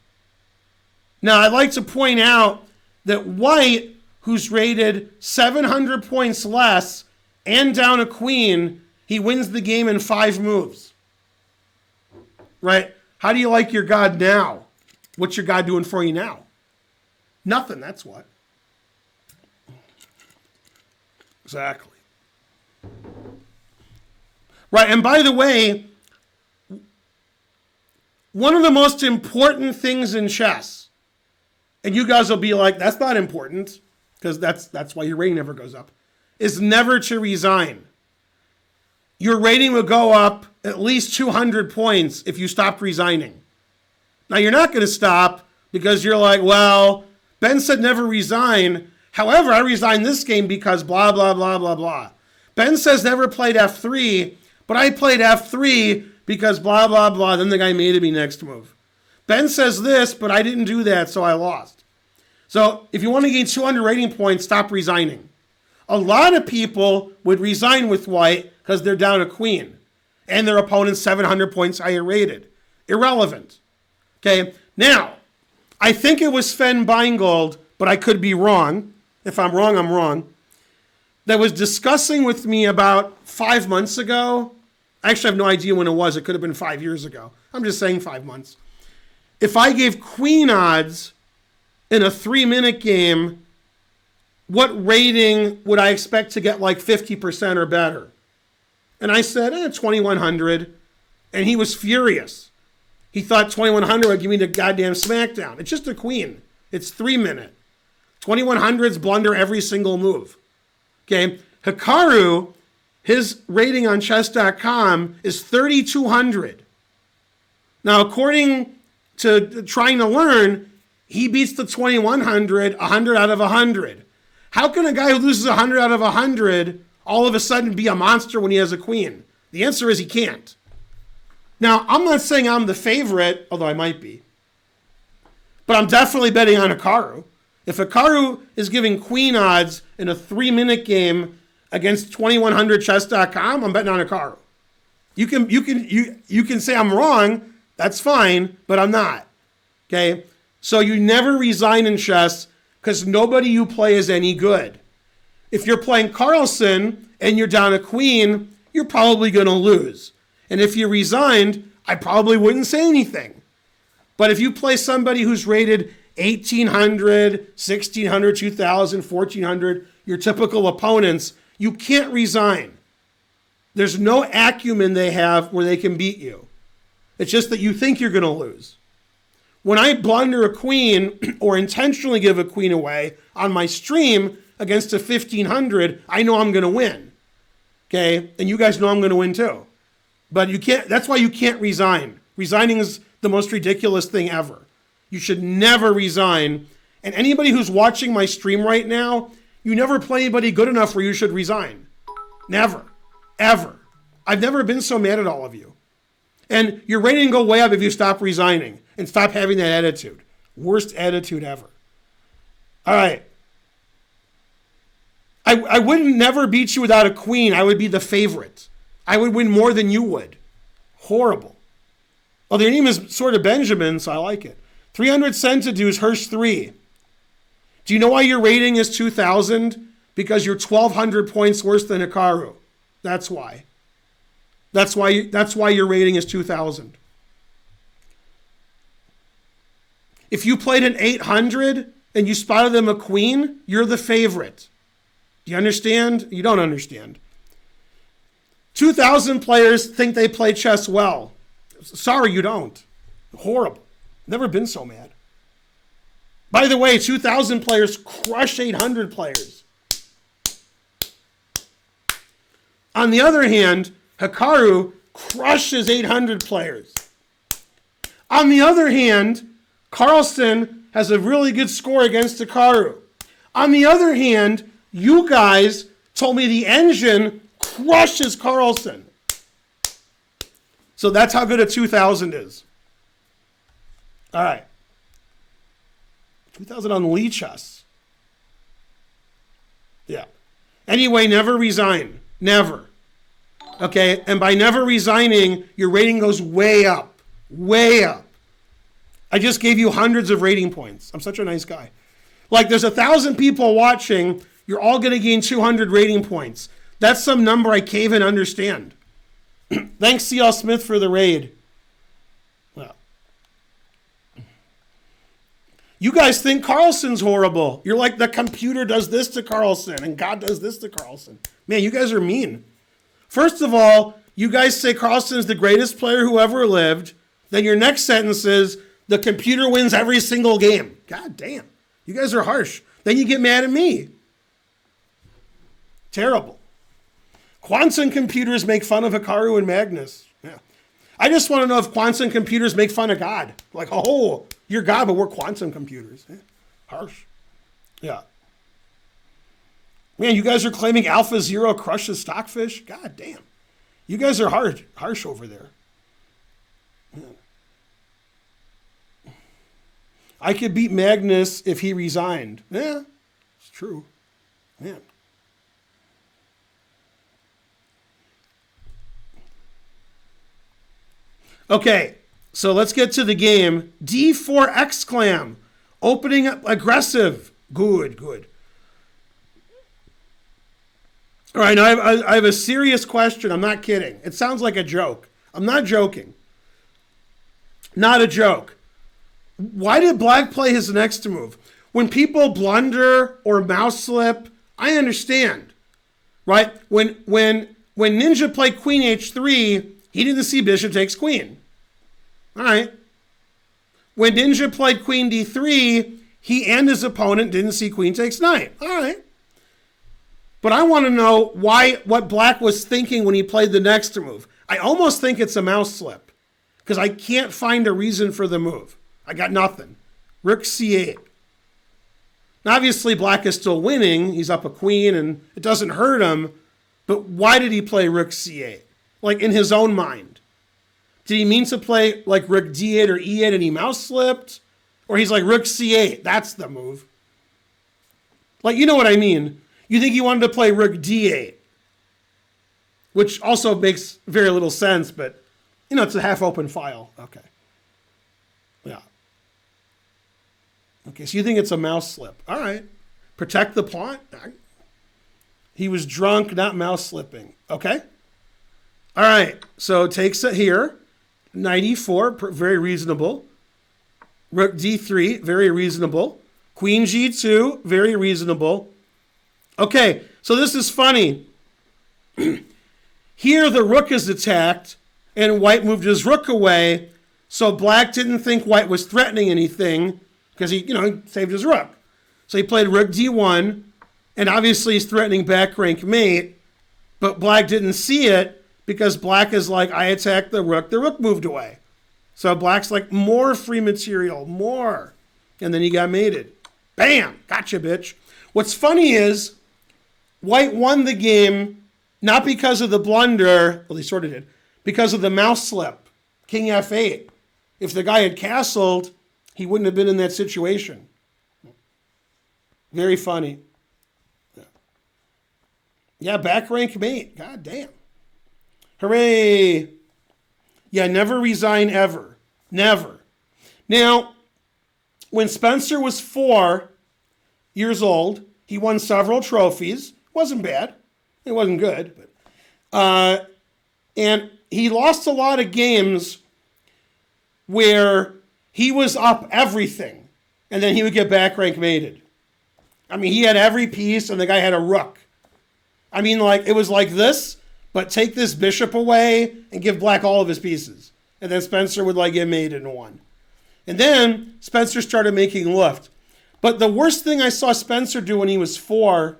Now, I'd like to point out that white, who's rated 700 points less and down a queen, he wins the game in 5 moves. Right? How do you like your god now? What's your god doing for you now? Nothing, that's what. Exactly. Right, and by the way, one of the most important things in chess, and you guys will be like, that's not important, because that's why your rating never goes up, is never to resign. Your rating will go up at least 200 points if you stopped resigning. Now, you're not going to stop because you're like, well, Ben said never resign. However, I resigned this game because blah, blah, blah, blah, blah. Ben says never played F3, but I played F3 because blah, blah, blah. Then the guy made me next move. Ben says this, but I didn't do that, so I lost. So if you want to gain 200 rating points, stop resigning. A lot of people would resign with white because they're down a queen and their opponent's 700 points higher rated. Irrelevant. Okay, now, I think it was Sven Beingold, but I could be wrong. If I'm wrong, I'm wrong. That was discussing with me about 5 months ago. I actually have no idea when it was. It could have been 5 years ago. I'm just saying 5 months. If I gave queen odds in a 3-minute game, what rating would I expect to get like 50% or better? And I said, 2,100. And he was furious. He thought 2,100 would give me the goddamn smackdown. It's just a queen. It's 3-minute. 2,100's blunder every single move. Okay? Hikaru, his rating on chess.com is 3,200. Now, according to Trying to Learn, he beats the 2,100 100 out of 100. How can a guy who loses 100 out of 100 all of a sudden be a monster when he has a queen? The answer is he can't. Now, I'm not saying I'm the favorite, although I might be. But I'm definitely betting on Hikaru. If Hikaru is giving queen odds in a 3-minute game against 2100chess.com, I'm betting on Hikaru. You can say I'm wrong, that's fine, but I'm not. Okay? So you never resign in chess because nobody you play is any good. If you're playing Carlsen and you're down a queen, you're probably going to lose. And if you resigned, I probably wouldn't say anything. But if you play somebody who's rated 1,800, 1,600, 2,000, 1,400, your typical opponents, you can't resign. There's no acumen they have where they can beat you. It's just that you think you're going to lose. When I blunder a queen or intentionally give a queen away on my stream against a 1,500, I know I'm going to win. Okay? And you guys know I'm going to win too. But you can't. That's why you can't resign. Resigning is the most ridiculous thing ever. You should never resign. And anybody who's watching my stream right now, you never play anybody good enough where you should resign. Never. Ever. I've never been so mad at all of you. And your rating go way up if you stop resigning and stop having that attitude. Worst attitude ever. All right. I wouldn't never beat you without a queen. I would be the favorite. I would win more than you would. Horrible. Well, your name is sort of Benjamin, so I like it. 300 centidues, Hirsch 3. Do you know why your rating is 2,000? Because you're 1,200 points worse than Hikaru. That's why. That's why your rating is 2,000. If you played an 800 and you spotted them a queen, you're the favorite. Do you understand? You don't understand. 2,000 players think they play chess well. Sorry, you don't. Horrible. Never been so mad. By the way, 2,000 players crush 800 players. On the other hand, Hikaru crushes 800 players. On the other hand, Carlsen has a really good score against Hikaru. On the other hand, you guys told me the engine crushes Carlsen. So that's how good a 2,000 is. All right. 2,000 on Lee chess. Yeah. Anyway, never resign. Never. Okay? And by never resigning, your rating goes way up. Way up. I just gave you hundreds of rating points. I'm such a nice guy. Like there's 1,000 people watching. You're all going to gain 200 rating points. That's some number I can't even understand. Thanks, C.L. Smith, for the raid. Well, you guys think Carlsen's horrible. You're like, the computer does this to Carlsen and God does this to Carlsen. Man, you guys are mean. First of all, you guys say Carlsen's the greatest player who ever lived. Then your next sentence is, the computer wins every single game. God damn. You guys are harsh. Then you get mad at me. Terrible. Quantum computers make fun of Hikaru and Magnus. Yeah. I just want to know if quantum computers make fun of God. Like, oh, you're God, but we're quantum computers. Yeah. Harsh. Yeah. Man, you guys are claiming Alpha Zero crushes Stockfish? God damn. You guys are harsh over there. Yeah. I could beat Magnus if he resigned. Yeah, it's true. Man. Okay, so let's get to the game. D4 exclam. Opening up aggressive. Good, good. All right, now I have a serious question. I'm not kidding. It sounds like a joke. I'm not joking. Not a joke. Why did Black play his next move? When people blunder or mouse slip, I understand, right? When Ninja played Queen H3, he didn't see Bishop takes Queen. All right. When Ninja played Queen D3, he and his opponent didn't see Queen takes Knight. All right. But I want to know what Black was thinking when he played the next move. I almost think it's a mouse slip because I can't find a reason for the move. I got nothing. Rook C8. Now, obviously, Black is still winning. He's up a queen, and it doesn't hurt him. But why did he play Rook C8? Like, in his own mind. Did he mean to play like rook d8 or e8 and he mouse slipped? Or he's like rook c8. That's the move. Like, you know what I mean. You think he wanted to play rook d8, which also makes very little sense, but, you know, it's a half-open file. Okay. Yeah. Okay, so you think it's a mouse slip. All right. Protect the pawn. He was drunk, not mouse slipping. Okay. All right, so takes it here. Knight e4, very reasonable. Rook d3, very reasonable. Queen g2, very reasonable. Okay, so this is funny. Here the rook is attacked, and white moved his rook away, so black didn't think white was threatening anything, because he saved his rook. So he played rook d1, and obviously he's threatening back rank mate, but black didn't see it, because black is like, I attacked the rook moved away. So black's like, more free material, more. And then he got mated. Bam, gotcha, bitch. What's funny is, white won the game, not because of the blunder, well, he sort of did, because of the mouse slip, king f8. If the guy had castled, he wouldn't have been in that situation. Very funny. Yeah, back rank mate, god damn. Hooray! Yeah, never resign ever. Never. Now, when Spencer was 4 years old, he won several trophies. Wasn't bad. It wasn't good. But, and he lost a lot of games where he was up everything, and then he would get back rank mated. I mean, he had every piece, and the guy had a rook. I mean, like, it was like this, but take this bishop away and give black all of his pieces. And then Spencer would like get mated and won. And then Spencer started making lift. But the worst thing I saw Spencer do when he was 4,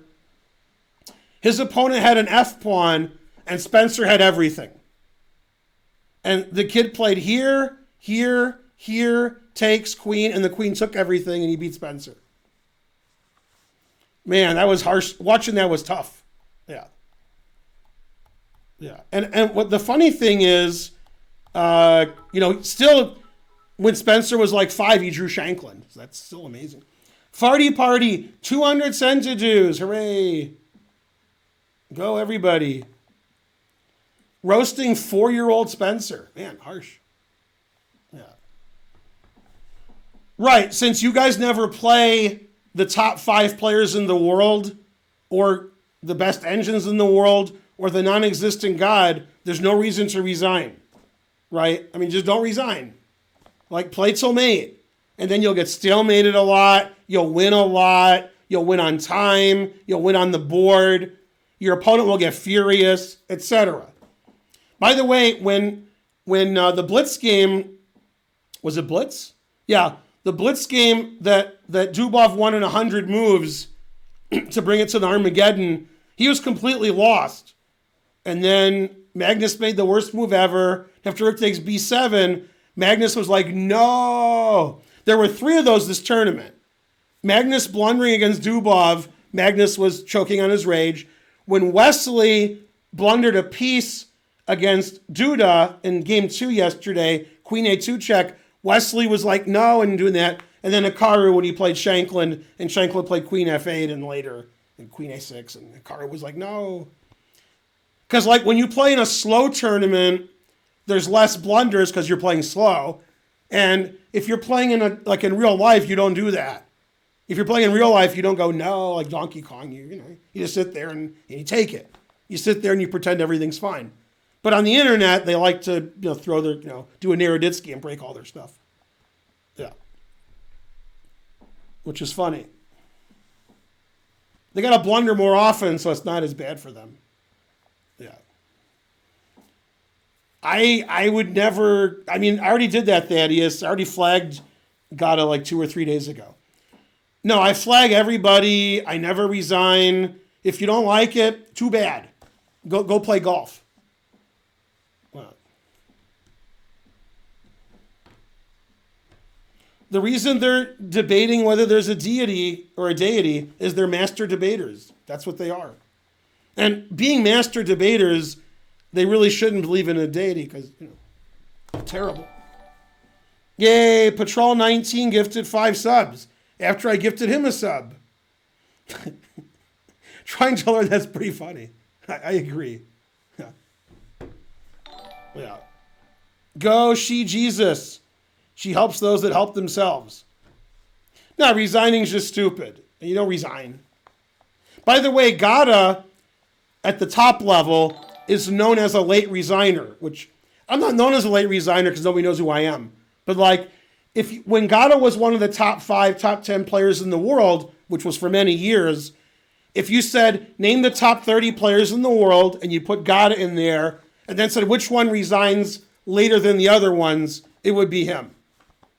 his opponent had an F pawn and Spencer had everything. And the kid played here, here, here, takes queen, and the queen took everything and he beat Spencer. Man, that was harsh. Watching that was tough. Yeah. Yeah. And what the funny thing is, still when Spencer was like 5, he drew Shanklin. So that's still amazing. Farty party, 200 centidues. Hooray. Go everybody. Roasting 4-year-old Spencer. Man, harsh. Yeah. Right, since you guys never play the top 5 players in the world or the best engines in the world or the non-existent god, there's no reason to resign, right? I mean, just don't resign. Like, play till mate, and then you'll get stalemated a lot, you'll win a lot, you'll win on time, you'll win on the board, your opponent will get furious, etc. By the way, when the Blitz game, was it Blitz? Yeah, the Blitz game that Dubov won in 100 moves to bring it to the Armageddon, he was completely lost. And then Magnus made the worst move ever. After rook takes b7, Magnus was like, no. There were 3 of those this tournament. Magnus blundering against Dubov. Magnus was choking on his rage. When Wesley blundered a piece against Duda in game 2 yesterday, queen a2 check, Wesley was like, no, and doing that. And then Hikaru, when he played Shanklin, and Shanklin played queen f8 and later and queen a6, and Hikaru was like, no. Because like when you play in a slow tournament, there's less blunders because you're playing slow. And if you're playing in real life, you don't do that. If you're playing in real life, you don't go, no, like Donkey Kong. You just sit there and you take it. You sit there and you pretend everything's fine. But on the internet, they like to throw their, do a Naroditsky and break all their stuff. Yeah. Which is funny. They got to blunder more often, so it's not as bad for them. Yeah. I would never, I already did that, Thaddeus. I already flagged Gata like 2 or 3 days ago. No, I flag everybody. I never resign. If you don't like it, too bad. Go play golf. Well, the reason they're debating whether there's a deity or a deity is they're master debaters. That's what they are. And being master debaters, they really shouldn't believe in a deity because, Terrible. Yay, Patrol 19 gifted 5 subs after I gifted him a sub. Try and tell her that's pretty funny. I agree. Yeah. Yeah. Go, she Jesus. She helps those that help themselves. No, resigning is just stupid. You don't resign. By the way, Gata at the top level is known as a late resigner, which I'm not known as a late resigner because nobody knows who I am. But like, when Gata was one of the top 5, top 10 players in the world, which was for many years, if you said, name the top 30 players in the world, and you put Gata in there, and then said which one resigns later than the other ones, it would be him.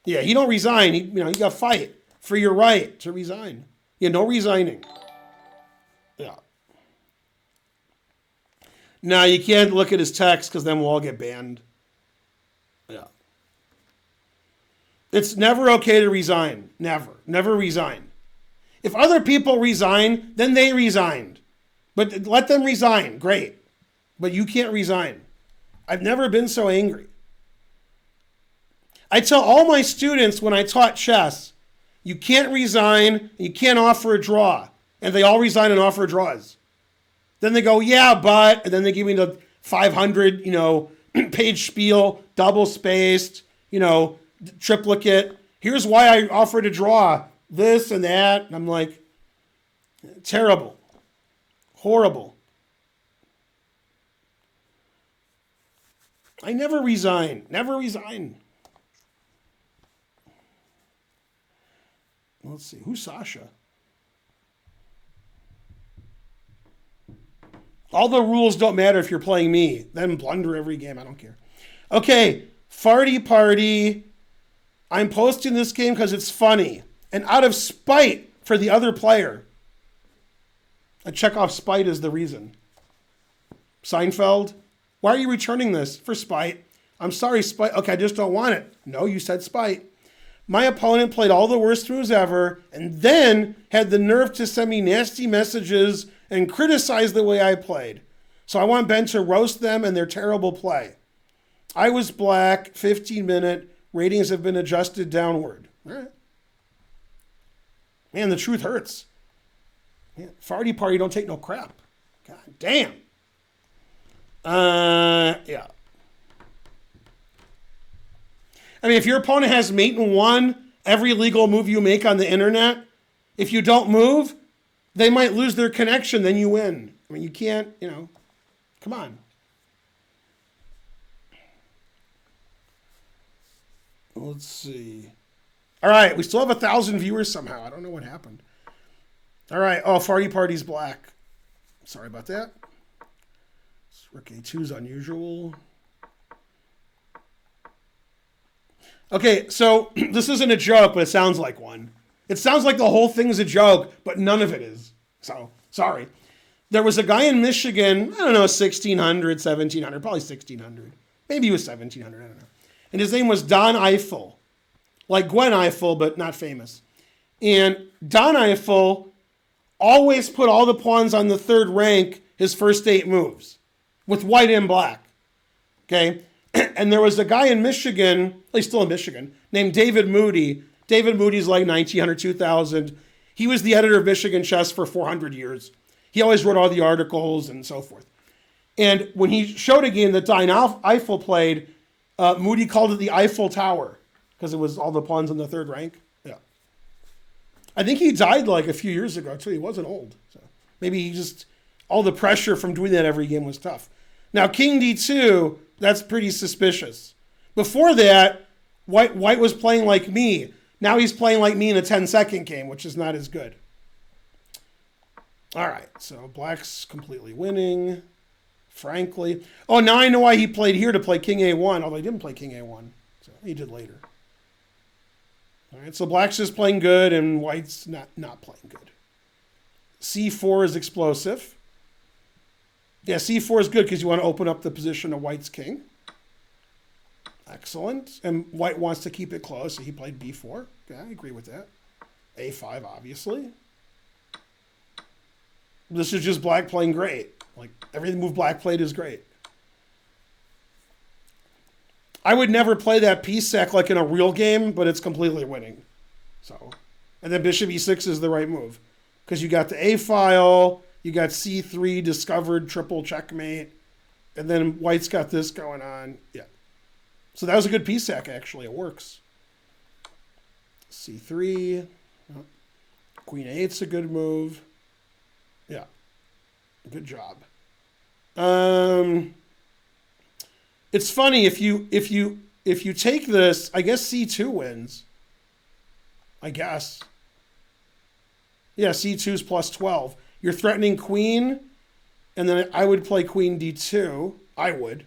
Yeah, he don't resign. You got to fight for your right to resign. Yeah, no resigning. Yeah. Now, you can't look at his text because then we'll all get banned. Yeah. It's never okay to resign. Never. Never resign. If other people resign, then they resigned. But let them resign. Great. But you can't resign. I've never been so angry. I tell all my students when I taught chess, you can't resign, you can't offer a draw. And they all resign and offer draws. Then they go, yeah, but, and then they give me the 500, page spiel, double spaced, triplicate. Here's why I offered a draw, this and that. And I'm like, terrible, horrible. I never resign, never resign. Let's see, who's Sasha? All the rules don't matter if you're playing me. Then blunder every game. I don't care. Okay, Farty Party. I'm posting this game because it's funny. And out of spite for the other player. I check off spite as the reason. Seinfeld. Why are you returning this? For spite. I'm sorry, spite. Okay, I just don't want it. No, you said spite. My opponent played all the worst moves ever and then had the nerve to send me nasty messages and criticize the way I played. So I want Ben to roast them and their terrible play. I was black, 15-minute, ratings have been adjusted downward. All right. Man, the truth hurts. Man, Farty Party don't take no crap. God damn. Yeah. I mean, if your opponent has mate and 1, every legal move you make on the internet, if you don't move, they might lose their connection, then you win. I mean, you can't, come on. Let's see. All right, we still have 1,000 viewers somehow. I don't know what happened. All right. Oh, Farty Party's black. Sorry about that. Rook A2 is unusual. Okay, so this isn't a joke, but it sounds like one. It sounds like the whole thing's a joke, but none of it is. So, sorry. There was a guy in Michigan, I don't know, 1,600, 1,700, probably 1,600. Maybe he was 1,700, I don't know. And his name was Don Eiffel. Like Gwen Eiffel, but not famous. And Don Eiffel always put all the pawns on the third rank his first 8 moves with white and black. Okay? And there was a guy in Michigan, he's still in Michigan, named David Moody. David Moody's like 1900, 2000. He was the editor of Michigan Chess for 400 years. He always wrote all the articles and so forth. And when he showed a game that Don Eiffel played, Moody called it the Eiffel Tower because it was all the pawns in the third rank. Yeah. I think he died like a few years ago too. He wasn't old. So maybe he just, all the pressure from doing that every game was tough. Now, King D2, that's pretty suspicious. Before that, White was playing like me. Now he's playing like me in a 10-second game, which is not as good. All right, so Black's completely winning, frankly. Oh, now I know why he played here to play King A1, although he didn't play King A1. So he did later. All right, so Black's just playing good and White's not playing good. C4 is explosive. Yeah, C4 is good because you want to open up the position of White's king. Excellent. And White wants to keep it close, so he played B4. Yeah, I agree with that. A5, obviously. This is just Black playing great. Like, every move Black played is great. I would never play that piece sack like in a real game, but it's completely winning. So, and then bishop e6 is the right move. Because you got the A file, you got c3 discovered, triple checkmate, and then white's got this going on. Yeah. So that was a good piece sack, actually. It works. c3. Queen a8's a good move. Yeah. Good job. It's funny if you take this, I guess c2 wins. I guess. Yeah, c2 is plus 12. You're threatening queen, and then I would play queen d2. I would.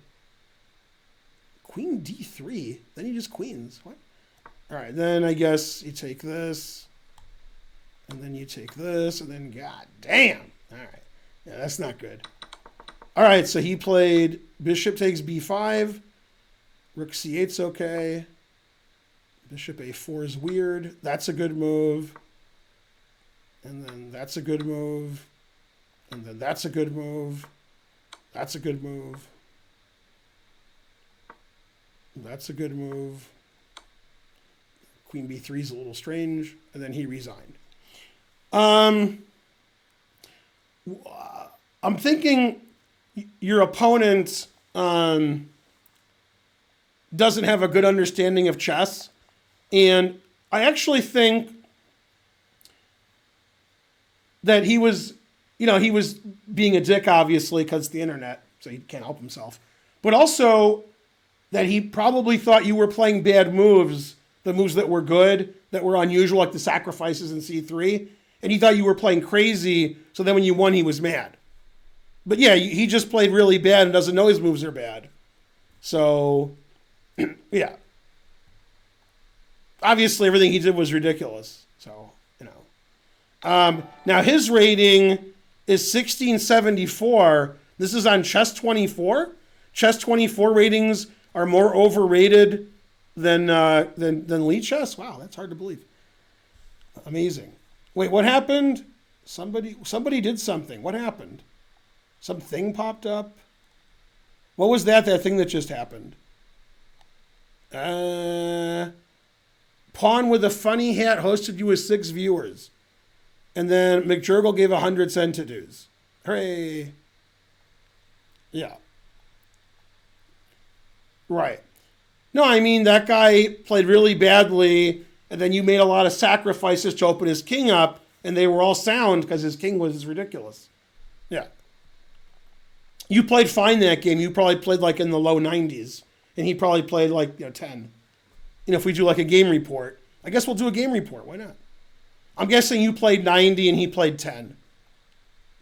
Queen d3? Then you just queens. What? All right, then I guess you take this, and then you take this, and then god damn. All right. Yeah, that's not good. All right, so he played bishop takes b5. Rook c8's okay. Bishop a4 is weird. That's a good move. And then that's a good move. And then that's a good move. That's a good move. That's a good move. Queen b3 is a little strange. And then he resigned. I'm thinking your opponent doesn't have a good understanding of chess. And I actually think that he was being a dick, obviously, because it's the internet, so he can't help himself. But also that he probably thought you were playing bad moves, the moves that were good, that were unusual, like the sacrifices in c3. And he thought you were playing crazy, so then when you won, he was mad. But yeah, he just played really bad and doesn't know his moves are bad. So, yeah. Obviously, everything he did was ridiculous. So, now, his rating is 1674. This is on Chess24. Chess24 ratings are more overrated than Lead Chess. Wow, that's hard to believe. Amazing. Wait, what happened? Somebody did something. What happened? Something popped up? What was that thing that just happened? Pawn with a funny hat hosted you with 6 viewers. And then McJurgle gave 100 centidues. Hooray. Yeah. Right. No, I mean, that guy played really badly, and then you made a lot of sacrifices to open his king up, and they were all sound because his king was ridiculous. Yeah. You played fine that game. You probably played like in the low 90s, and he probably played like 10. If we do like a game report, I guess we'll do a game report. Why not? I'm guessing you played 90 and he played 10.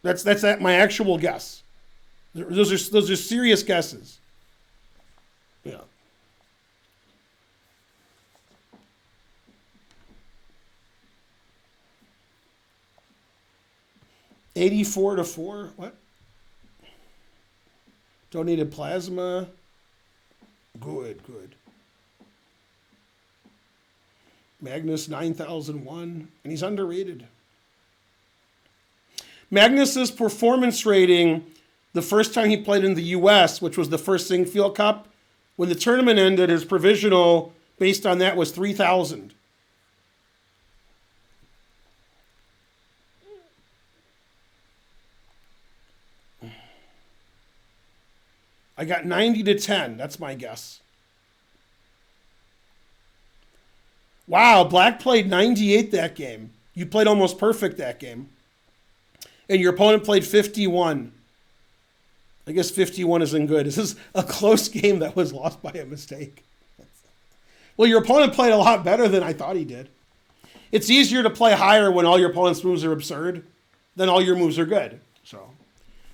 That's my actual guess. Those are serious guesses. Yeah. $84-4. What? Donated plasma. Good. Magnus 9001, and he's underrated. Magnus's performance rating, the first time he played in the U.S., which was the first Singfield Cup, when the tournament ended, his provisional based on that was 3,000. I got 90-10. That's my guess. Wow, Black played 98 that game. You played almost perfect that game. And your opponent played 51. I guess 51 isn't good. This is a close game that was lost by a mistake. Well, your opponent played a lot better than I thought he did. It's easier to play higher when all your opponent's moves are absurd than all your moves are good. So,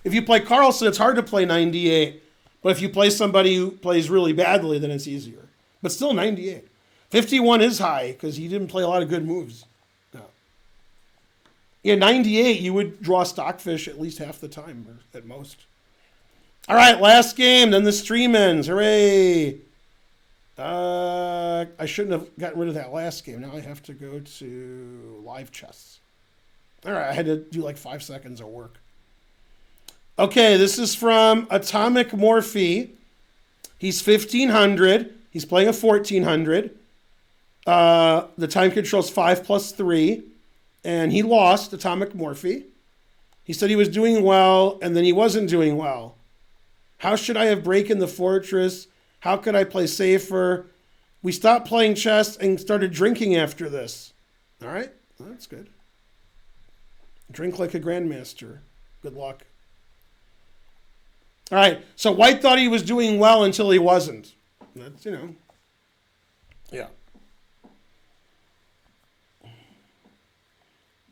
if you play Carlsen, it's hard to play 98. But if you play somebody who plays really badly, then it's easier. But still 98. 51 is high because he didn't play a lot of good moves. No. Yeah, 98, you would draw Stockfish at least half the time, or at most. All right, last game, then the stream ends. Hooray! I shouldn't have gotten rid of that last game. Now I have to go to live chess. All right, I had to do like 5 seconds of work. Okay, this is from Atomic Morphe. He's 1,500. He's playing a 1400. The time control's 5+3, and he lost Atomic Morphe. He said he was doing well, and then he wasn't doing well. How should I have breaken the fortress? How could I play safer? We stopped playing chess and started drinking after this. All right, well, that's good. Drink like a grandmaster. Good luck. All right, so white thought he was doing well until he wasn't. That's, yeah.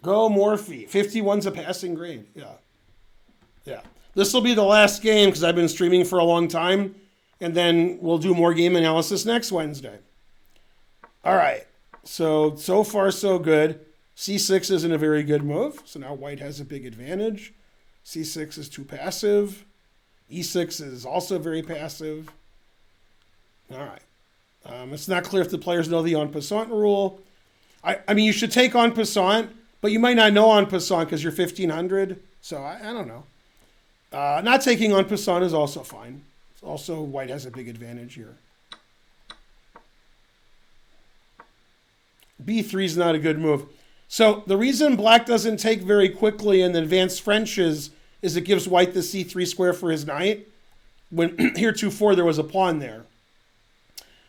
Go Morphe. 51's a passing grade. Yeah. This will be the last game because I've been streaming for a long time. And then we'll do more game analysis next Wednesday. All right. So far, so good. C6 isn't a very good move. So now white has a big advantage. C6 is too passive. E6 is also very passive. All right. It's not clear if the players know the en passant rule. I mean, you should take en passant, but you might not know en passant because you're 1500. So I don't know. Not taking en passant is also fine. Also, white has a big advantage here. B3 is not a good move. So the reason black doesn't take very quickly in the advanced Frenches is it gives white the C3 square for his knight. When heretofore there was a pawn there.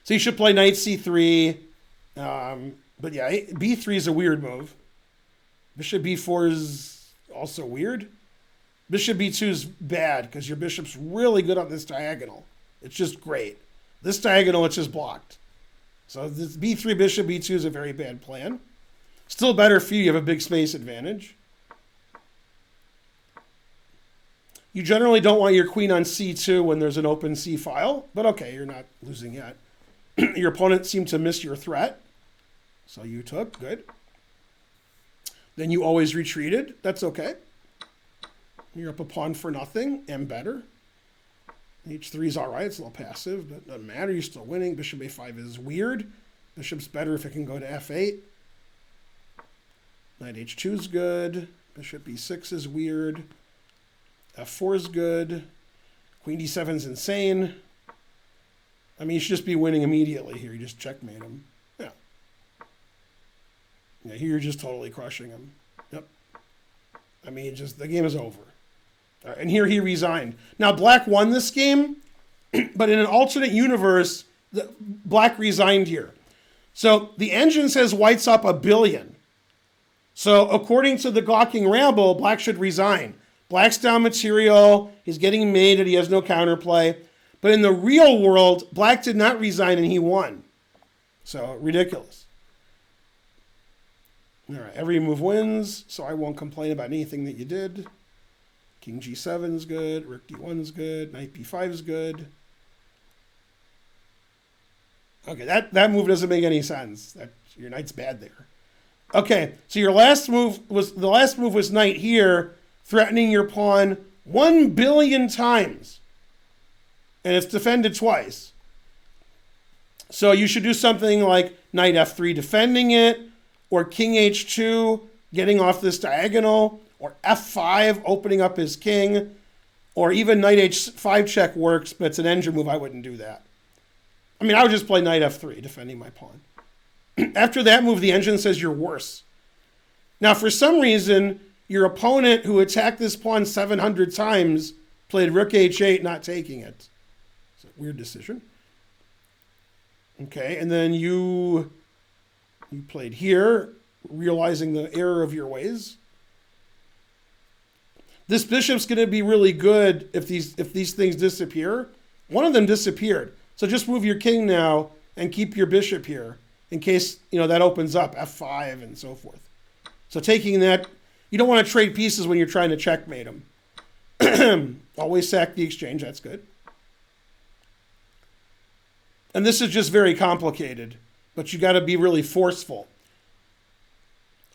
So you should play knight C3. But yeah, B3 is a weird move. Bishop B4 is also weird. Bishop B2 is bad because your bishop's really good on this diagonal. It's just great. This diagonal, it's just blocked. So this B3, Bishop B2 is a very bad plan. Still better for you. You have a big space advantage. You generally don't want your queen on C2 when there's an open C file. But okay, you're not losing yet. Your opponent seemed to miss your threat. So you took. Good. Then you always retreated. That's okay. You're up a pawn for nothing, and better. H3 is all right. It's a little passive, but it doesn't matter. You're still winning. Bishop A5 is weird. Bishop's better if it can go to F8. Knight H2 is good. Bishop B6 is weird. F4 is good. Queen D7 is insane. I mean, you should just be winning immediately here. You just checkmate him. Yeah. Yeah, here you're just totally crushing him. Yep. I mean, the game is over. And here he resigned. Now, black won this game, but in an alternate universe, black resigned here. So the engine says white's up 1 billion. So according to the gawking rabble, black should resign. Black's down material. He's getting mated. He has no counterplay. But in the real world, black did not resign and he won. So ridiculous. All right, every move wins, so I won't complain about anything that you did. King G7 is good. Rook D1 is good. Knight B5 is good. Okay, that move doesn't make any sense. Your knight's bad there. Okay, so the last move was knight here, threatening your pawn 1 billion times. And it's defended twice. So you should do something like knight F3 defending it, or king H2 getting off this diagonal, or F5 opening up his king, or even knight H5 check works, but it's an engine move. I wouldn't do that. I mean, I would just play knight F3, defending my pawn. After that move, the engine says you're worse. Now, for some reason, your opponent who attacked this pawn 700 times played rook H8, not taking it. It's a weird decision. Okay, and then you played here, realizing the error of your ways. This bishop's going to be really good if these things disappear. One of them disappeared. So just move your king now and keep your bishop here in case, that opens up, F5 and so forth. So taking that, you don't want to trade pieces when you're trying to checkmate them. Always sack the exchange, that's good. And this is just very complicated, but you got to be really forceful.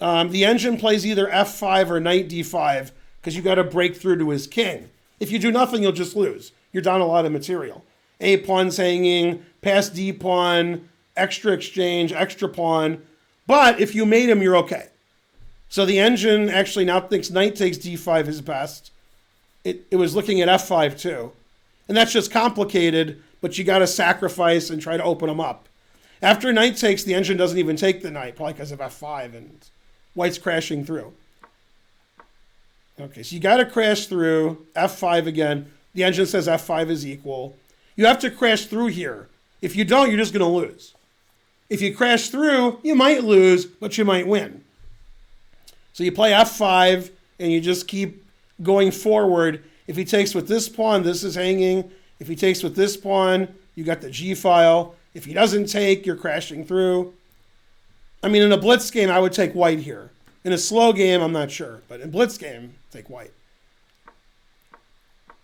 The engine plays either F5 or knight D5 because you got to break through to his king. If you do nothing, you'll just lose. You're down a lot of material. A pawn's hanging, pass D pawn, extra exchange, extra pawn. But if you mate him, you're okay. So the engine actually now thinks knight takes D5 is best. It was looking at F5 too. And that's just complicated, but you got to sacrifice and try to open them up. After knight takes, the engine doesn't even take the knight, probably because of f5, and white's crashing through. Okay, so you got to crash through, f5 again. The engine says f5 is equal. You have to crash through here. If you don't, you're just going to lose. If you crash through, you might lose, but you might win. So you play f5, and you just keep going forward. If he takes with this pawn, this is hanging. If he takes with this pawn, you got the g file. If he doesn't take, you're crashing through. I mean, in a blitz game, I would take white here. In a slow game, I'm not sure. But in blitz game, take white.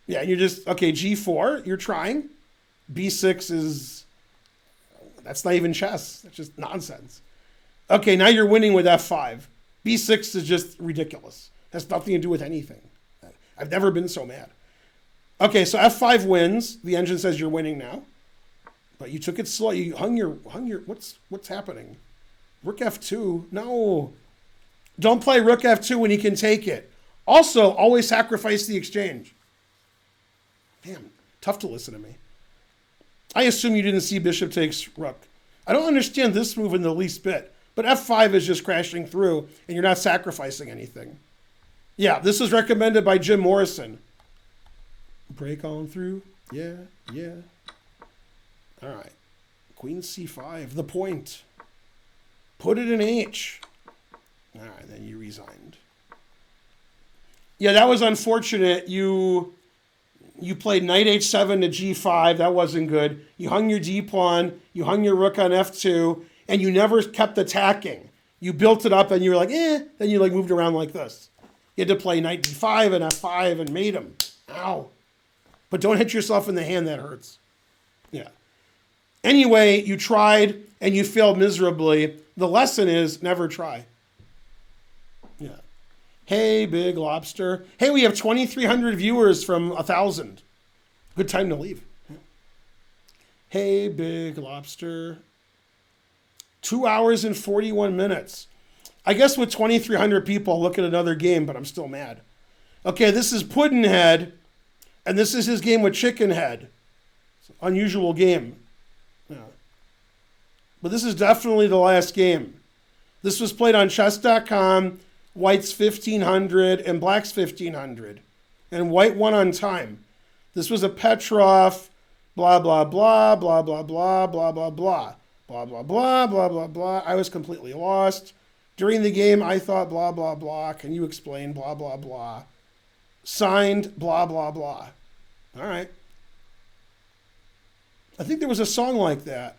Yeah, you just, okay, g4, you're trying. b6 is, that's not even chess. That's just nonsense. Okay, now you're winning with f5. b6 is just ridiculous. Has nothing to do with anything. I've never been so mad. Okay, so f5 wins. The engine says you're winning now. But you took it slow. You hung your, what's happening? Rook f2, no. Don't play rook f2 when he can take it. Also, always sacrifice the exchange. Damn, tough to listen to me. I assume you didn't see bishop takes rook. I don't understand this move in the least bit. But f5 is just crashing through, and you're not sacrificing anything. Yeah, this is recommended by Jim Morrison. Break on through. Yeah, yeah. All right. Queen c5, the point. Put it in h. All right, then you resigned. Yeah, that was unfortunate. You played knight h7 to g5. That wasn't good. You hung your d-pawn. You hung your rook on f2. And you never kept attacking. You built it up and you were like, eh. Then you like moved around like this. You had to play knight d5 and f5 and mate him. Ow. But don't hit yourself in the hand. That hurts. Yeah. Anyway, you tried and you failed miserably. The lesson is never try. Yeah. Hey, Big Lobster. Hey, we have 2,300 viewers from 1,000. Good time to leave. Yeah. Hey, Big Lobster. 2 hours and 41 minutes. I guess with 2,300 people, I'll look at another game, but I'm still mad. Okay, this is Puddinhead, and this is his game with Chickenhead. It's an unusual game. Yeah. But this is definitely the last game. This was played on chess.com, white's 1,500 and black's 1,500. And white won on time. This was a Petrov, blah, blah, blah, blah, blah, blah, blah, blah, blah. Blah, blah, blah, blah, blah, blah. I was completely lost. During the game, I thought blah, blah, blah. Can you explain blah, blah, blah? Signed, blah, blah, blah. All right. I think there was a song like that.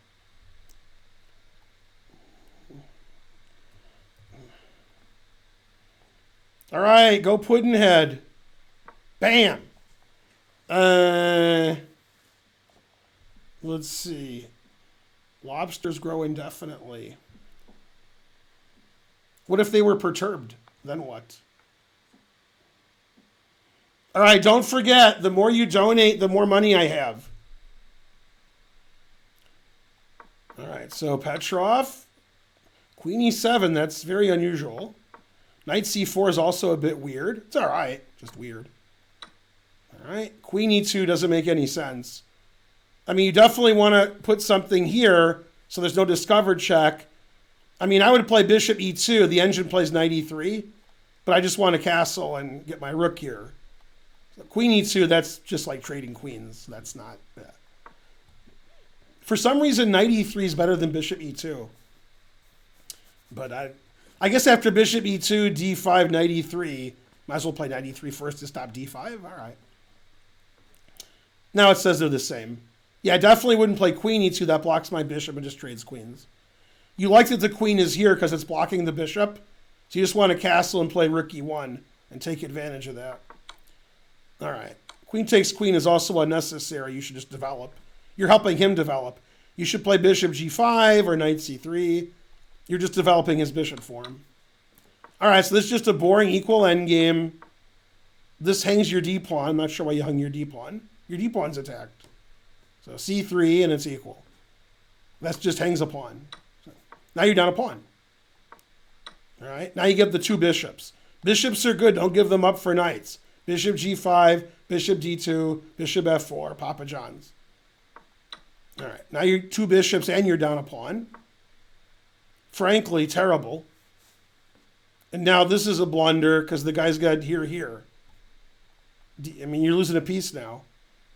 All right, go Puddinhead. Bam. Let's see. Lobsters grow indefinitely. What if they were perturbed? Then what? All right, don't forget, the more you donate, the more money I have. All right, so Petrov, Queen e7, that's very unusual. Knight c4 is also a bit weird. It's all right, just weird. All right, Queen e2 doesn't make any sense. I mean, you definitely want to put something here so there's no discovered check. I mean, I would play bishop e2. The engine plays knight e3, but I just want a castle and get my rook here. So queen e2, that's just like trading queens. That's not bad. For some reason, knight e3 is better than bishop e2. But I guess after bishop e2, d5, knight e3, might as well play knight e3 first to stop d5. All right. Now it says they're the same. Yeah, I definitely wouldn't play queen e2. That blocks my bishop and just trades queens. You like that the queen is here because it's blocking the bishop. So you just want a castle and play rook e1 and take advantage of that. All right. Queen takes queen is also unnecessary. You should just develop. You're helping him develop. You should play bishop g5 or knight c3. You're just developing his bishop for him. All right, so this is just a boring equal endgame. This hangs your d-pawn. I'm not sure why you hung your d-pawn. Your d-pawn's attacked. So c3 and it's equal. That just hangs a pawn. So now you're down a pawn. All right, now you get the two bishops. Bishops are good. Don't give them up for knights. Bishop g5, bishop d2, bishop f4, Papa John's. All right, now you're 2 bishops and you're down a pawn. Frankly, terrible. And now this is a blunder because the guy's got here. I mean, you're losing a piece now.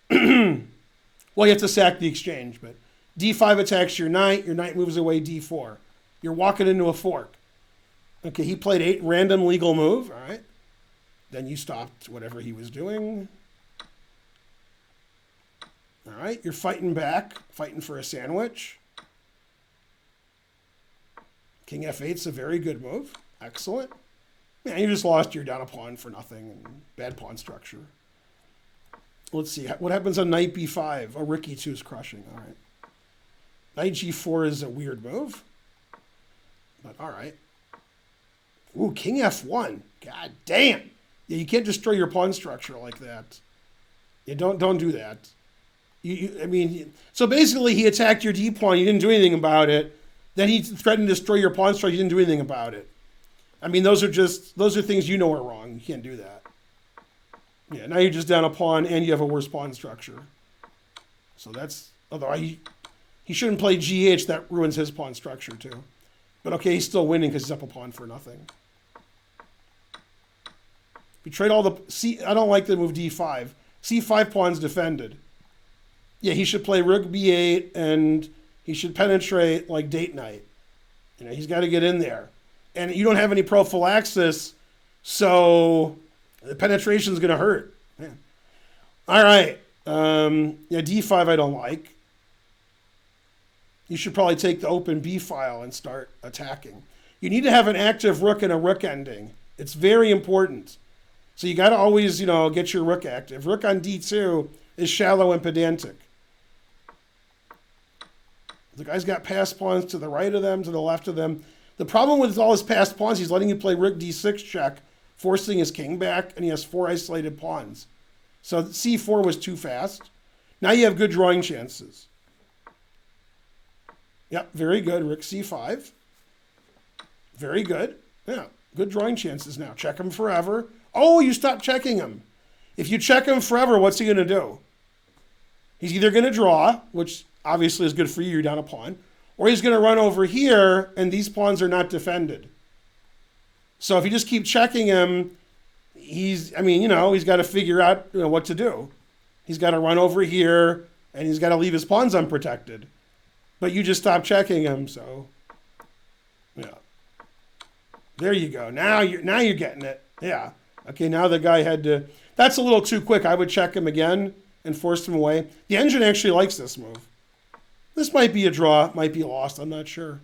Well, you have to sack the exchange, but d5 attacks your knight moves away d4. You're walking into a fork. Okay, he played 8 random legal move, all right. Then you stopped whatever he was doing. All right, you're fighting back, fighting for a sandwich. King f8's a very good move. Excellent. Man, you just lost your down a pawn for nothing and bad pawn structure. Let's see. What happens on knight b5? Oh, rook e2 is crushing. All right. Knight g4 is a weird move. But all right. Ooh, king f1. God damn. Yeah, you can't destroy your pawn structure like that. Yeah, don't do that. I mean, so basically he attacked your d pawn. You didn't do anything about it. Then he threatened to destroy your pawn structure. You didn't do anything about it. I mean, those are things you know are wrong. You can't do that. Yeah, now you're just down a pawn and you have a worse pawn structure. So that's, although he shouldn't play GH, that ruins his pawn structure too. But okay, he's still winning because he's up a pawn for nothing. We trade all the, I don't like the move d5. c5 pawn's defended. Yeah, he should play rook b8 and he should penetrate like date night. You know, he's got to get in there. And you don't have any prophylaxis, so the penetration is going to hurt. Man. All right. Yeah, d5 I don't like. You should probably take the open b file and start attacking. You need to have an active rook and a rook ending. It's very important. So you got to always, get your rook active. Rook on d2 is shallow and pedantic. The guy's got passed pawns to the right of them, to the left of them. The problem with all his passed pawns, he's letting you play rook d6 check, forcing his king back, and he has 4 isolated pawns. So c4 was too fast. Now you have good drawing chances. Yep, very good. Rook c5. Very good. Yeah, good drawing chances now. Check him forever. Oh, you stopped checking him. If you check him forever, what's he going to do? He's either going to draw, which obviously is good for you, you're down a pawn, or he's going to run over here, and these pawns are not defended. So if you just keep checking him, he's got to figure out what to do. He's got to run over here, and he's got to leave his pawns unprotected. But you just stop checking him, so yeah. There you go. Now you're getting it. Yeah. Okay, now the guy had to. That's a little too quick. I would check him again and force him away. The engine actually likes this move. This might be a draw, might be lost. I'm not sure.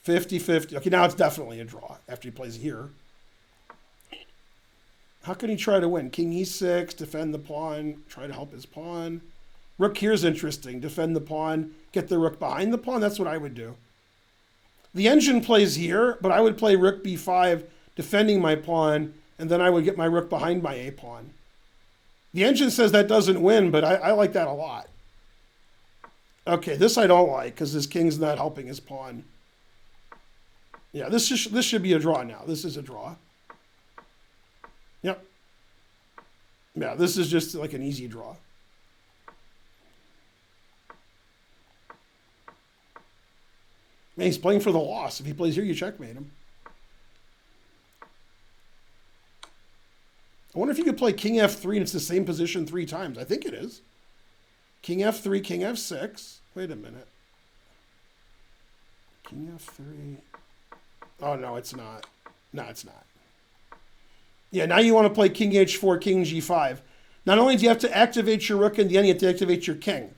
50-50. Okay, now it's definitely a draw after he plays here. How can he try to win? King e6, defend the pawn, try to help his pawn. Rook here's interesting. Defend the pawn, get the rook behind the pawn. That's what I would do. The engine plays here, but I would play rook b5, defending my pawn, and then I would get my rook behind my a pawn. The engine says that doesn't win, but I like that a lot. Okay, this I don't like because his king's not helping his pawn. Yeah, this should be a draw now. This is a draw. Yep. Yeah, this is just like an easy draw. Man, he's playing for the loss. If he plays here, you checkmate him. I wonder if you could play king f3 and it's the same position 3 times. I think it is. King f3, king f6. Wait a minute. King f3. Oh, no, it's not. No, it's not. Yeah, now you want to play king h4, king g5. Not only do you have to activate your rook in the end, you have to activate your king.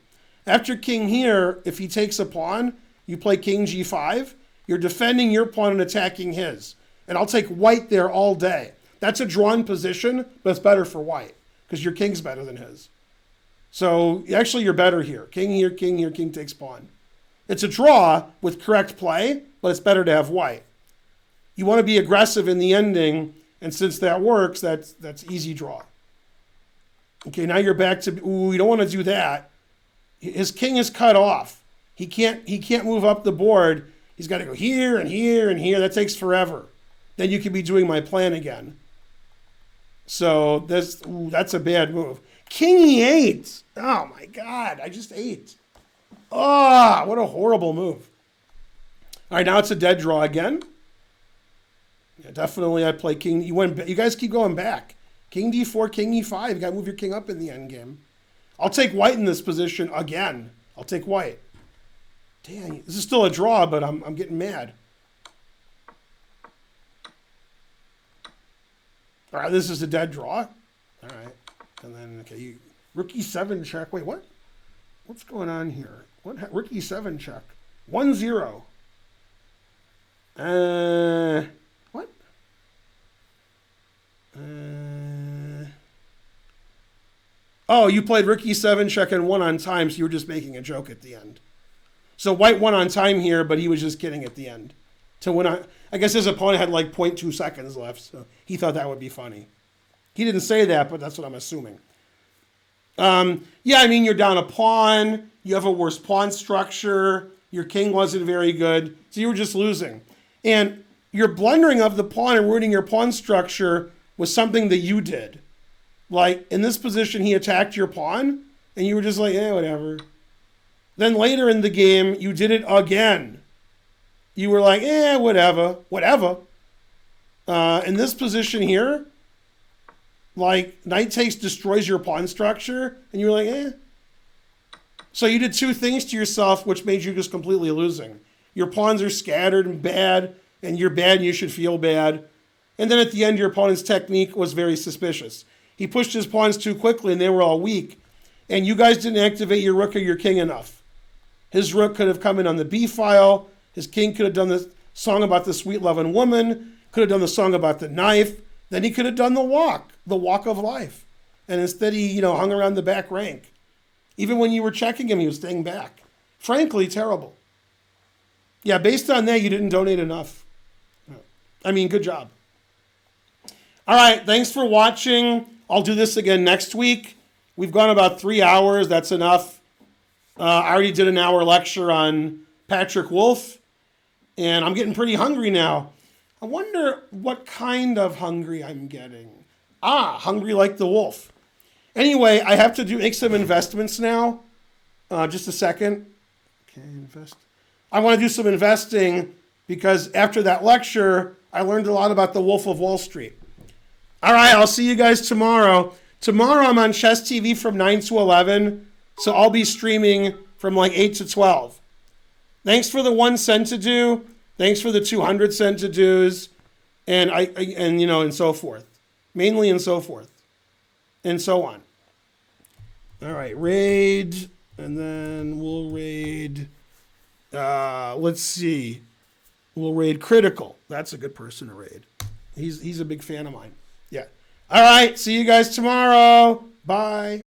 After king here, if he takes a pawn, you play king g5. You're defending your pawn and attacking his. And I'll take white there all day. That's a drawn position, but it's better for white because your king's better than his. So actually you're better here. King here, king takes pawn. It's a draw with correct play, but it's better to have white. You want to be aggressive in the ending, and since that works, that's easy draw. Okay, now you're back to, ooh, you don't want to do that. His king is cut off. He can't move up the board. He's got to go here and here and here. That takes forever. Then you could be doing my plan again. So that's a bad move. King e8. Oh my God, I just ate. Ah, what a horrible move. All right, now it's a dead draw again. Yeah, definitely I play king. You guys keep going back. King d4, king e5. You got to move your king up in the end game. I'll take white in this position again. I'll take white. Dang, this is still a draw, but I'm getting mad. All right, this is a dead draw. All right, and then okay, rook e7 check. Wait, what? What's going on here? What? Rook e7 check. 1-0. What? Oh, you played rook e7 check and won on time, so you were just making a joke at the end. So white won on time here, but he was just kidding at the end. To win on, I guess his opponent had like 0.2 seconds left, so he thought that would be funny. He didn't say that, but that's what I'm assuming. Yeah, I mean, you're down a pawn. You have a worse pawn structure. Your king wasn't very good, so you were just losing. And your blundering of the pawn and ruining your pawn structure was something that you did. Like, in this position, he attacked your pawn, and you were just like, whatever. Then later in the game, you did it again. You were like, whatever. In this position here, like, knight takes destroys your pawn structure, and you were like, So you did two things to yourself, which made you just completely losing. Your pawns are scattered and bad, and you're bad and you should feel bad. And then at the end, your opponent's technique was very suspicious. He pushed his pawns too quickly, and they were all weak. And you guys didn't activate your rook or your king enough. His rook could have come in on the B file. His king could have done the song about the sweet loving woman, could have done the song about the knife. Then he could have done the walk of life. And instead he, hung around the back rank. Even when you were checking him, he was staying back. Frankly, terrible. Yeah, based on that, you didn't donate enough. I mean, good job. All right, thanks for watching. I'll do this again next week. We've gone about 3 hours. That's enough. I already did an hour lecture on Patrick Wolf, and I'm getting pretty hungry now. I wonder what kind of hungry I'm getting. Hungry like the wolf. Anyway, I have to make some investments now. Just a second. Okay, invest. I want to do some investing because after that lecture, I learned a lot about the Wolf of Wall Street. All right, I'll see you guys tomorrow. Tomorrow I'm on Chess TV from 9 to 11, so I'll be streaming from like 8 to 12. Thanks for the 1 cent to do. Thanks for the 200 cent to do's, and and so forth. Mainly and so forth, and so on. All right, raid, and then we'll raid. Let's see. We'll raid Critical. That's a good person to raid. He's a big fan of mine. Yeah. All right. See you guys tomorrow. Bye.